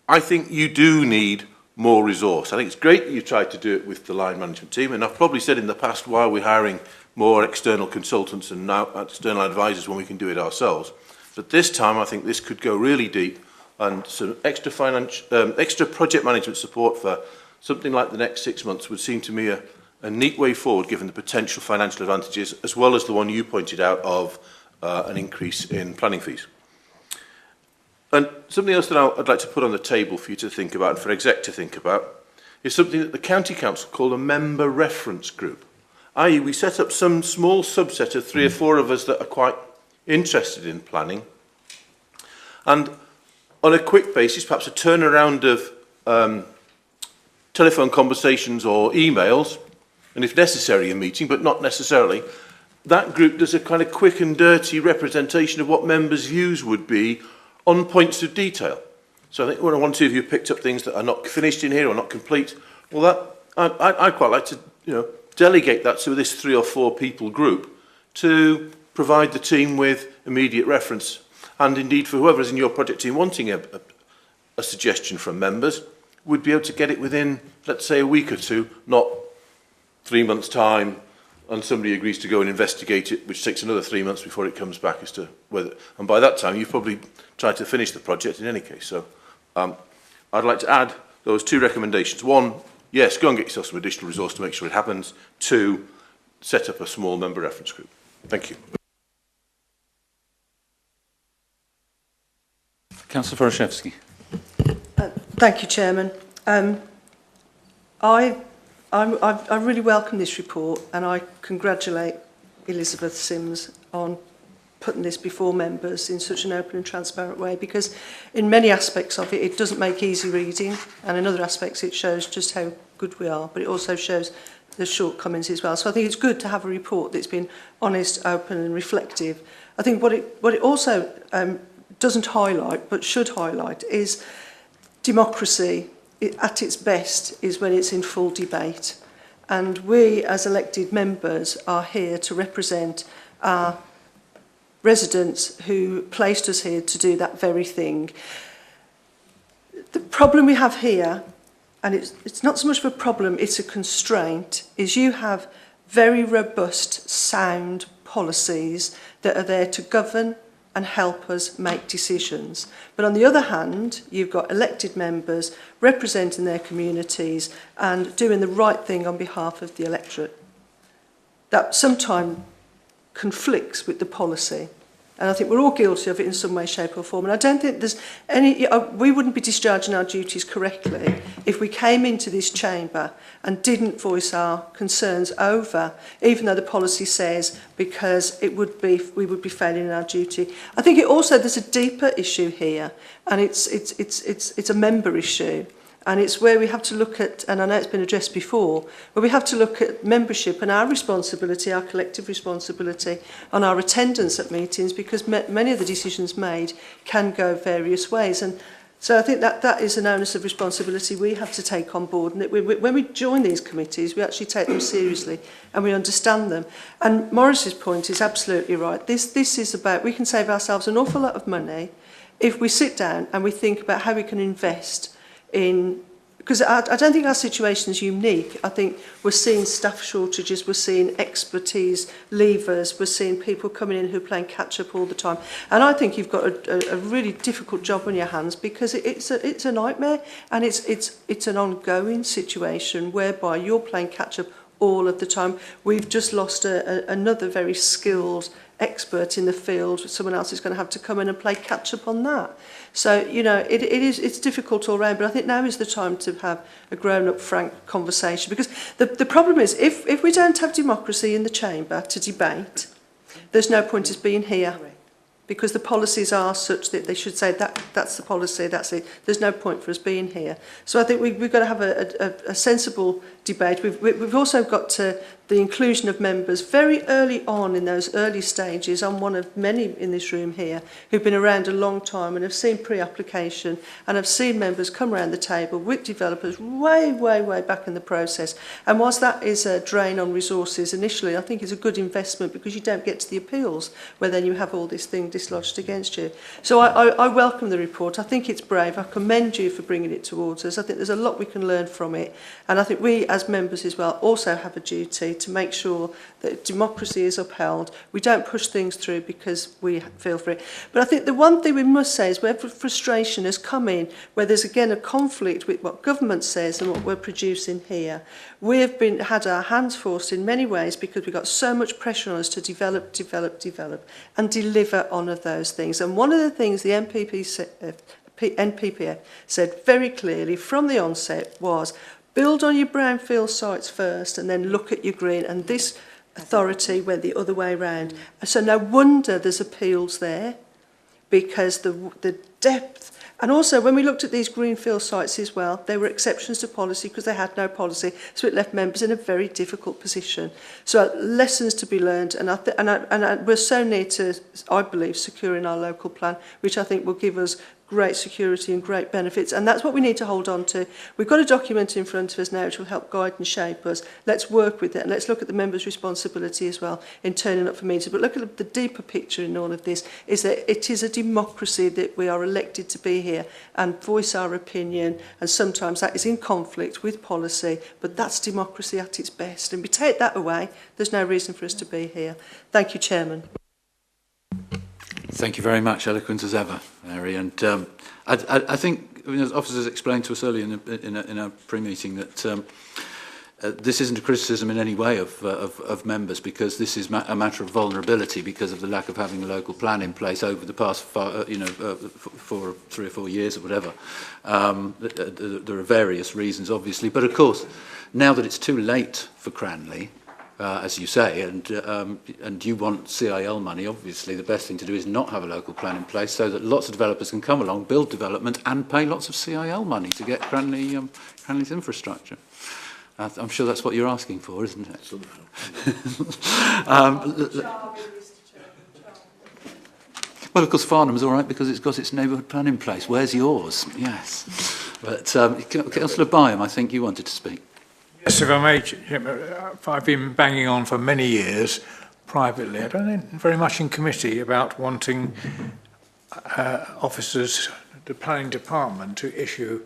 I think you do need more resource. I think it's great that you tried to do it with the line management team, and I've probably said in the past, why are we hiring more external consultants and now external advisors when we can do it ourselves? But this time, I think this could go really deep, and some extra extra project management support for something like the next 6 months would seem to me a neat way forward, given the potential financial advantages, as well as the one you pointed out of an increase in planning fees. And something else that I'd like to put on the table for you to think about and for exec to think about is something that the County Council call a member reference group. I.e. we set up some small subset of 3 or 4 of us that are quite interested in planning, and on a quick basis, perhaps a turnaround of telephone conversations or emails, and if necessary a meeting, but not necessarily, that group does a kind of quick and dirty representation of what members' views would be on points of detail. So I think one or two of you picked up things that are not finished in here or not complete. Well, I'd quite like to, delegate that to this 3 or 4 people group to provide the team with immediate reference. And indeed, for whoever is in your project team wanting a suggestion from members, would be able to get it within, let's say, a week or 2, not 3 months' time, and somebody agrees to go and investigate it, which takes another 3 months before it comes back as to whether. And by that time, you've probably tried to finish the project in any case. So I'd like to add those 2 recommendations. 1, yes, go and get yourself some additional resource to make sure it happens. 2, set up a small member reference group. Thank you. Councillor Foroszewski. Thank you, Chairman. I really welcome this report, and I congratulate Elizabeth Sims on putting this before members in such an open and transparent way, because in many aspects of it, it doesn't make easy reading, and in other aspects it shows just how good we are, but it also shows the shortcomings as well. So I think it's good to have a report that's been honest, open and reflective. I think what it also doesn't highlight, but should highlight, is democracy at its best is when it's in full debate. And we, as elected members, are here to represent our residents who placed us here to do that very thing. The problem we have here, and it's not so much of a problem, it's a constraint, is you have very robust, sound policies that are there to govern and help us make decisions. But on the other hand, you've got elected members representing their communities and doing the right thing on behalf of the electorate. That sometimes conflicts with the policy. And I think we're all guilty of it in some way, shape or form. And I don't think there's any, we wouldn't be discharging our duties correctly if we came into this chamber and didn't voice our concerns over, even though the policy says, because we would be failing in our duty. I think it also, there's a deeper issue here, and it's a member issue. And it's where we have to look at, and I know it's been addressed before, where we have to look at membership and our responsibility, our collective responsibility on our attendance at meetings, because many of the decisions made can go various ways. And so I think that is an onus of responsibility we have to take on board. And that when we join these committees, we actually take them seriously and we understand them. And Maurice's point is absolutely right. This is about, we can save ourselves an awful lot of money if we sit down and we think about how we can invest in, because I don't think our situation is unique. I think we're seeing staff shortages, we're seeing expertise leavers, we're seeing people coming in who are playing catch up all the time. And I think you've got a really difficult job on your hands, because it's a nightmare, and it's an ongoing situation whereby you're playing catch up all of the time. We've just lost another very skilled expert in the field. Someone else is going to have to come in and play catch up on that. So, it's difficult all round, but I think now is the time to have a grown-up, frank conversation, because the problem is, if we don't have democracy in the chamber to debate, there's no point us being here, because the policies are such that they should say that's the policy, that's it. There's no point for us being here. So I think we've got to have a sensible debate. We've also got to the inclusion of members very early on in those early stages. I'm one of many in this room here who've been around a long time and have seen pre-application and have seen members come around the table with developers way back in the process. And whilst that is a drain on resources initially, I think it's a good investment because you don't get to the appeals where then you have all this thing dislodged against you. So I welcome the report. I think it's brave. I commend you for bringing it towards us. I think there's a lot we can learn from it. And I think we as members as well also have a duty to make sure that democracy is upheld. We don't push things through because we feel for it. But I think the one thing we must say is where frustration has come in, where there's again a conflict with what government says and what we're producing here. We have had our hands forced in many ways because we've got so much pressure on us to develop and deliver on those things. And one of the things the NPPF said very clearly from the onset was build on your brownfield sites first and then look at your green. And this authority went the other way round. So no wonder there's appeals there because the depth. And also when we looked at these greenfield sites as well, there were exceptions to policy because they had no policy. So it left members in a very difficult position. So lessons to be learned. And we're so near to, I believe, securing our local plan, which I think will give us great security and great benefits. And that's what we need to hold on to. We've got a document in front of us now which will help guide and shape us. Let's work with it and let's look at the members' responsibility as well in turning up for meetings. But look at the deeper picture in all of this is that it is a democracy that we are elected to be here and voice our opinion. And sometimes that is in conflict with policy, but that's democracy at its best. And we take that away, there's no reason for us to be here. Thank you, Chairman. Thank you very much, eloquent as ever, Mary. And I think, as officers explained to us earlier in our pre-meeting, that this isn't a criticism in any way of members, because this is a matter of vulnerability because of the lack of having a local plan in place over the past 3 or 4 years or whatever. There are various reasons, obviously, but of course, now that it's too late for Cranley, as you say, and you want CIL money, obviously the best thing to do is not have a local plan in place so that lots of developers can come along, build development and pay lots of CIL money to get Cranley's infrastructure. I'm sure that's what you're asking for, isn't it? Well, of course, Farnham's all right because it's got its neighbourhood plan in place. Where's yours? Yes. But Councillor Byam, I think you wanted to speak. Yes, if I may, I've been banging on for many years privately, I don't think very much in committee, about wanting officers, the planning department, to issue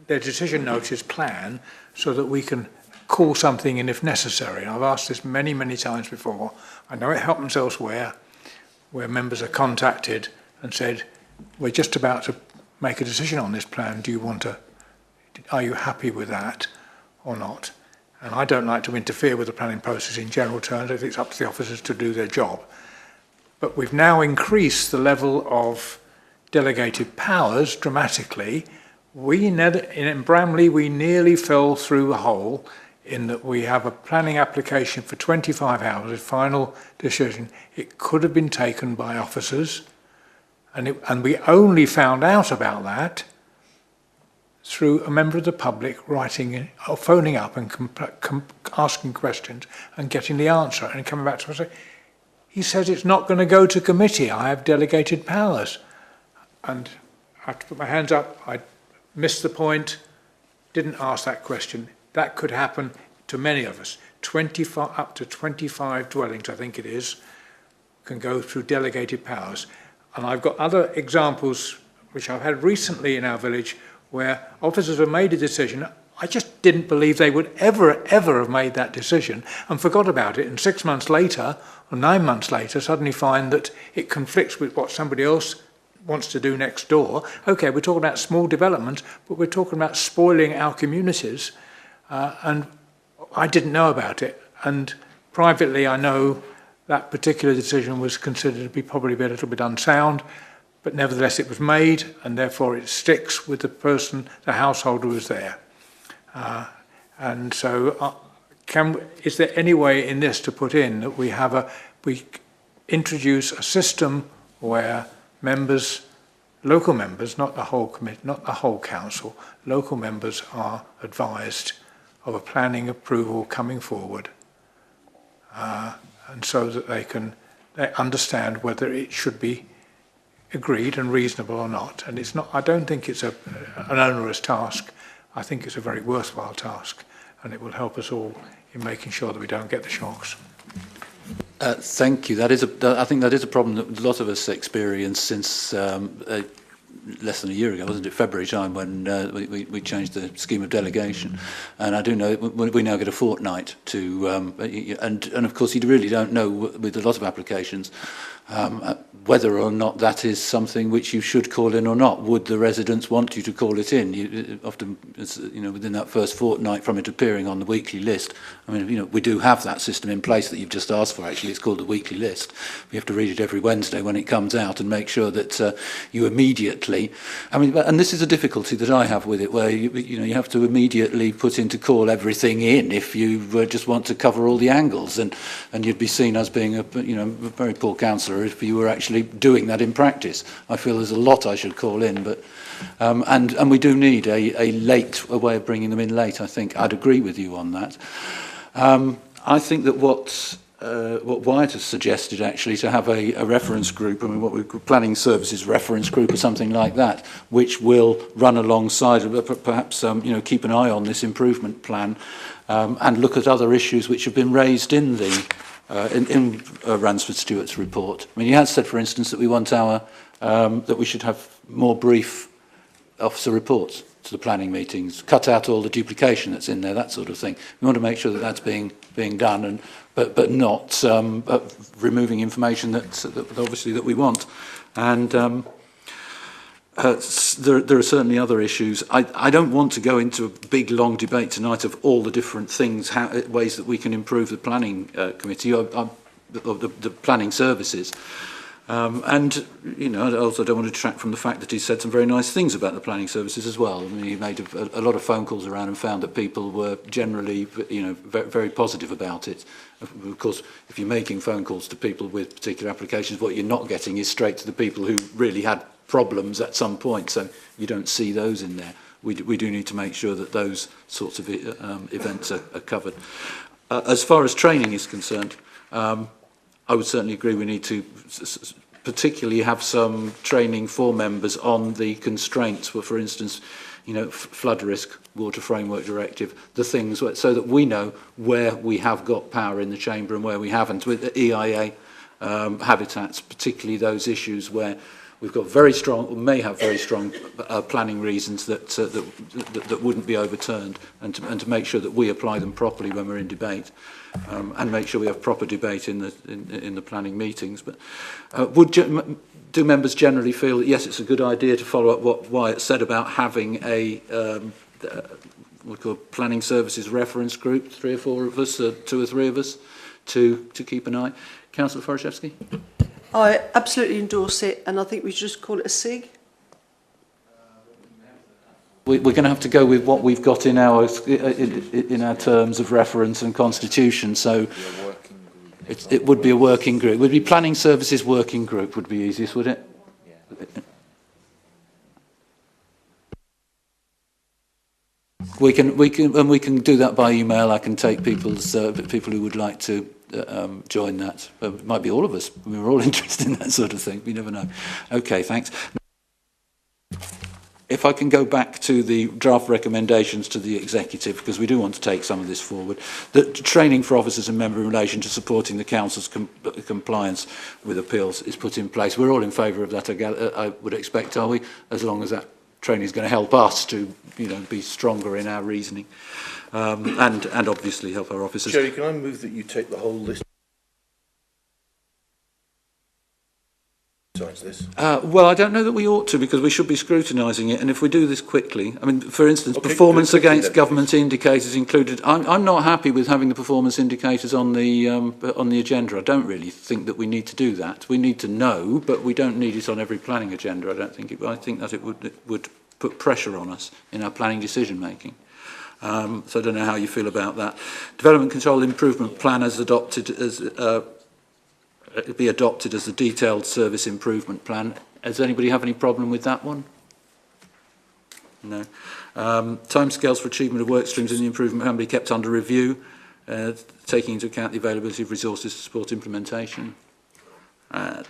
their decision notice plan so that we can call something in if necessary. I've asked this many, many times before. I know it happens elsewhere where members are contacted and said, we're just about to make a decision on this plan. Are you happy with that or not? And I don't like to interfere with the planning process in general terms. I think it's up to the officers to do their job. But we've now increased the level of delegated powers dramatically. In Bramley, we nearly fell through a hole in that we have a planning application for 25 hours, a final decision. It could have been taken by officers, and we only found out about that through a member of the public writing or phoning up and asking questions and getting the answer and coming back to us and saying, he says it's not going to go to committee, I have delegated powers. And I have to put my hands up, I missed the point, didn't ask that question. That could happen to many of us. Up to 25 dwellings, I think it is, can go through delegated powers. And I've got other examples which I've had recently in our village where officers have made a decision. I just didn't believe they would ever have made that decision and forgot about it. And 6 months later, or 9 months later, suddenly find that it conflicts with what somebody else wants to do next door. Okay, we're talking about small developments, but we're talking about spoiling our communities. And I didn't know about it. And privately, I know that particular decision was considered to be probably a little bit unsound. But nevertheless, it was made, and therefore it sticks with the person, the household who was there. And so, is there any way in this to put in that we introduce a system where members, local members, not the whole committee, not the whole council, local members are advised of a planning approval coming forward, and so that they understand whether it should be agreed and reasonable or not. And it's not. I don't think it's an onerous task. I think it's a very worthwhile task, and it will help us all in making sure that we don't get the shocks. Thank you. I think that is a problem that a lot of us experienced since less than a year ago, wasn't it? February time when we changed the scheme of delegation, and I do know we now get a fortnight to, and of course you really don't know with a lot of applications whether or not that is something which you should call in or not. Would the residents want you to call it in? Often, within that first fortnight from it appearing on the weekly list. I mean, we do have that system in place that you've just asked for. Actually, it's called the weekly list. We have to read it every Wednesday when it comes out and make sure that you immediately. I mean, and this is a difficulty that I have with it, where you have to immediately put in to call everything in if you just want to cover all the angles, and you'd be seen as being a very poor councillor if you were actually doing that in practice. I feel there's a lot I should call in, but and we do need a way of bringing them in late. I think I'd agree with you on that. I think that what Wyatt has suggested, actually, to have a reference group, I mean, what we call planning services reference group or something like that, which will run alongside, perhaps keep an eye on this improvement plan and look at other issues which have been raised in the in Ransford Stewart's report. I mean, he has said, for instance, that we want that we should have more brief officer reports to the planning meetings, cut out all the duplication that's in there, that sort of thing. We want to make sure that that's being done, but not removing information that obviously that we want. And there are certainly other issues. I don't want to go into a big, long debate tonight of all the different things, ways that we can improve the planning committee or the planning services. And, I also don't want to detract from the fact that he said some very nice things about the planning services as well. I mean, he made a lot of phone calls around and found that people were generally, very, very positive about it. Of course, if you're making phone calls to people with particular applications, what you're not getting is straight to the people who really had problems at some point, so you don't see those in there. We do need to make sure that those sorts of events are covered. As far as training is concerned, I would certainly agree we need to particularly have some training for members on the constraints, for instance, flood risk, Water Framework Directive, the things so that we know where we have got power in the chamber and where we haven't. With the EIA habitats, particularly those issues where we've got very strong, or may have very strong planning reasons that wouldn't be overturned, and to make sure that we apply them properly when we're in debate, and make sure we have proper debate in the planning meetings. But do members generally feel that yes, it's a good idea to follow up what Wyatt said about having a what we call planning services reference group, 3 or 4 of us, 2 or 3 of us, to keep an eye? Councillor Forashevsky? I absolutely endorse it, and I think we should just call it a SIG. We're going to have to go with what we've got in our terms of reference and constitution. So it would be a working group. It would be planning services working group would be easiest, would it? We can do that by email. I can take people who would like to join that. It might be all of us. We're all interested in that sort of thing. We never know. Okay, thanks. If I can go back to the draft recommendations to the executive, because we do want to take some of this forward. The training for officers and members in relation to supporting the council's compliance with appeals is put in place. We're all in favour of that, I would expect, are we? As long as that training is going to help us to, be stronger in our reasoning, and obviously help our officers. Jerry, can I move that you take the whole list? This? Well, I don't know that we ought to, because we should be scrutinising it, and if we do this quickly, I mean, for instance, performance against government indicators included. I'm not happy with having the performance indicators on the agenda. I don't really think that we need to do that. We need to know, but we don't need it on every planning agenda. I think that it would put pressure on us in our planning decision making. So I don't know how you feel about that. Development Control Improvement Plan as adopted as. Be adopted as the detailed service improvement plan. Does anybody have any problem with that one? No. Timescales for achievement of work streams in the improvement plan be kept under review, taking into account the availability of resources to support implementation. I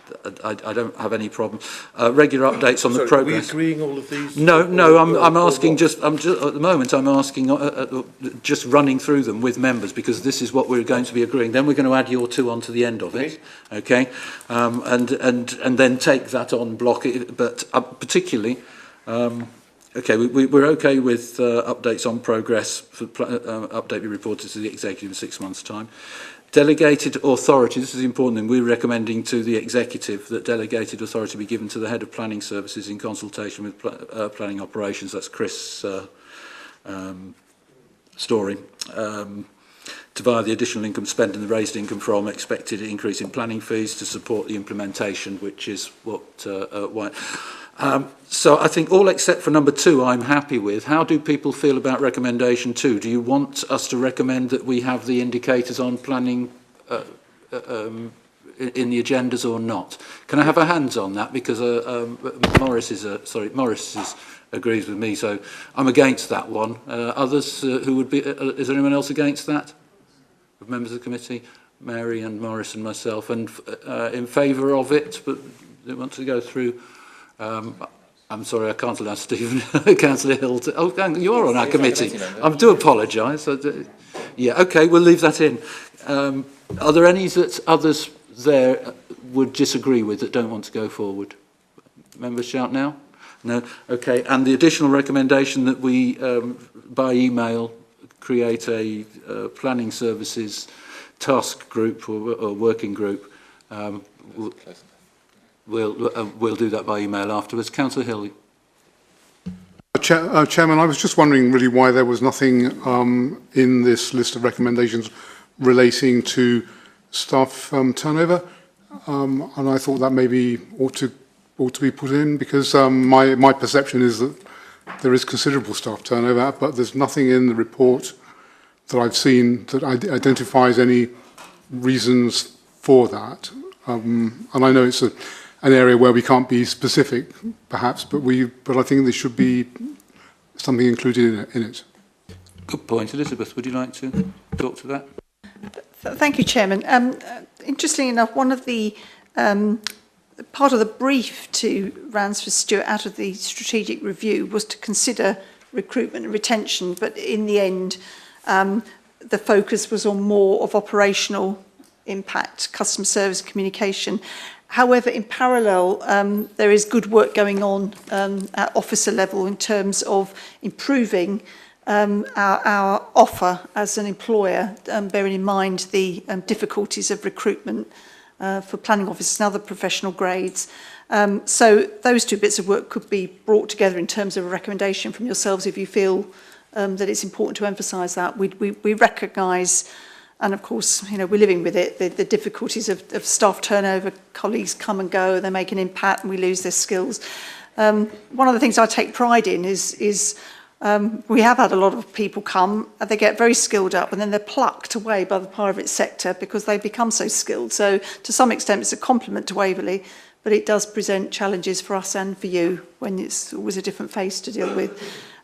don't have any problem. Regular updates on the progress. Are we agreeing all of these? No, I'm asking just at the moment I'm asking just running through them with members, because this is what we're going to be agreeing. Then we're going to add your two onto the end of it, okay? And then take that on block. But particularly, okay, we're okay with updates on progress. For update be reported to the executive in 6 months' time. Delegated authority, this is the important thing, we're recommending to the executive that delegated authority be given to the head of planning services in consultation with planning operations. That's Chris Story. To via the additional income spent and the raised income from expected increase in planning fees to support the implementation, which is what so I think all except for number 2 I'm happy with. How do people feel about recommendation 2? Do you want us to recommend that we have the indicators on planning in the agendas or not? Can I have a hands on that? Because Morris agrees with me, so I'm against that one. Others who would be, is there anyone else against that? Members of the committee? Mary and Morris and myself, and in favour of it, but they want to go through. I'm sorry, I can't allow Stephen, Councillor Hill to... Oh, you're on our committee. I do apologise. Yeah, OK, we'll leave that in. Are there any that others there would disagree with that don't want to go forward? Members shout now? No? OK, and the additional recommendation that we, by email, create a planning services task group or working group. We'll do that by email afterwards. Councillor Hill. Chairman, I was just wondering really why there was nothing in this list of recommendations relating to staff turnover, and I thought that maybe ought to be put in, because my perception is that there is considerable staff turnover, but there's nothing in the report that I've seen that identifies any reasons for that. And I know it's an area where we can't be specific, perhaps, but I think there should be something included in it. Good point. Elizabeth, would you like to talk to that? Thank you, Chairman. Interestingly enough, one of the part of the brief to Ransford Stewart out of the strategic review was to consider recruitment and retention, but in the end, the focus was on more of operational impact, customer service, communication. However, in parallel, there is good work going on at officer level in terms of improving our offer as an employer, bearing in mind the difficulties of recruitment for planning officers and other professional grades. So those two bits of work could be brought together in terms of a recommendation from yourselves if you feel that it's important to emphasise that. We recognise, and of course, you know, we're living with it, the difficulties of staff turnover. Colleagues come and go, they make an impact and we lose their skills. One of the things I take pride in is we have had a lot of people come, and they get very skilled up and then they're plucked away by the private sector because they become so skilled. So to some extent it's a compliment to Waverley, but it does present challenges for us and for you when it's always a different face to deal with.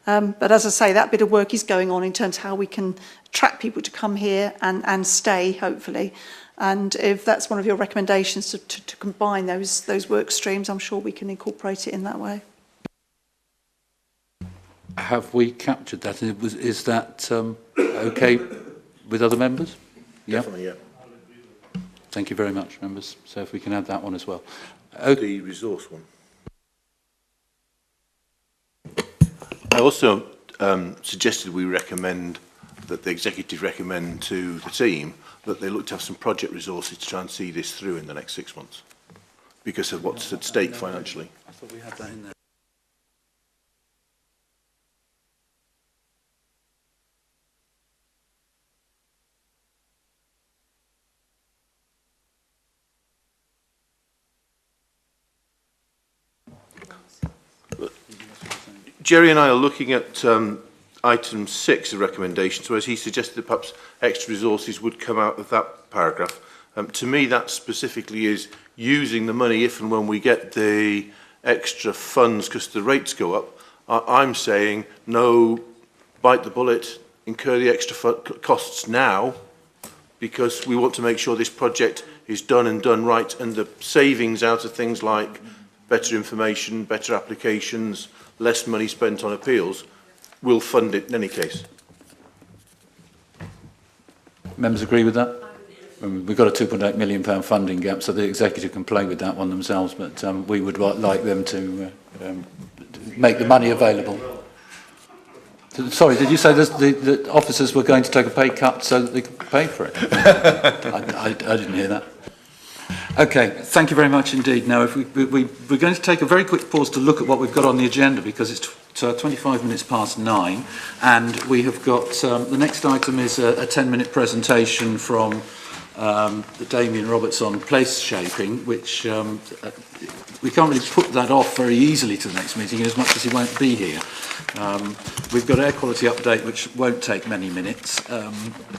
But as I say, that bit of work is going on in terms of how we can attract people to come here and stay, hopefully. And if that's one of your recommendations to combine those work streams, I'm sure we can incorporate it in that way. Have we captured that? Is that okay with other members? Definitely, yeah. Thank you very much, members. So if we can add that one as well. The resource one. I also suggested we recommend that the executive recommend to the team that they look to have some project resources to try and see this through in the next 6 months because of what's at stake financially. I thought we had that in there. Jerry and I are looking at item 6, the recommendation, so as he suggested that perhaps extra resources would come out of that paragraph. To me, that specifically is using the money if and when we get the extra funds because the rates go up. I'm saying no, bite the bullet, incur the extra costs now, because we want to make sure this project is done and done right, and the savings out of things like better information, better applications, less money spent on appeals, will fund it in any case. Members agree with that? We've got a £2.8 million funding gap, so the executive can play with that one themselves, but we would like them to make the money available. Sorry, did you say the officers were going to take a pay cut so that they could pay for it? I didn't hear that. Okay, thank you very much indeed. Now, if we're going to take a very quick pause to look at what we've got on the agenda, because it's 25 minutes past 9, and we have got the next item is a 10-minute presentation from Damien Roberts on place shaping, which we can't really put that off very easily to the next meeting, as much as he won't be here. We've got air quality update, which won't take many minutes.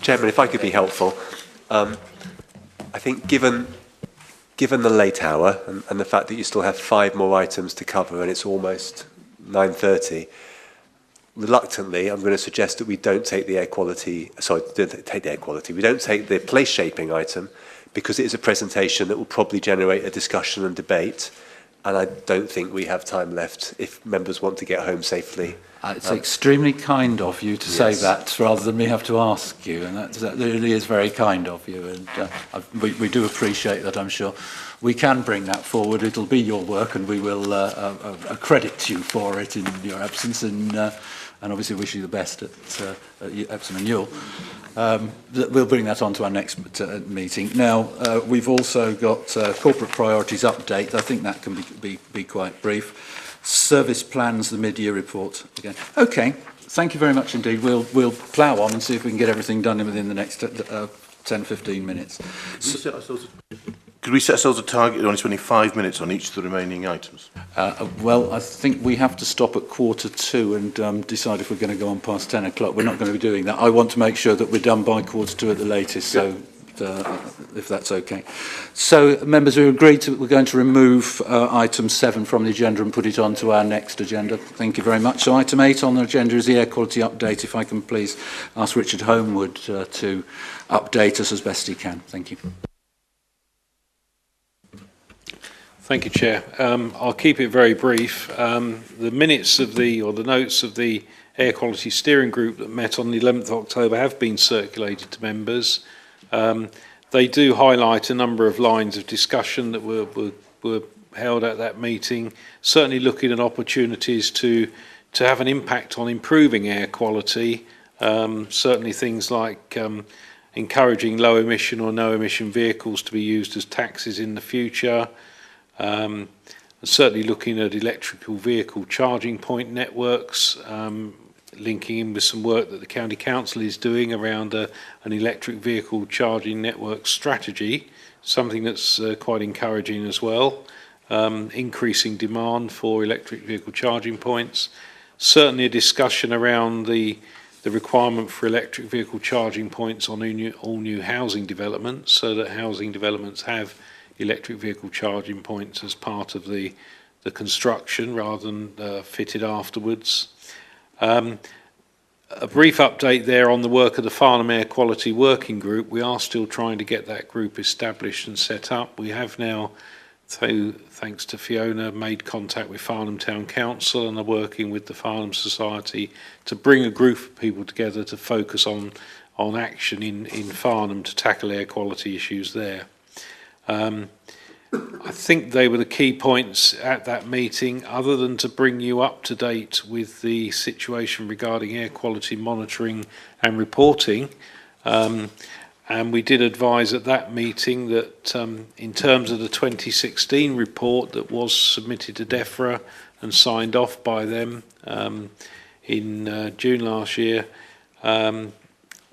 Chairman, if I could be helpful, I think given the late hour and the fact that you still have 5 more items to cover and it's almost 9:30, reluctantly, I'm going to suggest that we don't take the air quality, we don't take the place shaping item, because it is a presentation that will probably generate a discussion and debate, and I don't think we have time left if members want to get home safely. It's extremely kind of you to say that, rather than me have to ask you, and that really is very kind of you, and we do appreciate that, I'm sure. We can bring that forward. It'll be your work, and we will accredit you for it in your absence, and obviously wish you the best at Epsom and Ewell. We'll bring that on to our next meeting. Now, we've also got corporate priorities update. I think that can be quite brief. Service plans, the mid-year report again. Okay, thank you very much indeed. We'll plough on and see if we can get everything done within the next 10-15 minutes. Could we set ourselves a target of only spending 5 minutes on each of the remaining items? Well, I think we have to stop at 1:45 and decide if we're going to go on past 10 o'clock. We're not going to be doing that. I want to make sure that we're done by 1:45 at the latest, so if that's okay. So, members, we agreed we're going to remove item 7 from the agenda and put it on to our next agenda. Thank you very much. So item 8 on the agenda is the air quality update. If I can please ask Richard Homewood to update us as best he can. Thank you. Thank you, Chair. I'll keep it very brief. The minutes of the notes of the Air Quality Steering Group that met on the 11th of October have been circulated to members. They do highlight a number of lines of discussion that were held at that meeting, certainly looking at opportunities to have an impact on improving air quality, certainly things like encouraging low emission or no emission vehicles to be used as taxis in the future, certainly looking at electrical vehicle charging point networks, linking in with some work that the County Council is doing around an electric vehicle charging network strategy, something that's quite encouraging as well, increasing demand for electric vehicle charging points, certainly a discussion around the requirement for electric vehicle charging points on all new housing developments, so that housing developments have electric vehicle charging points as part of the construction rather than fitted afterwards. A brief update there on the work of the Farnham Air Quality Working Group. We are still trying to get that group established and set up. We have now, thanks to Fiona, made contact with Farnham Town Council and are working with the Farnham Society to bring a group of people together to focus on action in Farnham to tackle air quality issues there. I think they were the key points at that meeting, other than to bring you up to date with the situation regarding air quality monitoring and reporting. And we did advise at that meeting that in terms of the 2016 report that was submitted to DEFRA and signed off by them in June last year,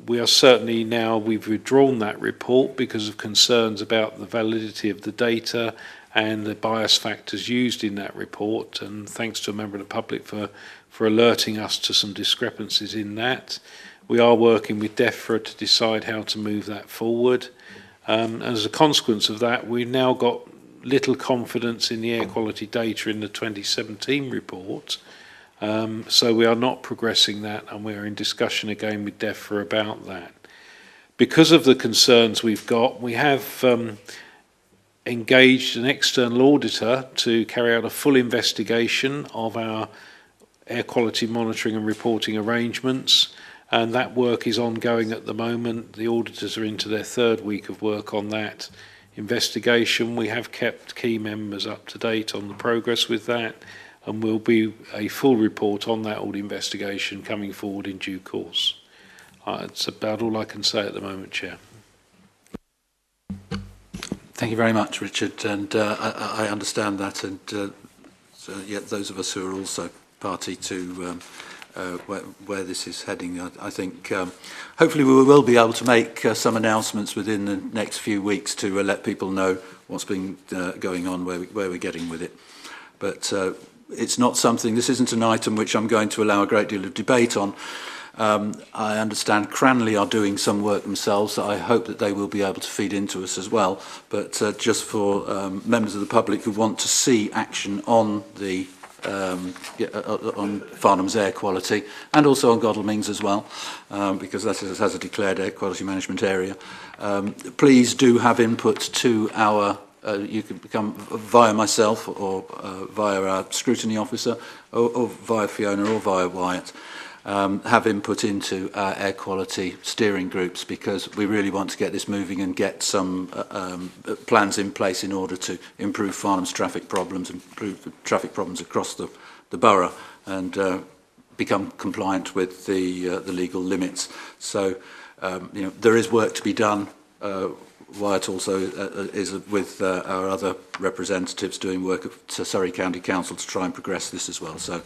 we are certainly now, we've withdrawn that report because of concerns about the validity of the data and the bias factors used in that report, and thanks to a member of the public for alerting us to some discrepancies in that. We are working with DEFRA to decide how to move that forward. As a consequence of that, we've now got little confidence in the air quality data in the 2017 report, So we are not progressing that, and we're in discussion again with DEFRA about that. Because of the concerns we've got, we have engaged an external auditor to carry out a full investigation of our air quality monitoring and reporting arrangements, and that work is ongoing at the moment. The auditors are into their third week of work on that investigation. We have kept key members up to date on the progress with that, and will be a full report on that audit investigation coming forward in due course. It's about all I can say at the moment, Chair. Thank you very much, Richard, and I understand that, and so, yeah, those of us who are also party to where this is heading, I think hopefully we will be able to make some announcements within the next few weeks to let people know what's been going on, where we're getting with it. But it's not something, this isn't an item which I'm going to allow a great deal of debate on. I understand Cranley are doing some work themselves, so I hope that they will be able to feed into us as well. But just for members of the public who want to see action on the on Farnham's air quality, and also on Godalming's as well, because that has a declared air quality management area, please do have input to our you can become via myself or via our scrutiny officer or via Fiona or via Wyatt. Have input into our air quality steering groups, because we really want to get this moving and get some plans in place in order to improve Farnham's traffic problems, improve the traffic problems across the borough, and become compliant with the legal limits. So you know, there is work to be done. Wyatt also is with our other representatives doing work at Surrey County Council to try and progress this as well. So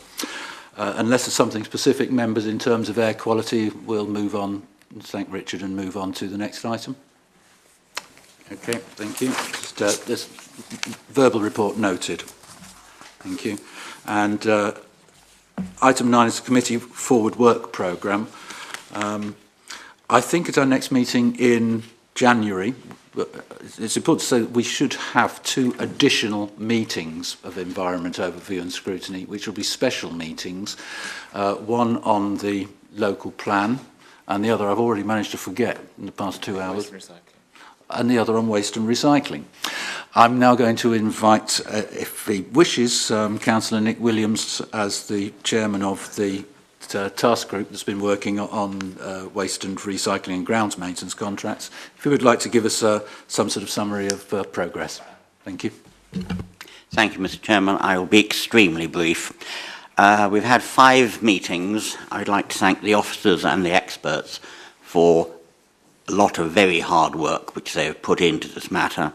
unless there's something specific, members, in terms of air quality, we'll move on. Thank Richard and move on to the next item. Okay, thank you. Just this verbal report noted. Thank you. And item 9 is the committee forward work programme. I think at our next meeting in January, it's important to say that we should have 2 additional meetings of environment overview and scrutiny, which will be special meetings, one on the local plan, and the other I've already managed to forget in the past 2 hours, and the other on waste and recycling. I'm now going to invite, if he wishes, Councillor Nick Williams as the chairman of the task group that's been working on waste and recycling and grounds maintenance contracts, if you would like to give us some sort of summary of progress. Thank you. Thank you, Mr. Chairman. I will be extremely brief. We've had 5 meetings. I'd like to thank the officers and the experts for a lot of very hard work which they have put into this matter.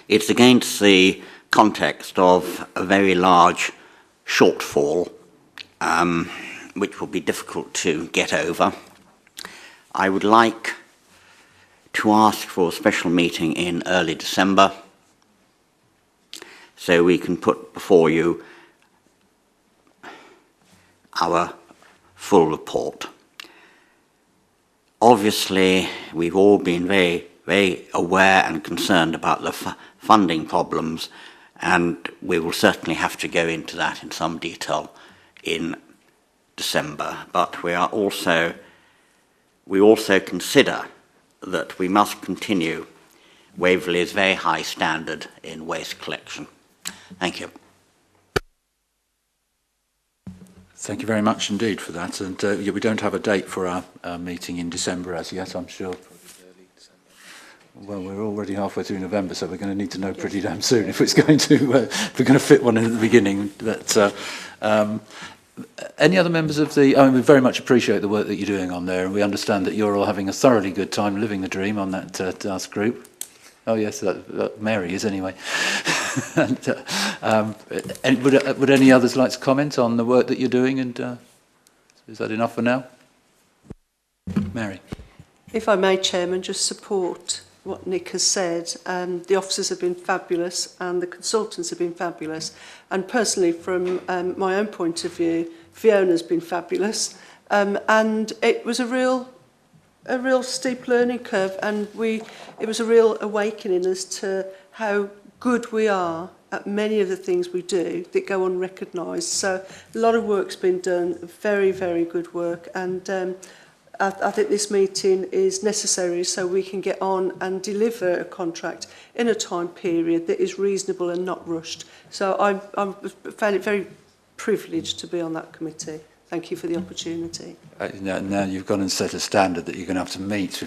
It's against the context of a very large shortfall which will be difficult to get over. I would like to ask for a special meeting in early December so we can put before you our full report. Obviously, we've all been very, very aware and concerned about the funding problems, and we will certainly have to go into that in some detail in December. But we also consider that we must continue Waverley's very high standard in waste collection. Thank you. Thank you very much indeed for that. And yeah, we don't have a date for our meeting in December as yet, I'm sure. Well, we're already halfway through November, so we're going to need to know pretty damn soon if it's going to if we're going to fit one in at the beginning. But any other members of the? I mean, we very much appreciate the work that you're doing on there, and we understand that you're all having a thoroughly good time living the dream on that task group. Oh yes, Mary is anyway. And, would any others like to comment on the work that you're doing? And is that enough for now? Mary. If I may, Chairman, just support what Nick has said. The officers have been fabulous and the consultants have been fabulous. And personally, from my own point of view, Fiona's been fabulous. And it was a real steep learning curve, and it was a real awakening as to how good we are at many of the things we do that go unrecognised. So a lot of work's been done, very, very good work, and I think this meeting is necessary so we can get on and deliver a contract in a time period that is reasonable and not rushed. So I found it very privileged to be on that committee. Thank you for the opportunity. Now you've gone and set a standard that you're going to have to meet.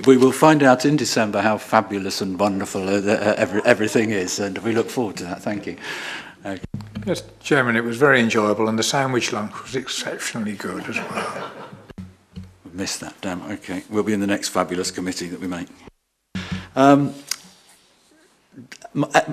We will find out in December how fabulous and wonderful everything is, and we look forward to that. Thank you. Yes, Chairman, it was very enjoyable, and the sandwich lunch was exceptionally good as well. Missed that, damn. Okay, we'll be in the next fabulous committee that we make.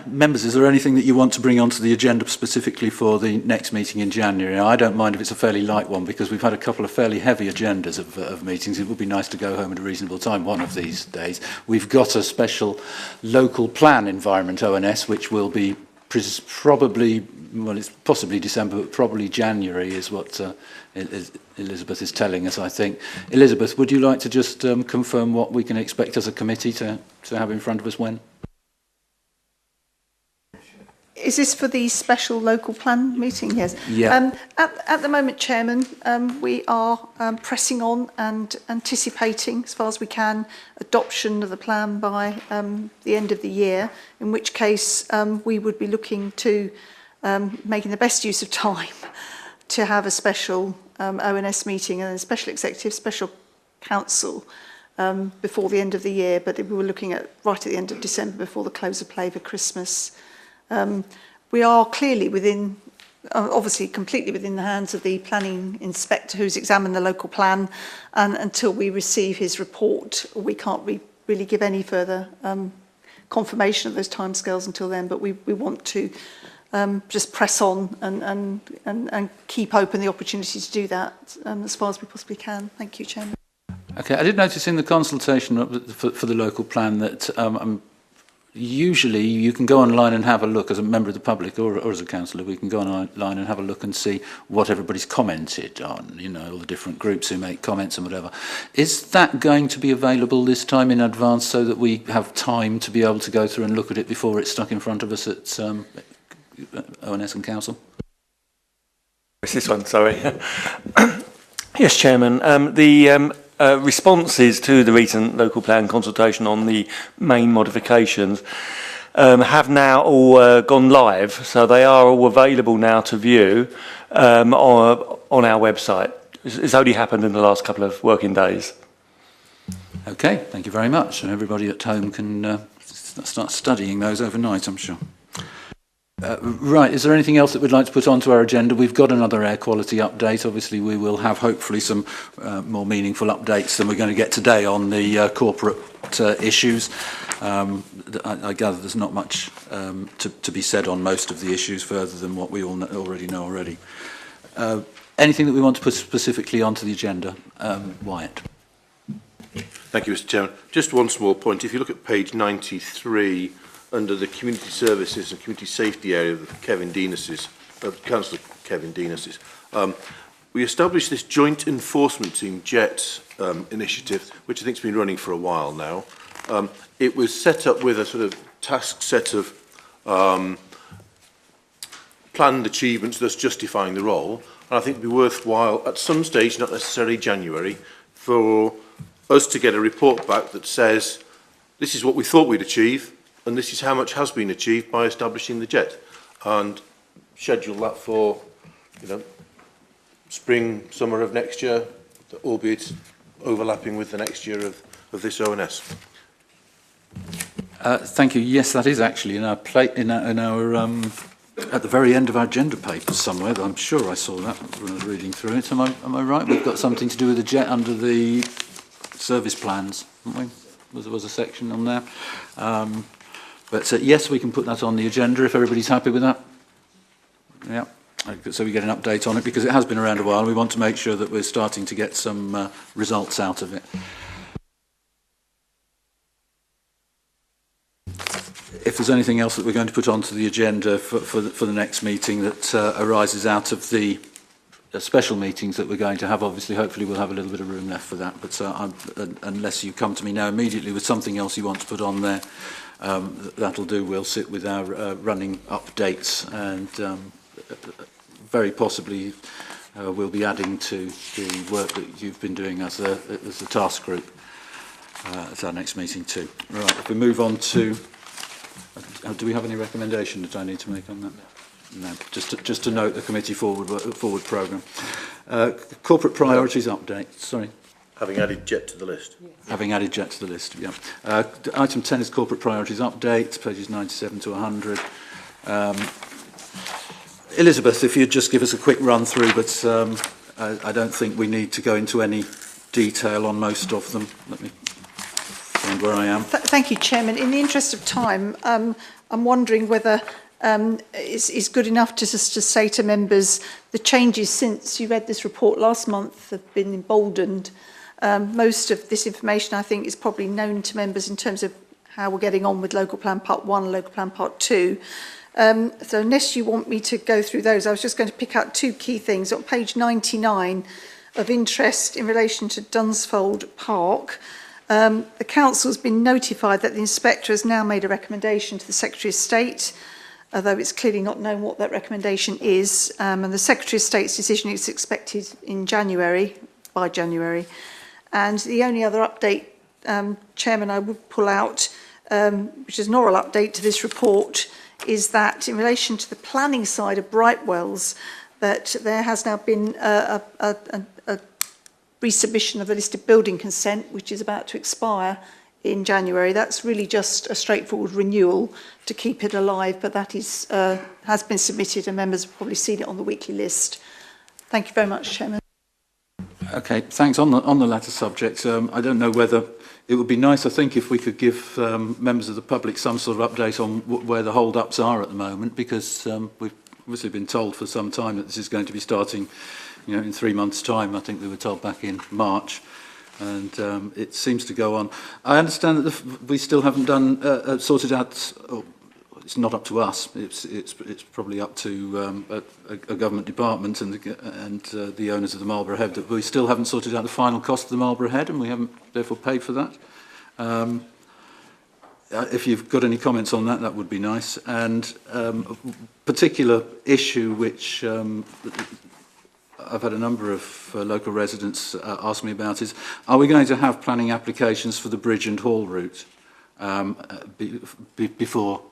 Members, is there anything that you want to bring onto the agenda specifically for the next meeting in January? I don't mind if it's a fairly light one, because we've had a couple of fairly heavy agendas of meetings. It would be nice to go home at a reasonable time one of these days. We've got a special local plan environment ONS, which will be probably, well, it's possibly December, but probably January is what Elizabeth is telling us, I think. Elizabeth, would you like to just confirm what we can expect as a committee to have in front of us when? Is this for the special local plan meeting? Yes. Yeah. At the moment, Chairman, we are pressing on and anticipating, as far as we can, adoption of the plan by the end of the year, in which case we would be looking to making the best use of time to have a special ONS meeting and a special executive, special council before the end of the year, but we were looking at right at the end of December before the close of play for Christmas. We are clearly within, obviously completely within the hands of the planning inspector who's examined the local plan, and until we receive his report, we can't really give any further confirmation of those timescales until then, but we want to just press on and keep open the opportunity to do that as far as we possibly can. Thank you, Chairman. Okay, I did notice in the consultation for the local plan that usually you can go online and have a look as a member of the public or as a councillor. We can go online and have a look and see what everybody's commented on, you know, all the different groups who make comments and whatever. Is that going to be available this time in advance so that we have time to be able to go through and look at it before it's stuck in front of us at ONS and Council? It's this one, sorry. Yes, Chairman. Responses to the recent local plan consultation on the main modifications have now all gone live, so they are all available now to view on our website. It's only happened in the last couple of working days. Okay, thank you very much. And everybody at home can start studying those overnight, I'm sure. Right, is there anything else that we'd like to put onto our agenda? We've got another air quality update. Obviously, we will have hopefully some more meaningful updates than we're going to get today on the corporate issues. I gather there's not much to be said on most of the issues further than what we all already know already. Anything that we want to put specifically onto the agenda? Wyatt. Thank you, Mr. Chairman. Just one small point. If you look at page 93, under the community services and community safety area of Councillor Kevin Denis's, we established this joint enforcement team, JET initiative, which I think has been running for a while now. It was set up with a sort of task set of planned achievements thus justifying the role, and I think it would be worthwhile at some stage, not necessarily January, for us to get a report back that says this is what we thought we'd achieve, and this is how much has been achieved by establishing the JET, and schedule that for, you know, spring, summer of next year, albeit overlapping with the next year of this ONS. Thank you. Yes, that is actually in our at the very end of our agenda papers somewhere. I'm sure I saw that when I was reading through it. Am I right? We've got something to do with the JET under the service plans, haven't we? There was a section on there. But yes, we can put that on the agenda if everybody's happy with that. Yeah, so we get an update on it because it has been around a while. We want to make sure that we're starting to get some results out of it. If there's anything else that we're going to put onto the agenda for the next meeting that arises out of the special meetings that we're going to have, obviously, hopefully we'll have a little bit of room left for that. But unless you come to me now immediately with something else you want to put on there, that'll do. We'll sit with our running updates and very possibly we'll be adding to the work that you've been doing as a task group at our next meeting too. Right, if we move on to, do we have any recommendation that I need to make on that? No, just to note the committee forward programme. Corporate priorities update, sorry. Having added JET to the list. Yes. Having added JET to the list, yeah. Item 10 is corporate priorities update, pages 97 to 100. Elizabeth, if you'd just give us a quick run through, but I don't think we need to go into any detail on most of them. Let me find where I am. Thank you, Chairman. In the interest of time, I'm wondering whether it's good enough to just to say to members the changes since you read this report last month have been emboldened. Most of this information, I think, is probably known to members in terms of how we're getting on with Local Plan Part 1 and Local Plan Part 2. So unless you want me to go through those, I was just going to pick out two key things. On page 99 of interest in relation to Dunsfold Park, the Council's been notified that the Inspector has now made a recommendation to the Secretary of State, although it's clearly not known what that recommendation is. And the Secretary of State's decision is expected in January, by January. And the only other update, Chairman, I would pull out, which is an oral update to this report, is that in relation to the planning side of Brightwells, that there has now been a resubmission of the listed building consent, which is about to expire in January. That's really just a straightforward renewal to keep it alive, but that is has been submitted and members have probably seen it on the weekly list. Thank you very much, Chairman. Okay, thanks. On the latter subject, I don't know whether it would be nice, I think, if we could give members of the public some sort of update on where the hold-ups are at the moment, because we've obviously been told for some time that this is going to be starting, you know, in 3 months' time. I think we were told back in March, and it seems to go on. I understand that we still haven't done sorted out. It's not up to us. It's probably up to a government department and the owners of the Marlborough Head, that we still haven't sorted out the final cost of the Marlborough Head, and we haven't therefore paid for that. If you've got any comments on that, that would be nice. And a particular issue which I've had a number of local residents ask me about is: are we going to have planning applications for the bridge and hall route before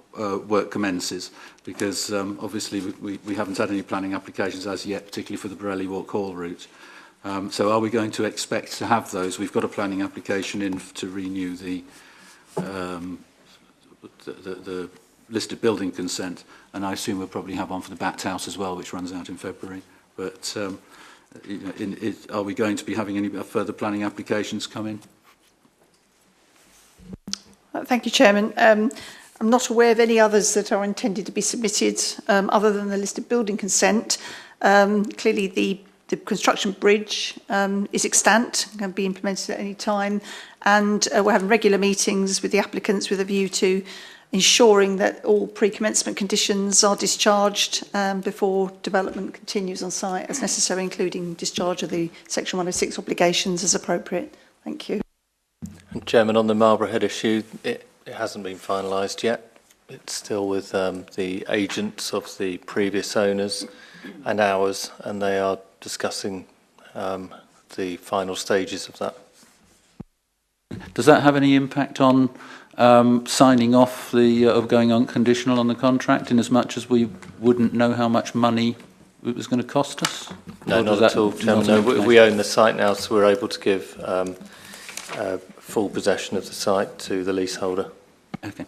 work commences? Because obviously we haven't had any planning applications as yet, particularly for the Borough Walk Hall route. So are we going to expect to have those? We've got a planning application in to renew the listed building consent, and I assume we'll probably have one for the Bat House as well, which runs out in February. But you know, are we going to be having any further planning applications come in? Thank you, Chairman. I'm not aware of any others that are intended to be submitted other than the listed building consent. Clearly, the construction bridge is extant and can be implemented at any time, and we're having regular meetings with the applicants with a view to ensuring that all pre-commencement conditions are discharged before development continues on site as necessary, including discharge of the Section 106 obligations as appropriate. Thank you. And Chairman, on the Marlborough Head issue, it hasn't been finalised yet. It's still with the agents of the previous owners and ours, and they are discussing the final stages of that. Does that have any impact on signing off of going unconditional on the contract, in as much as we wouldn't know how much money it was going to cost us? No, not at all, Chairman. No, we own the site now, so we're able to give full possession of the site to the leaseholder. Okay,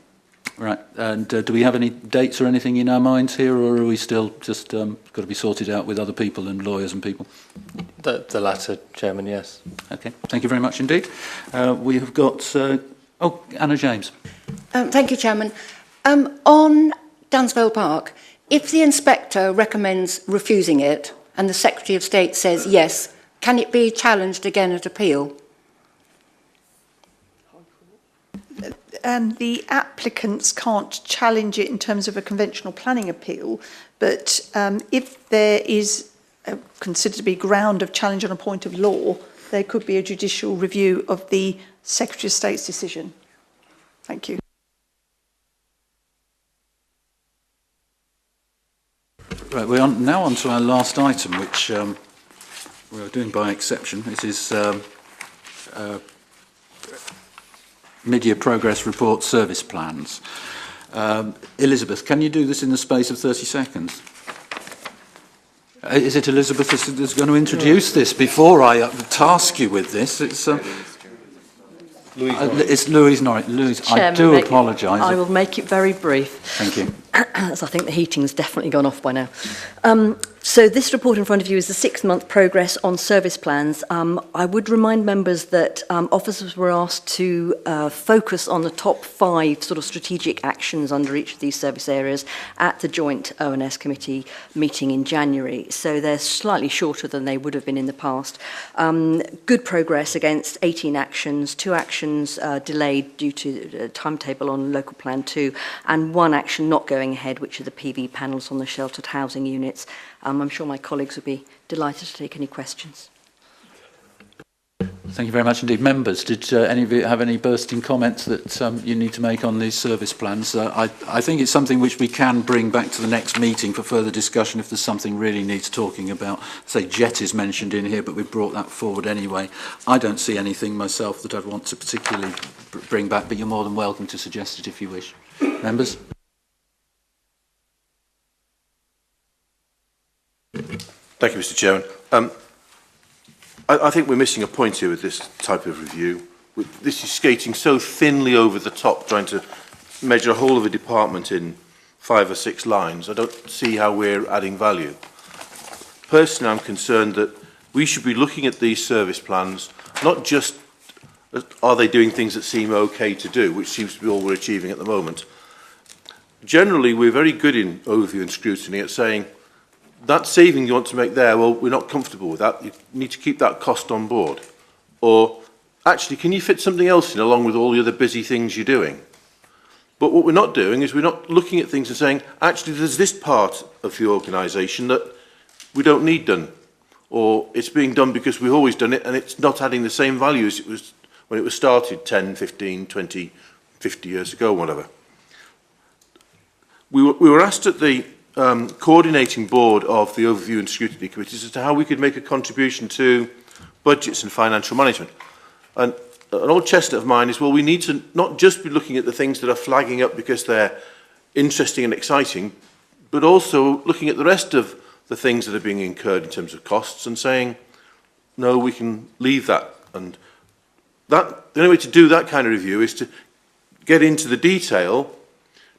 right. And do we have any dates or anything in our minds here, or are we still just got to be sorted out with other people and lawyers and people? The latter, Chairman, yes. Okay, thank you very much indeed. We have got, Anna James. Thank you, Chairman. On Dunsfold Park, if the inspector recommends refusing it and the Secretary of State says yes, can it be challenged again at appeal? The applicants can't challenge it in terms of a conventional planning appeal, but if there is considered to be ground of challenge on a point of law, there could be a judicial review of the Secretary of State's decision. Thank you. we're now on to our last item, which we are doing by exception. It is mid-year progress report service plans. Elizabeth, can you do this in the space of 30 seconds? Is it Elizabeth that's going to introduce this before I task you with this? It's Louise Norris. Louise, I do apologise. I will make it very brief. Thank you. As I think the heating's definitely gone off by now. So this report in front of you is the 6-month progress on service plans. I would remind members that officers were asked to focus on the top 5 sort of strategic actions under each of these service areas at the joint O&S committee meeting in January. So they're slightly shorter than they would have been in the past. Good progress against 18 actions, 2 actions delayed due to the timetable on local plan 2, and 1 action not going ahead, which are the PV panels on the sheltered housing units. I'm sure my colleagues would be delighted to take any questions. Thank you very much indeed. Members, did any of you have any bursting comments that you need to make on these service plans? I think it's something which we can bring back to the next meeting for further discussion if there's something really needs talking about. Say JET is mentioned in here, but we brought that forward anyway. I don't see anything myself that I'd want to particularly bring back, but you're more than welcome to suggest it if you wish. Members? Thank you, Mr. Chairman. I think we're missing a point here with this type of review. This is skating so thinly over the top, trying to measure a whole of a department in 5 or 6 lines. I don't see how we're adding value. Personally, I'm concerned that we should be looking at these service plans, not just are they doing things that seem okay to do, which seems to be all we're achieving at the moment. Generally, we're very good in overview and scrutiny at saying, that saving you want to make there, well, we're not comfortable with that. You need to keep that cost on board. Or, actually, can you fit something else in along with all the other busy things you're doing? But what we're not doing is we're not looking at things and saying, actually, there's this part of the organisation that we don't need done. Or it's being done because we've always done it and it's not adding the same value as it was when it was started 10, 15, 20, 50 years ago, whatever. We were asked at the coordinating board of the overview and scrutiny committees as to how we could make a contribution to budgets and financial management. And an old chestnut of mine is, well, we need to not just be looking at the things that are flagging up because they're interesting and exciting, but also looking at the rest of the things that are being incurred in terms of costs and saying, no, we can leave that. And that, the only way to do that kind of review is to get into the detail.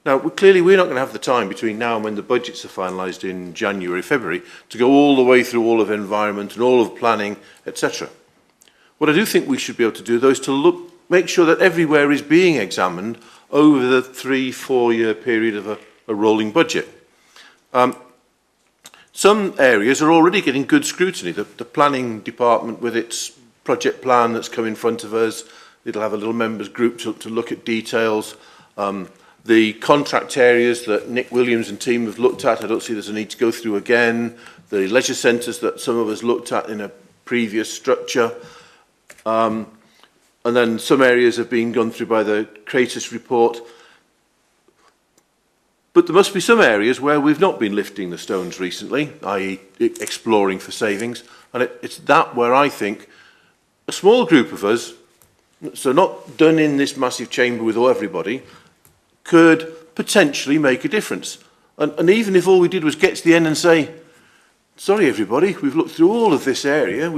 Now, clearly, we're not going to have the time between now and when the budgets are finalised in January, February, to go all the way through all of environment and all of planning, etc. What I do think we should be able to do, though, is to make sure that everywhere is being examined over the 3-4 year period of a rolling budget. Some areas are already getting good scrutiny. The planning department, with its project plan that's come in front of us, it'll have a little members group to look at details. The contract areas that Nick Williams and team have looked at, I don't see there's a need to go through again. The leisure centres that some of us looked at in a previous structure. And then some areas have been gone through by the Kratos report. But there must be some areas where we've not been lifting the stones recently, i.e. exploring for savings. And it's that where I think a small group of us, so not done in this massive chamber with everybody, could potentially make a difference. And even if all we did was get to the end and say, sorry everybody, we've looked through all of this area,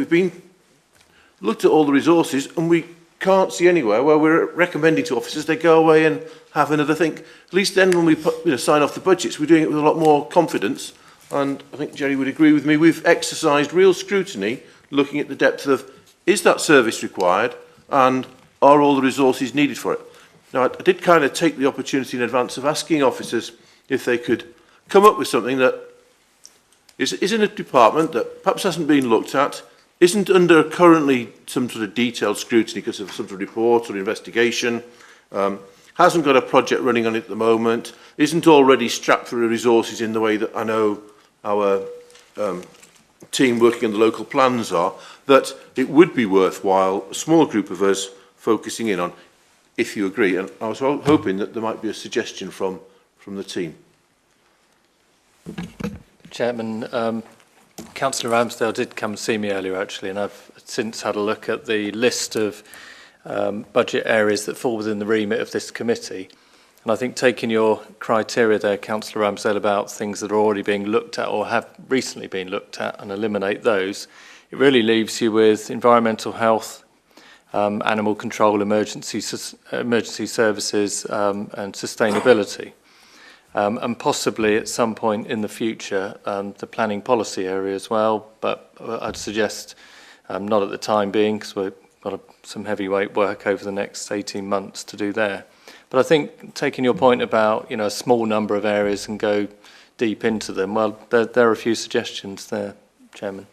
looked at all the resources, and we can't see anywhere where we're recommending to officers they go away and have another think. At least then when we sign off the budgets, we're doing it with a lot more confidence. And I think Jerry would agree with me, we've exercised real scrutiny looking at the depth of, is that service required and are all the resources needed for it? Now, I did kind of take the opportunity in advance of asking officers if they could come up with something that is in a department that perhaps hasn't been looked at, isn't under currently some sort of detailed scrutiny because of some sort of report or investigation, hasn't got a project running on it at the moment, isn't already strapped for resources in the way that I know our team working on the local plans are, that it would be worthwhile a small group of us focusing in on, if you agree. And I was hoping that there might be a suggestion from the team. Chairman. Councillor Ramsdale did come and see me earlier, actually, and I've since had a look at the list of budget areas that fall within the remit of this committee. And I think taking your criteria there, Councillor Ramsdale, about things that are already being looked at or have recently been looked at and eliminate those, it really leaves you with environmental health, animal control, emergency services and sustainability. And possibly at some point in the future, the planning policy area as well, but I'd suggest not at the time being, because we've got some heavyweight work over the next 18 months to do there. But I think taking your point about, a small number of areas and go deep into them, well, there are a few suggestions there, Chairman.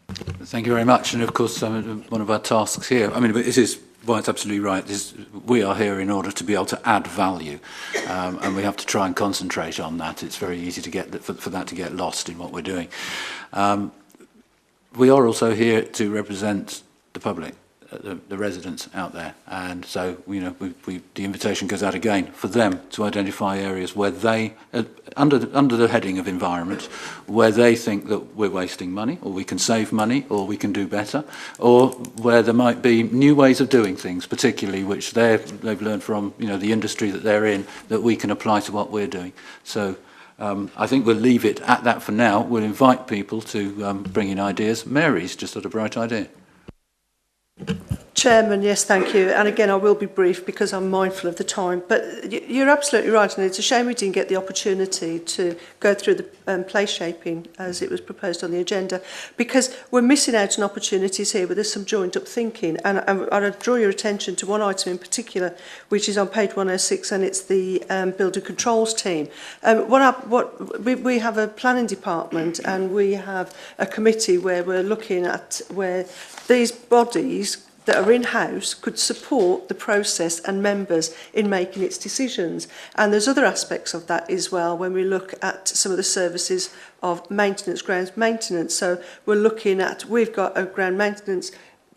Thank you very much. And of course, one of our tasks here, it is, well, it's absolutely right. We are here in order to be able to add value, and we have to try and concentrate on that. It's very easy to get for that to get lost in what we're doing. We are also here to represent the public, the residents out there, and so the invitation goes out again for them to identify areas where they, under the heading of environment, where they think that we're wasting money, or we can save money, or we can do better, or where there might be new ways of doing things, particularly which they've learned from the industry that they're in, that we can apply to what we're doing. So I think we'll leave it at that for now. We'll invite people to bring in ideas. Mary's just had a bright idea. Chairman, yes, thank you. And again, I will be brief because I'm mindful of the time. But you're absolutely right, and it's a shame we didn't get the opportunity to go through the place shaping as it was proposed on the agenda, because we're missing out on opportunities here where there's some joined-up thinking. And I'd draw your attention to one item in particular, which is on page 106, and it's the builder controls team. We have a planning department, and we have a committee where we're looking at where these bodies that are in-house could support the process and members in making its decisions. And there's other aspects of that as well when we look at some of the services of maintenance, grounds maintenance. So we've got a ground maintenance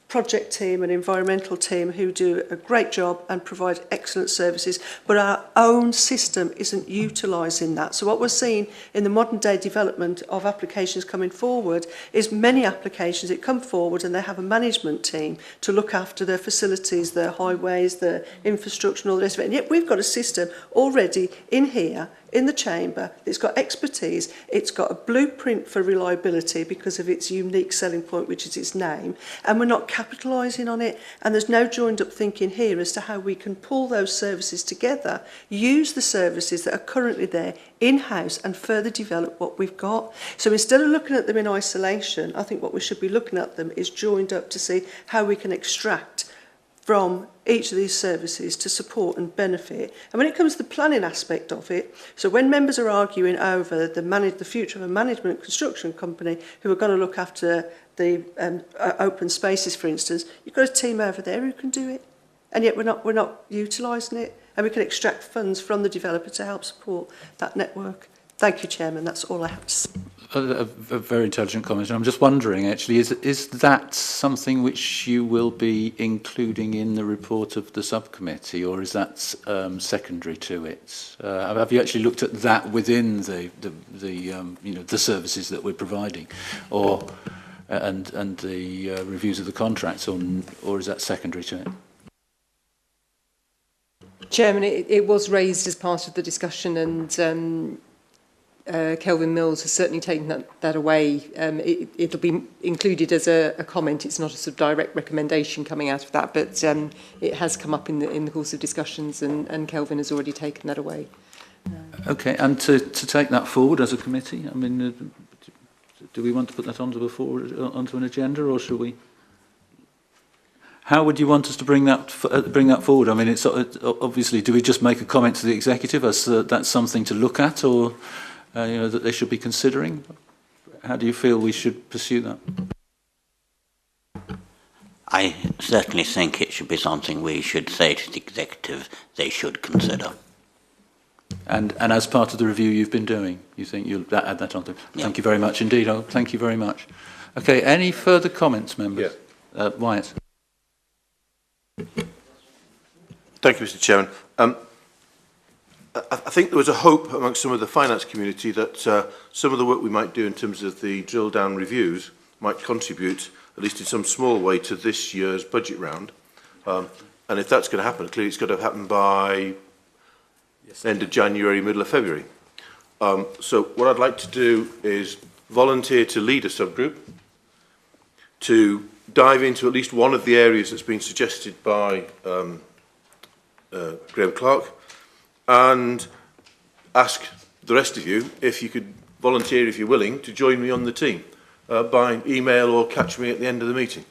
project team and environmental team who do a great job and provide excellent services, but our own system isn't utilising that. So what we're seeing in the modern day development of applications coming forward is many applications that come forward and they have a management team to look after their facilities, their highways, their infrastructure and all the rest of it. And yet we've got a system already in here in the chamber, it's got expertise, it's got a blueprint for reliability because of its unique selling point, which is its name, and we're not capitalising on it, and there's no joined up thinking here as to how we can pull those services together, use the services that are currently there in-house and further develop what we've got. So instead of looking at them in isolation, I think what we should be looking at them is joined up to see how we can extract from each of these services to support and benefit. And when it comes to the planning aspect of it, so when members are arguing over the future of a management construction company who are going to look after the open spaces, for instance, you've got a team over there who can do it. And yet we're not utilising it. And we can extract funds from the developer to help support that network. Thank you, Chairman. That's all I have to say. A very intelligent comment. I'm just wondering, actually, is that something which you will be including in the report of the subcommittee, or is that secondary to it? Have you actually looked at that within the services that we're providing, and the reviews of the contracts, or is that secondary to it? Chairman, it was raised as part of the discussion, and Kelvin Mills has certainly taken that away. It'll be included as a comment. It's not a sort of direct recommendation coming out of that, but it has come up in the course of discussions, and Kelvin has already taken that away. Okay, and to take that forward as a committee, do we want to put that onto an agenda, or should we? How would you want us to bring that forward? It's obviously, do we just make a comment to the executive as that's something to look at, or that they should be considering? How do you feel we should pursue that? I certainly think it should be something we should say to the executive they should consider. And as part of the review you've been doing, you think you'll add that on to? Yeah. Thank you very much indeed. Thank you very much. Okay, any further comments, members? Yeah. Wyatt. Thank you, Mr. Chairman. I think there was a hope amongst some of the finance community that some of the work we might do in terms of the drill down reviews might contribute, at least in some small way, to this year's budget round. And if that's going to happen, clearly it's got to happen by end of January, middle of February. So what I'd like to do is volunteer to lead a subgroup to dive into at least one of the areas that's been suggested by Graham Clark, and ask the rest of you if you could volunteer, if you're willing, to join me on the team by email or catch me at the end of the meeting.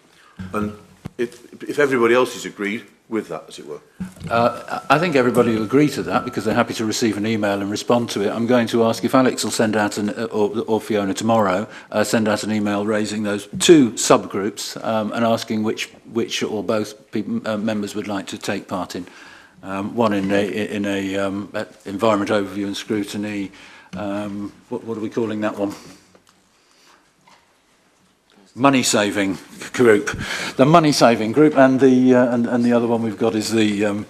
And if everybody else is agreed with that, as it were. I think everybody will agree to that because they're happy to receive an email and respond to it. I'm going to ask if Alex will send out, or Fiona tomorrow, send out an email raising those two subgroups and asking which or both members would like to take part in. One in a environment overview and scrutiny. What are we calling that one? Money saving group. The money saving group, and the other one we've got is the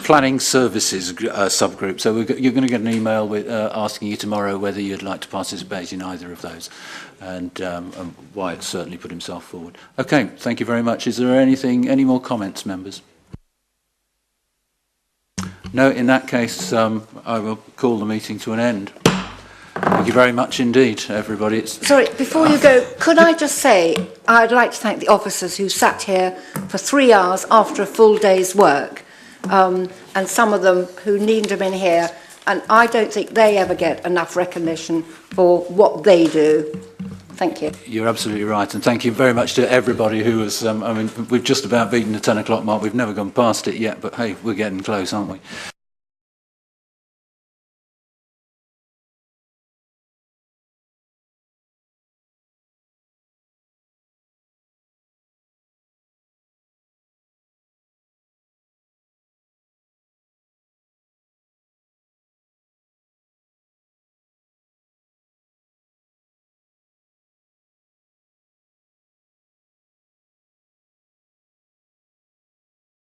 planning services subgroup. So you're going to get an email with asking you tomorrow whether you'd like to participate in either of those, and Wyatt certainly put himself forward. Okay, thank you very much. Is there any more comments, members? No, in that case, I will call the meeting to an end. Thank you very much indeed, everybody. Sorry, before you go, could I just say, I'd like to thank the officers who sat here for 3 hours after a full day's work, and some of them who needn't have been here, and I don't think they ever get enough recognition for what they do. Thank you. You're absolutely right, and thank you very much to everybody who was, I mean, we've just about beaten the 10 o'clock mark. We've never gone past it yet, but hey, we're getting close, aren't we?